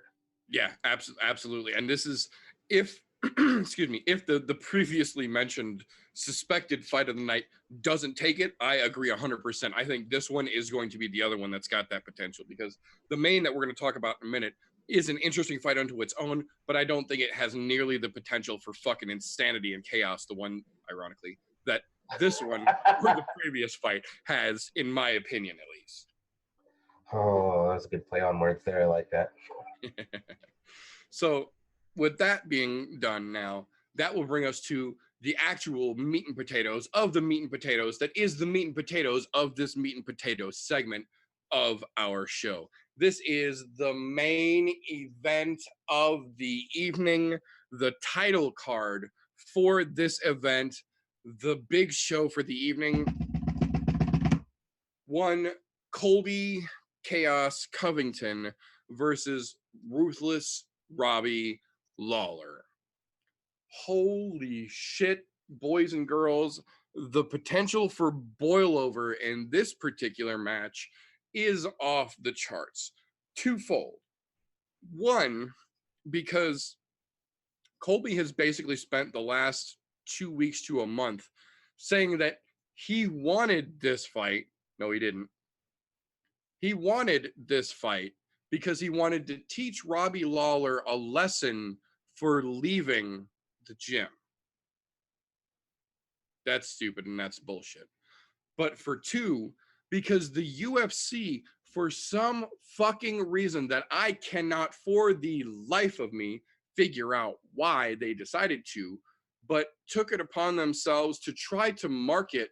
Yeah, absolutely. And this is if excuse me, if the previously mentioned suspected fight of the night doesn't take it, I agree 100%. I think this one is going to be the other one that's got that potential, because the main that we're going to talk about in a minute is an interesting fight unto its own, but I don't think it has nearly the potential for fucking insanity and chaos, the one, ironically, that this one or the previous fight has, in my opinion, at least. Oh, that's a good play on words there. I like that. So with that being done now, that will bring us to the actual meat and potatoes of the meat and potatoes that is the meat and potatoes of this meat and potatoes segment of our show. This is the main event of the evening, the title card for this event, the big show for the evening. One, Colby Chaos Covington versus Ruthless Robbie Lawler. Holy shit, boys and girls. The potential for boilover in this particular match is off the charts. Twofold. One, because Colby has basically spent the last 2 weeks to a month saying that he wanted this fight. No, he didn't. He wanted this fight because he wanted to teach Robbie Lawler a lesson for leaving the gym. That's stupid and that's bullshit. But for two, because the UFC, for some fucking reason that I cannot for the life of me figure out why they decided to, but took it upon themselves to try to market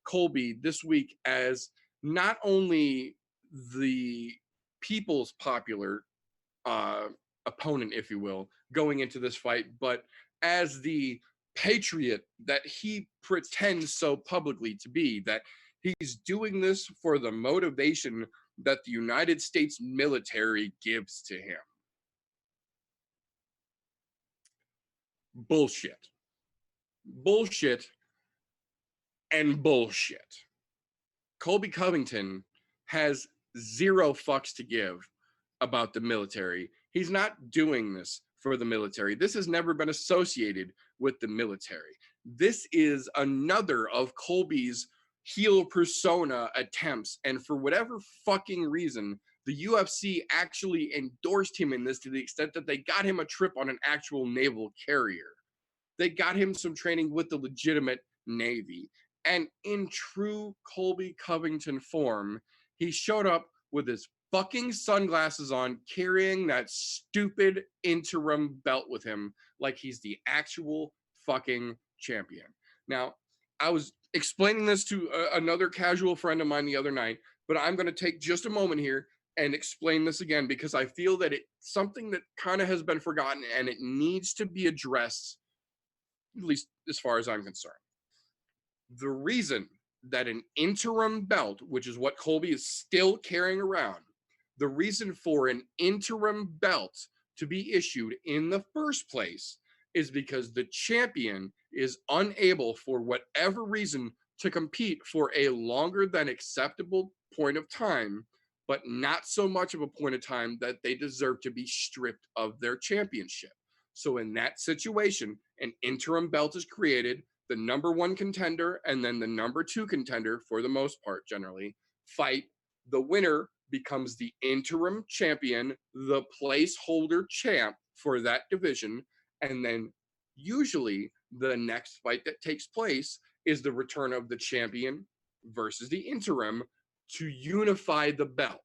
Colby this week as not only the people's popular opponent, if you will, going into this fight, but as the patriot that he pretends so publicly to be, that he's doing this for the motivation that the United States military gives to him. Bullshit. Bullshit and bullshit. Colby Covington has zero fucks to give about the military. He's not doing this for the military. This has never been associated with the military. This is another of Colby's heel persona attempts. And for whatever fucking reason, the UFC actually endorsed him in this to the extent that they got him a trip on an actual naval carrier. They got him some training with the legitimate Navy. And in true Colby Covington form, he showed up with his fucking sunglasses on, carrying that stupid interim belt with him like he's the actual fucking champion. Now, I was explaining this to another casual friend of mine the other night, but I'm going to take just a moment here and explain this again because I feel that it's something that kind of has been forgotten and it needs to be addressed, at least as far as I'm concerned. The reason that an interim belt, which is what Colby is still carrying around, the reason for an interim belt to be issued in the first place is because the champion is unable, for whatever reason, to compete for a longer than acceptable point of time, but not so much of a point of time that they deserve to be stripped of their championship. So in that situation, an interim belt is created, the number one contender and then the number two contender, for the most part generally, fight. The winner becomes the interim champion, the placeholder champ for that division, and then usually the next fight that takes place is the return of the champion versus the interim to unify the belt.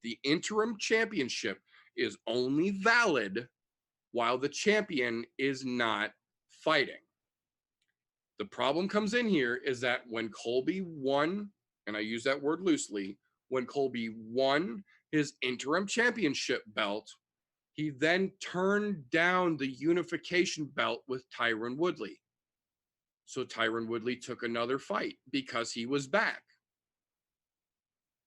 The interim championship is only valid while the champion is not fighting. The problem comes in here is that when Colby won, and I use that word loosely, when Colby won his interim championship belt, he then turned down the unification belt with Tyron Woodley. So Tyron Woodley took another fight because he was back.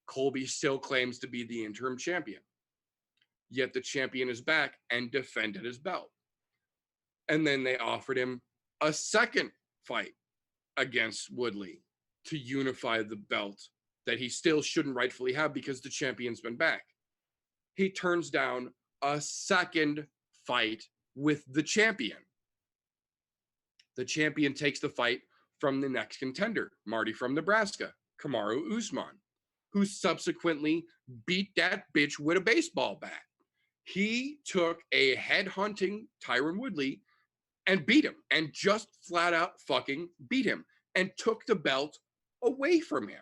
Colby still claims to be the interim champion, yet the champion is back and defended his belt. And then they offered him a second fight against Woodley to unify the belt that he still shouldn't rightfully have because the champion's been back. He turns down a second fight with the champion. The champion takes the fight from the next contender, Marty from Nebraska, Kamaru Usman, who subsequently beat that bitch with a baseball bat. He took a head-hunting Tyron Woodley and beat him, and just flat out fucking beat him, and took the belt away from him.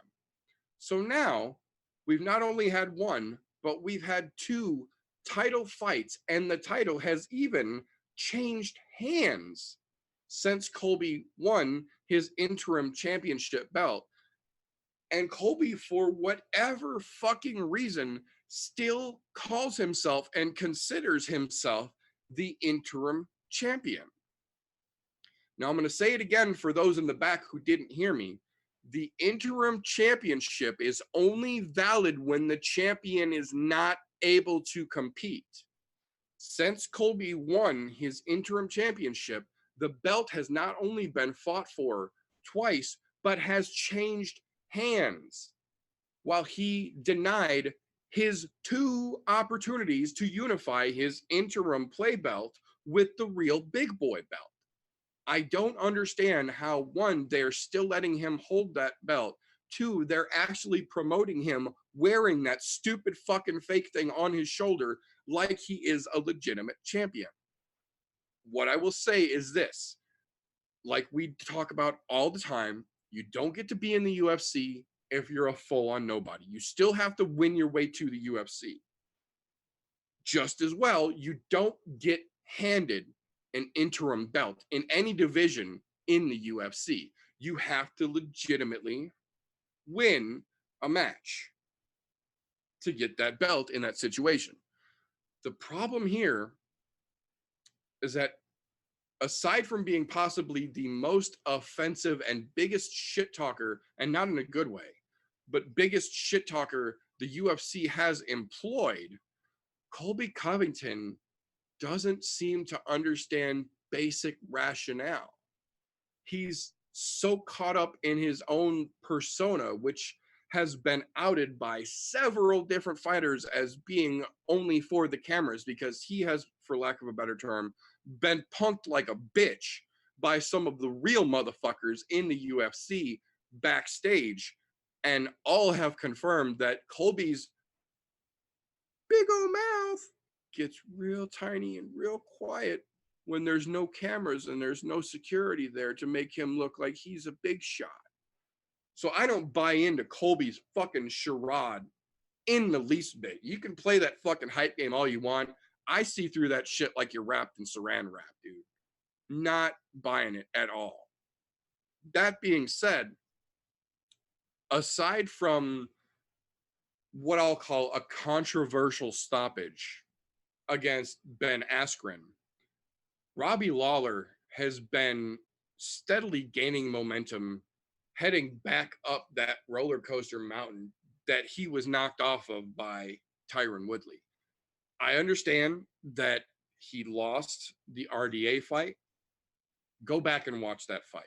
So now we've not only had one, but we've had two title fights, and the title has even changed hands since Colby won his interim championship belt. And Colby, for whatever fucking reason, still calls himself and considers himself the interim champion. Now, I'm going to say it again for those in the back who didn't hear me. The interim championship is only valid when the champion is not able to compete. Since Colby won his interim championship, the belt has not only been fought for twice, but has changed hands, while he denied his two opportunities to unify his interim play belt with the real big boy belt. I don't understand how, one, they're still letting him hold that belt. Two, they're actually promoting him wearing that stupid fucking fake thing on his shoulder like he is a legitimate champion. What I will say is this, like we talk about all the time, you don't get to be in the UFC if you're a full-on nobody. You still have to win your way to the UFC. Just as well, you don't get handed an interim belt in any division in the UFC. You have to legitimately win a match. to get that belt in that situation. The problem here is that aside from being possibly the most offensive and biggest shit talker, and not in a good way, but biggest shit talker the UFC has employed, Colby Covington doesn't seem to understand basic rationale. He's so caught up in his own persona, which has been outed by several different fighters as being only for the cameras, because he has, for lack of a better term, been punked like a bitch by some of the real motherfuckers in the UFC backstage, and all have confirmed that Colby's big old mouth gets real tiny and real quiet when there's no cameras and there's no security there to make him look like he's a big shot. So I don't buy into Colby's fucking charade in the least bit. You can play that fucking hype game all you want. I see through that shit like you're wrapped in saran wrap, dude. Not buying it at all. That being said, aside from what I'll call a controversial stoppage against Ben Askren, Robbie Lawler has been steadily gaining momentum, heading back up that roller coaster mountain that he was knocked off of by Tyron Woodley. I understand that he lost the RDA fight. Go back and watch that fight.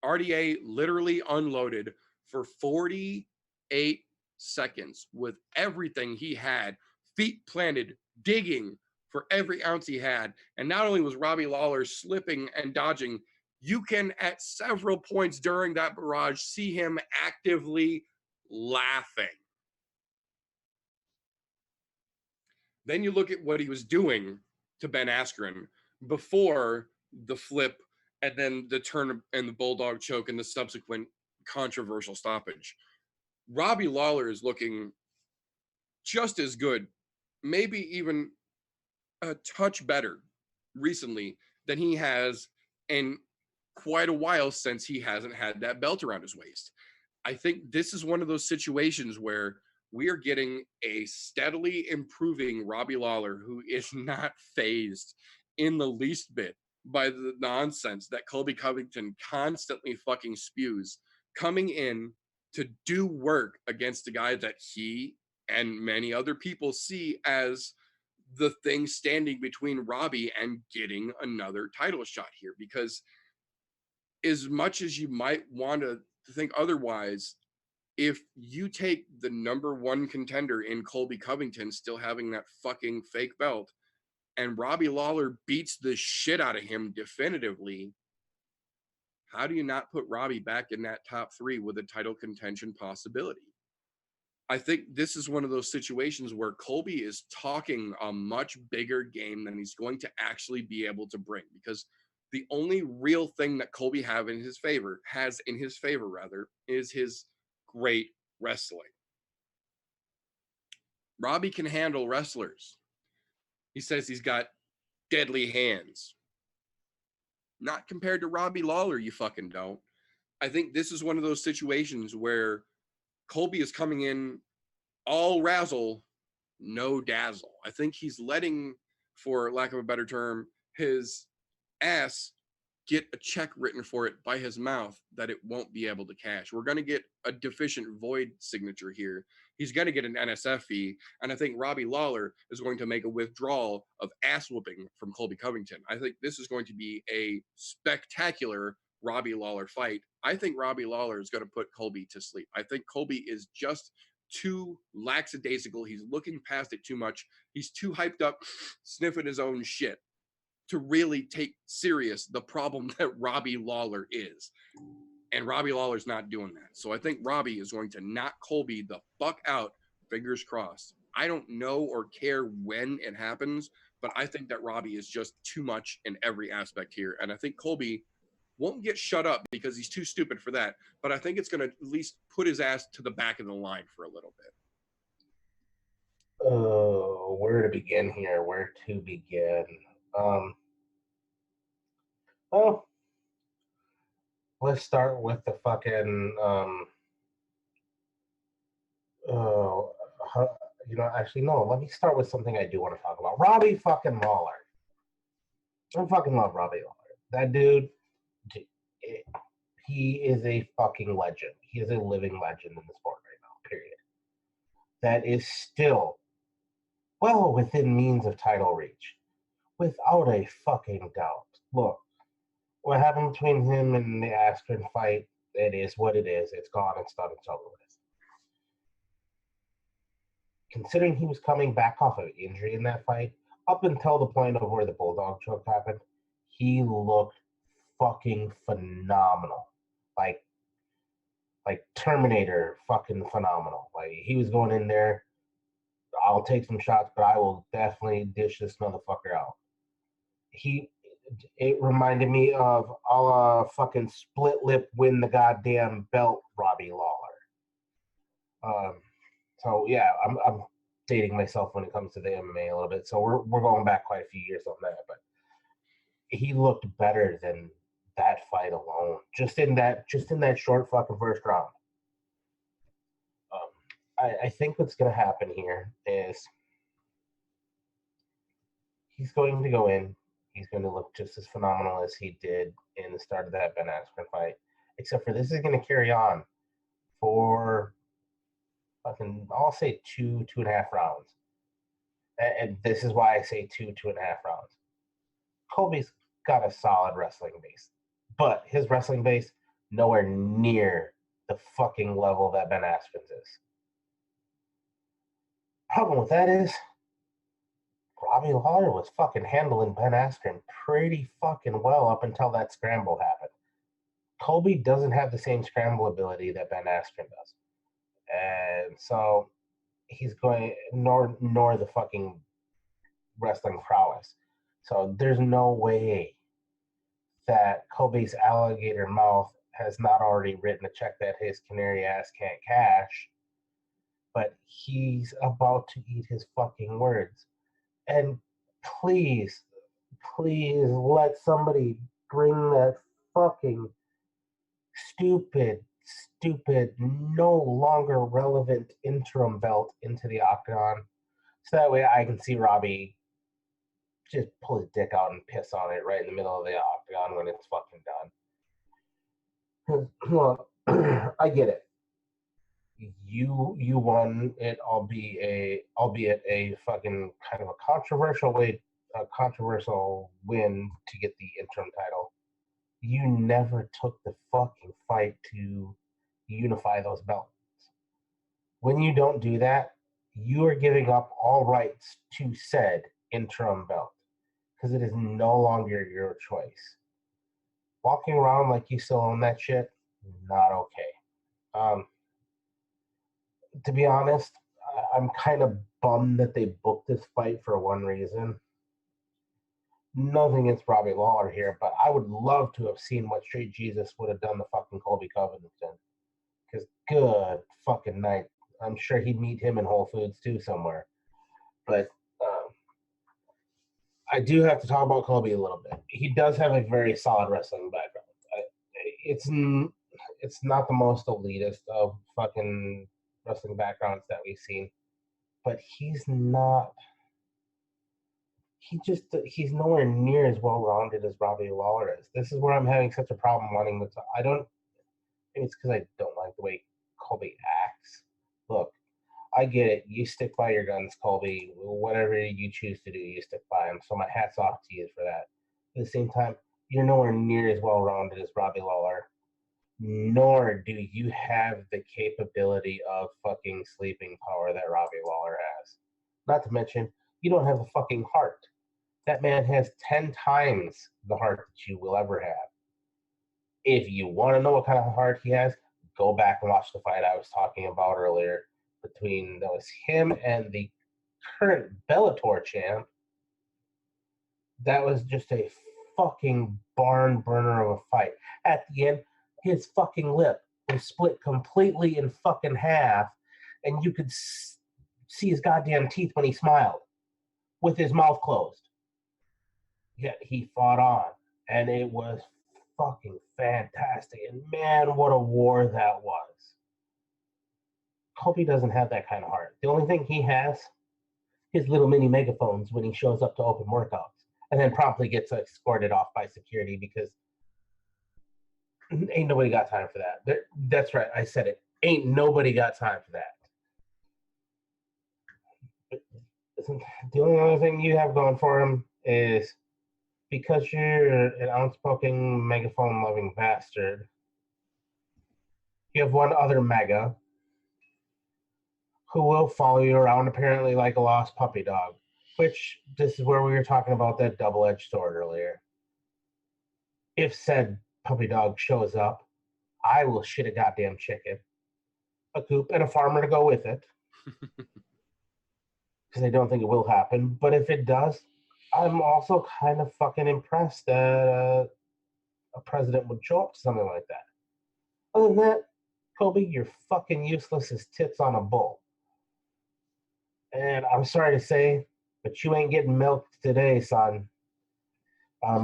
RDA literally unloaded for 48 seconds with everything he had, feet planted, digging for every ounce he had. And not only was Robbie Lawler slipping and dodging, you can at several points during that barrage see him actively laughing. Then you look at what he was doing to Ben Askren before the flip and then the turn and the bulldog choke and the subsequent controversial stoppage. Robbie Lawler is looking just as good, maybe even a touch better recently than he has in quite a while, since he hasn't had that belt around his waist. I think this is one of those situations where we are getting a steadily improving Robbie Lawler who is not fazed in the least bit by the nonsense that Colby Covington constantly fucking spews, coming in to do work against a guy that he and many other people see as the thing standing between Robbie and getting another title shot here. Because as much as you might want to think otherwise, if you take the number one contender in Colby Covington still having that fucking fake belt, and Robbie Lawler beats the shit out of him definitively, how do you not put Robbie back in that top three with a title contention possibility? I think this is one of those situations where Colby is talking a much bigger game than he's going to actually be able to bring, because the only real thing that Colby has in his favor is his great wrestling. Robbie can handle wrestlers. He says he's got deadly hands. Not compared to Robbie Lawler, you fucking don't. I think this is one of those situations where Colby is coming in all razzle, no dazzle. I think he's letting, for lack of a better term, his ass get a check written for it by his mouth that it won't be able to cash. We're going to get a deficient void signature here. He's going to get an NSF fee, and I think Robbie Lawler is going to make a withdrawal of ass whooping from Colby Covington. I think this is going to be a spectacular Robbie Lawler fight. I think Robbie Lawler is going to put Colby to sleep. I think Colby is just too lackadaisical. He's looking past it too much. He's too hyped up, sniffing his own shit to really take serious the problem that Robbie Lawler is. And Robbie Lawler's not doing that. So I think Robbie is going to knock Colby the fuck out, fingers crossed. I don't know or care when it happens, but I think that Robbie is just too much in every aspect here. And I think Colby won't get shut up because he's too stupid for that. But I think it's going to at least put his ass to the back of the line for a little bit. Oh, where to begin here? Well, let's start with the fucking actually, no. Let me start with something I do want to talk about. Robbie fucking Lawler. I fucking love Robbie Lawler. That dude, he is a fucking legend. He is a living legend in the sport right now, period. That is still well within means of title reach. Without a fucking doubt. Look, what happened between him and the Askren fight, it is what it is. It's gone, it's done, it's over with. Considering he was coming back off of injury in that fight, up until the point of where the Bulldog choke happened, he looked fucking phenomenal. Like Terminator fucking phenomenal. Like, he was going in there, I'll take some shots, but I will definitely dish this motherfucker out. It reminded me of fucking split lip win the goddamn belt Robbie Lawler. So yeah, I'm dating myself when it comes to the MMA a little bit. So we're going back quite a few years on that, but he looked better than that fight alone. Just in that short fucking first round. I think what's gonna happen here is he's going to go in. He's going to look just as phenomenal as he did in the start of that Ben Askren fight. Except for this is going to carry on for fucking, I'll say 2.5 rounds. And this is why I say 2.5 rounds. Colby's got a solid wrestling base. But his wrestling base, nowhere near the fucking level that Ben Askren's is. Problem with that is, Robbie Lawler was fucking handling Ben Askren pretty fucking well up until that scramble happened. Colby doesn't have the same scramble ability that Ben Askren does. And so he's going, nor the fucking wrestling prowess. So there's no way that Colby's alligator mouth has not already written a check that his canary ass can't cash. But he's about to eat his fucking words. And please let somebody bring that fucking stupid, no longer relevant interim belt into the octagon. So that way I can see Robbie just pull his dick out and piss on it right in the middle of the octagon when it's fucking done. Well, I get it. You won it, albeit a fucking kind of a controversial win to get the interim title. You never took the fucking fight to unify those belts. When you don't do that, you are giving up all rights to said interim belt because it is no longer your choice. Walking around like you still own that shit, not okay. To be honest, I'm kind of bummed that they booked this fight for one reason. Nothing against Robbie Lawler here, but I would love to have seen what Straight Jesus would have done to fucking Colby Covington. Because good fucking night. I'm sure he'd meet him in Whole Foods too somewhere. But I do have to talk about Colby a little bit. He does have a very solid wrestling background. It's not the most elitist of fucking wrestling backgrounds that we've seen, but he's nowhere near as well rounded as Robbie Lawler is. This is where I'm having such a problem wanting to. Maybe it's because I don't like the way Colby acts. Look, I get it. You stick by your guns, Colby. Whatever you choose to do, you stick by them. So my hat's off to you for that. At the same time, you're nowhere near as well rounded as Robbie Lawler. Nor do you have the capability of fucking sleeping power that Robbie Lawler has. Not to mention, you don't have the fucking heart. That man has 10 times the heart that you will ever have. If you want to know what kind of heart he has, go back and watch the fight I was talking about earlier between him and the current Bellator champ. That was just a fucking barn burner of a fight. At the end, his fucking lip was split completely in fucking half, and you could see his goddamn teeth when he smiled with his mouth closed. Yet he fought on, and it was fucking fantastic. And man, what a war that was. Kobe doesn't have that kind of heart. The only thing he has is little mini megaphones when he shows up to open workouts, and then promptly gets escorted off by security because ain't nobody got time for that. That's right, I said it. Ain't nobody got time for that. The only other thing you have going for him is because you're an ounce-poking, megaphone-loving bastard, you have one other mega who will follow you around apparently like a lost puppy dog, which this is where we were talking about that double-edged sword earlier. If said puppy dog shows up, I will shit a goddamn chicken, a coop, and a farmer to go with it. Because I don't think it will happen. But if it does, I'm also kind of fucking impressed that a president would show up to something like that. Other than that, Kobe, you're fucking useless as tits on a bull. And I'm sorry to say, but you ain't getting milked today, son.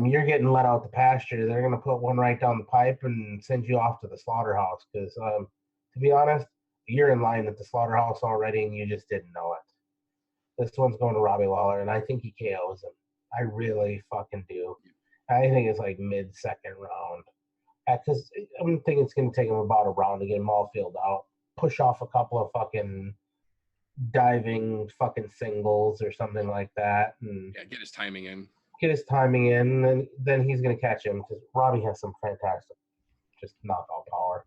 You're getting let out the pasture. They're going to put one right down the pipe and send you off to the slaughterhouse. Because, to be honest, you're in line at the slaughterhouse already and you just didn't know it. This one's going to Robbie Lawler, and I think he KOs him. I really fucking do. I think it's like mid-second round. Because I'm thinking it's going to take him about a round to get him all filled out. Push off a couple of fucking diving fucking singles or something like that. And Yeah, get his timing in. And then he's going to catch him because Robbie has some fantastic just knockout power.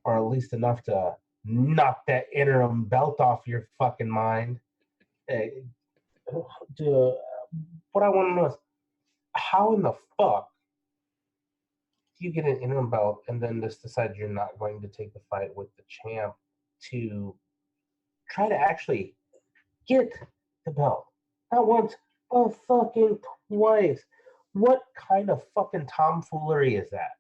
Or at least enough to knock that interim belt off your fucking mind. What I want to know is how in the fuck do you get an interim belt and then just decide you're not going to take the fight with the champ to try to actually get the belt? Not once, but fucking twice. What kind of fucking tomfoolery is that?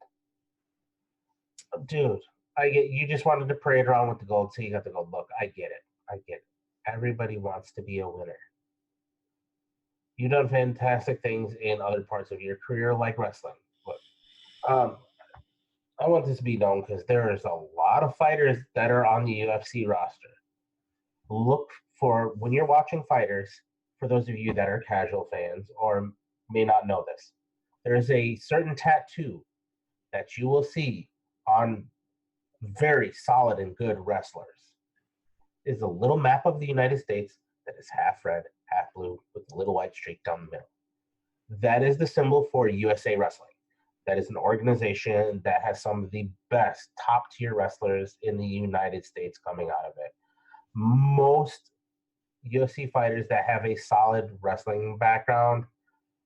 Dude, I get you just wanted to parade around with the gold, so you got the gold. Look, I get it. Everybody wants to be a winner. You've done fantastic things in other parts of your career, like wrestling. Look, I want this to be known because there is a lot of fighters that are on the UFC roster. Look for, when you're watching fighters, for those of you that are casual fans or may not know this, there is a certain tattoo that you will see on very solid and good wrestlers. Is a little map of the United States that is half red, half blue, with a little white streak down the middle. That is the symbol for USA Wrestling. That is an organization that has some of the best top-tier wrestlers in the United States coming out of it. Most UFC fighters that have a solid wrestling background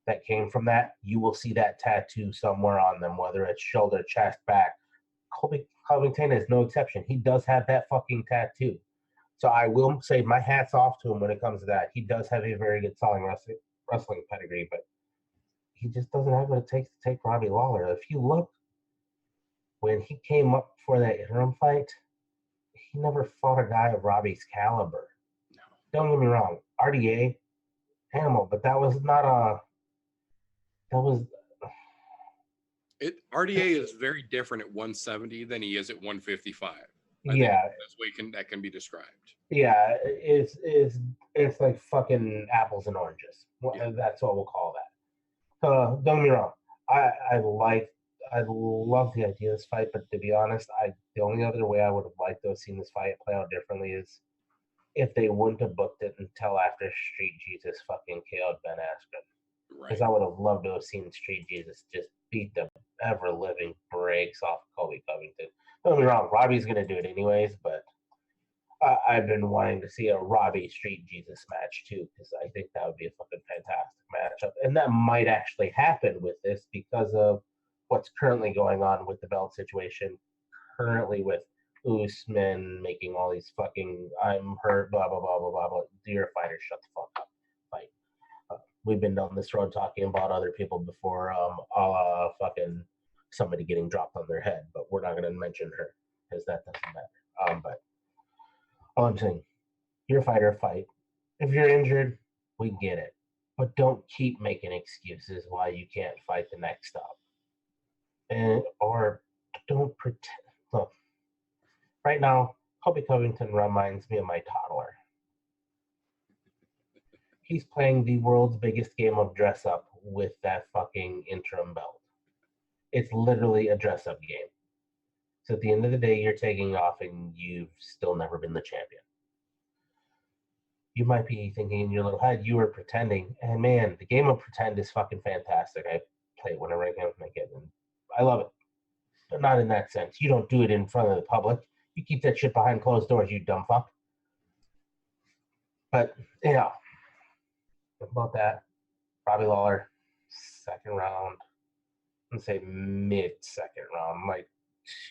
that came from that, you will see that tattoo somewhere on them, whether it's shoulder, chest, back. Colby Covington is no exception. He does have that fucking tattoo. So I will say my hat's off to him when it comes to that. He does have a very good selling wrestling pedigree, but he just doesn't have what it takes to take Robbie Lawler. If you look, when he came up for that interim fight, he never fought a guy of Robbie's caliber. No. Don't get me wrong, RDA, animal, but that was not a. That was. RDA is very different at 170 than he is at 155. Yeah, that's the way that can be described. Yeah, it's like fucking apples and oranges. Yeah. That's what we'll call that. Don't get me wrong. I love the idea of this fight, but to be honest, the only other way I would have liked to have seen this fight play out differently is if they wouldn't have booked it until after Street Jesus fucking KO'd Ben Askren. Because I would have loved to have seen Street Jesus just beat the ever-living brakes off Kobe Covington. Don't get me wrong, Robbie's going to do it anyways, but I've been wanting to see a Robbie Street Jesus match too, because I think that would be a fucking fantastic matchup. And that might actually happen with this because of what's currently going on with the belt situation, currently with Usman making all these fucking I'm hurt, blah, blah, blah, blah, blah, blah. Dear fighter, shut the fuck up. Fight. We've been down this road talking about other people before, a la fucking somebody getting dropped on their head, but we're not going to mention her because that doesn't matter. But all I'm saying, you're a fighter, fight. If you're injured, we get it. But don't keep making excuses why you can't fight the next up. Or don't pretend. Look, right now, Colby Covington reminds me of my toddler. He's playing the world's biggest game of dress up with that fucking interim belt. It's literally a dress up game. So at the end of the day, you're taking off and you've still never been the champion. You might be thinking in your little head, you were pretending. And man, the game of pretend is fucking fantastic. I play it whenever I can make it, and I love it. But not in that sense. You don't do it in front of the public. You keep that shit behind closed doors, you dumb fuck. But, yeah. About that. Robbie Lawler, second round. I'm gonna say mid-second round, like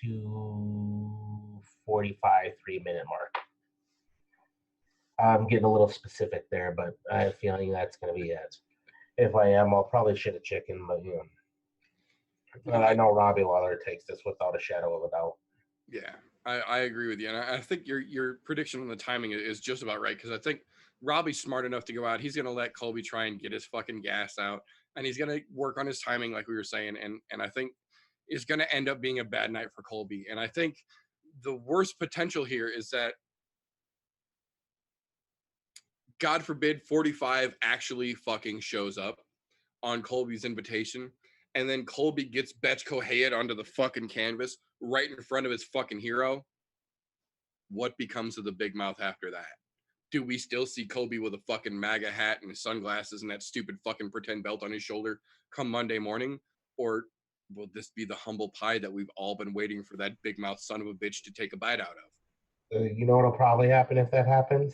2:45, 3-minute mark. I'm getting a little specific there, but I have a feeling that's going to be it. If I am, I'll probably shit a chicken, but you know. But I know Robbie Lawler takes this without a shadow of a doubt. Yeah, I agree with you, and I think your prediction on the timing is just about right, because I think Robbie's smart enough to go out. He's going to let Colby try and get his fucking gas out, and he's going to work on his timing, like we were saying, and I think it's going to end up being a bad night for Colby. And I think the worst potential here is that, God forbid, 45 actually fucking shows up on Colby's invitation, and then Colby gets Betch Kohayed onto the fucking canvas right in front of his fucking hero. What becomes of the big mouth after that? Do we still see Colby with a fucking MAGA hat and his sunglasses and that stupid fucking pretend belt on his shoulder come Monday morning? Or will this be the humble pie that we've all been waiting for that big mouth son of a bitch to take a bite out of? You know what'll probably happen if that happens?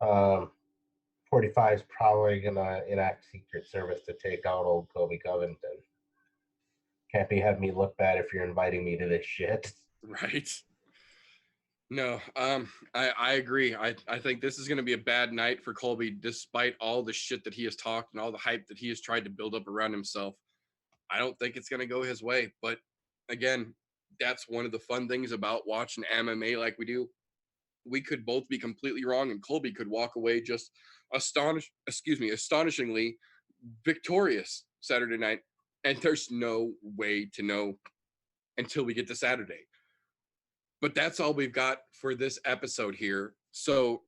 45 is probably gonna enact Secret Service to take out old Colby Covington. Can't be having me look bad if you're inviting me to this shit. Right. No, I agree. I think this is going to be a bad night for Colby, despite all the shit that he has talked and all the hype that he has tried to build up around himself. I don't think it's going to go his way. But again, that's one of the fun things about watching MMA like we do. We could both be completely wrong, and Colby could walk away just astonishingly victorious Saturday night. And there's no way to know until we get to Saturday. But that's all we've got for this episode here. So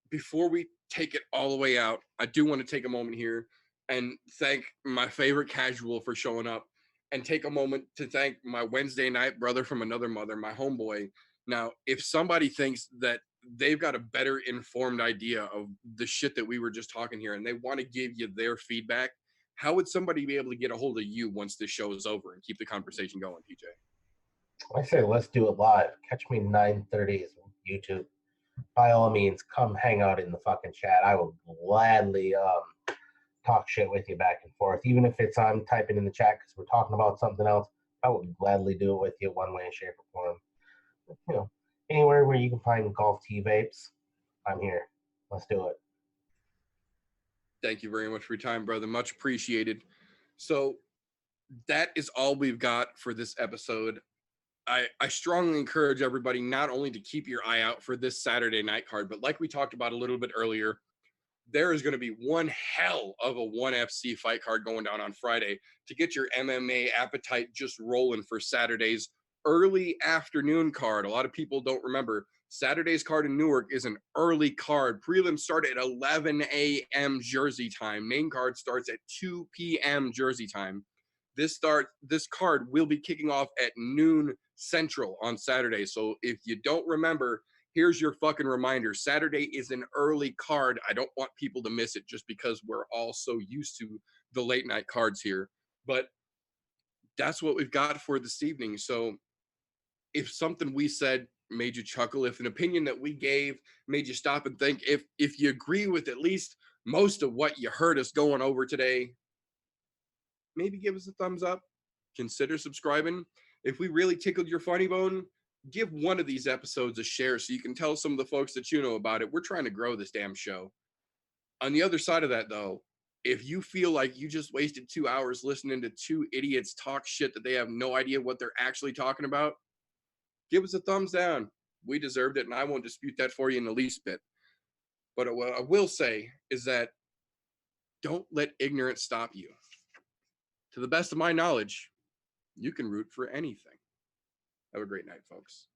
before we take it all the way out, I do want to take a moment here and thank my favorite casual for showing up, and take a moment to thank my Wednesday night brother from another mother, my homeboy. Now, if somebody thinks that they've got a better informed idea of the shit that we were just talking here and they want to give you their feedback, how would somebody be able to get a hold of you once this show is over and keep the conversation going, PJ? I say let's do it live. Catch me 9:30 is YouTube. By all means, come hang out in the fucking chat. I will gladly talk shit with you back and forth, even if it's I'm typing in the chat because we're talking about something else. I would gladly do it with you one way, shape, or form. You know, anywhere where you can find golf tee vapes, I'm here. Let's do it. Thank you very much for your time, brother. Much appreciated. So that is all we've got for this episode. I strongly encourage everybody not only to keep your eye out for this Saturday night card, but like we talked about a little bit earlier, there is going to be one hell of a ONE FC fight card going down on Friday to get your MMA appetite just rolling for Saturday's early afternoon card. A lot of people don't remember Saturday's card in Newark is an early card. Prelims start at 11 a.m. Jersey time. Main card starts at 2 p.m. Jersey time. This card will be kicking off at noon Central on Saturday. So if you don't remember, here's your fucking reminder. Saturday is an early card. I don't want people to miss it just because we're all so used to the late night cards here. But that's what we've got for this evening. So if something we said made you chuckle, if an opinion that we gave made you stop and think, if you agree with at least most of what you heard us going over today, maybe give us a thumbs up. Consider subscribing. If we really tickled your funny bone, give one of these episodes a share so you can tell some of the folks that you know about it. We're trying to grow this damn show. On the other side of that, though, if you feel like you just wasted 2 hours listening to two idiots talk shit that they have no idea what they're actually talking about, give us a thumbs down. We deserved it, and I won't dispute that for you in the least bit. But what I will say is that don't let ignorance stop you. To the best of my knowledge, you can root for anything. Have a great night, folks.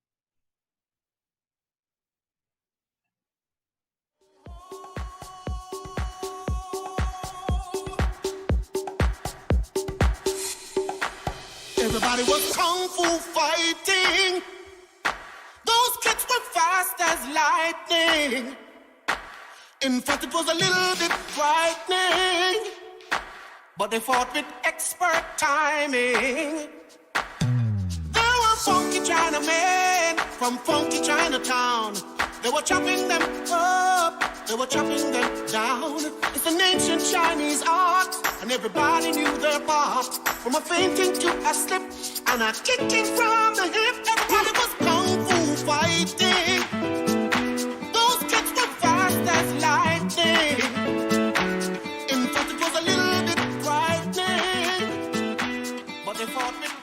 Everybody was kung fu fighting. Those kids were fast as lightning. In fact, it was a little bit frightening. But they fought with expert timing. There were funky Chinamen from funky Chinatown. They were chopping them up, they were chopping them down. It's an ancient Chinese art, and everybody knew their part. From a fainting to a slip, and a kicking from the hip. Everybody was kung fu fighting. Those kids were fast as lightning. In fact, it was a little bit frightening, but they fought with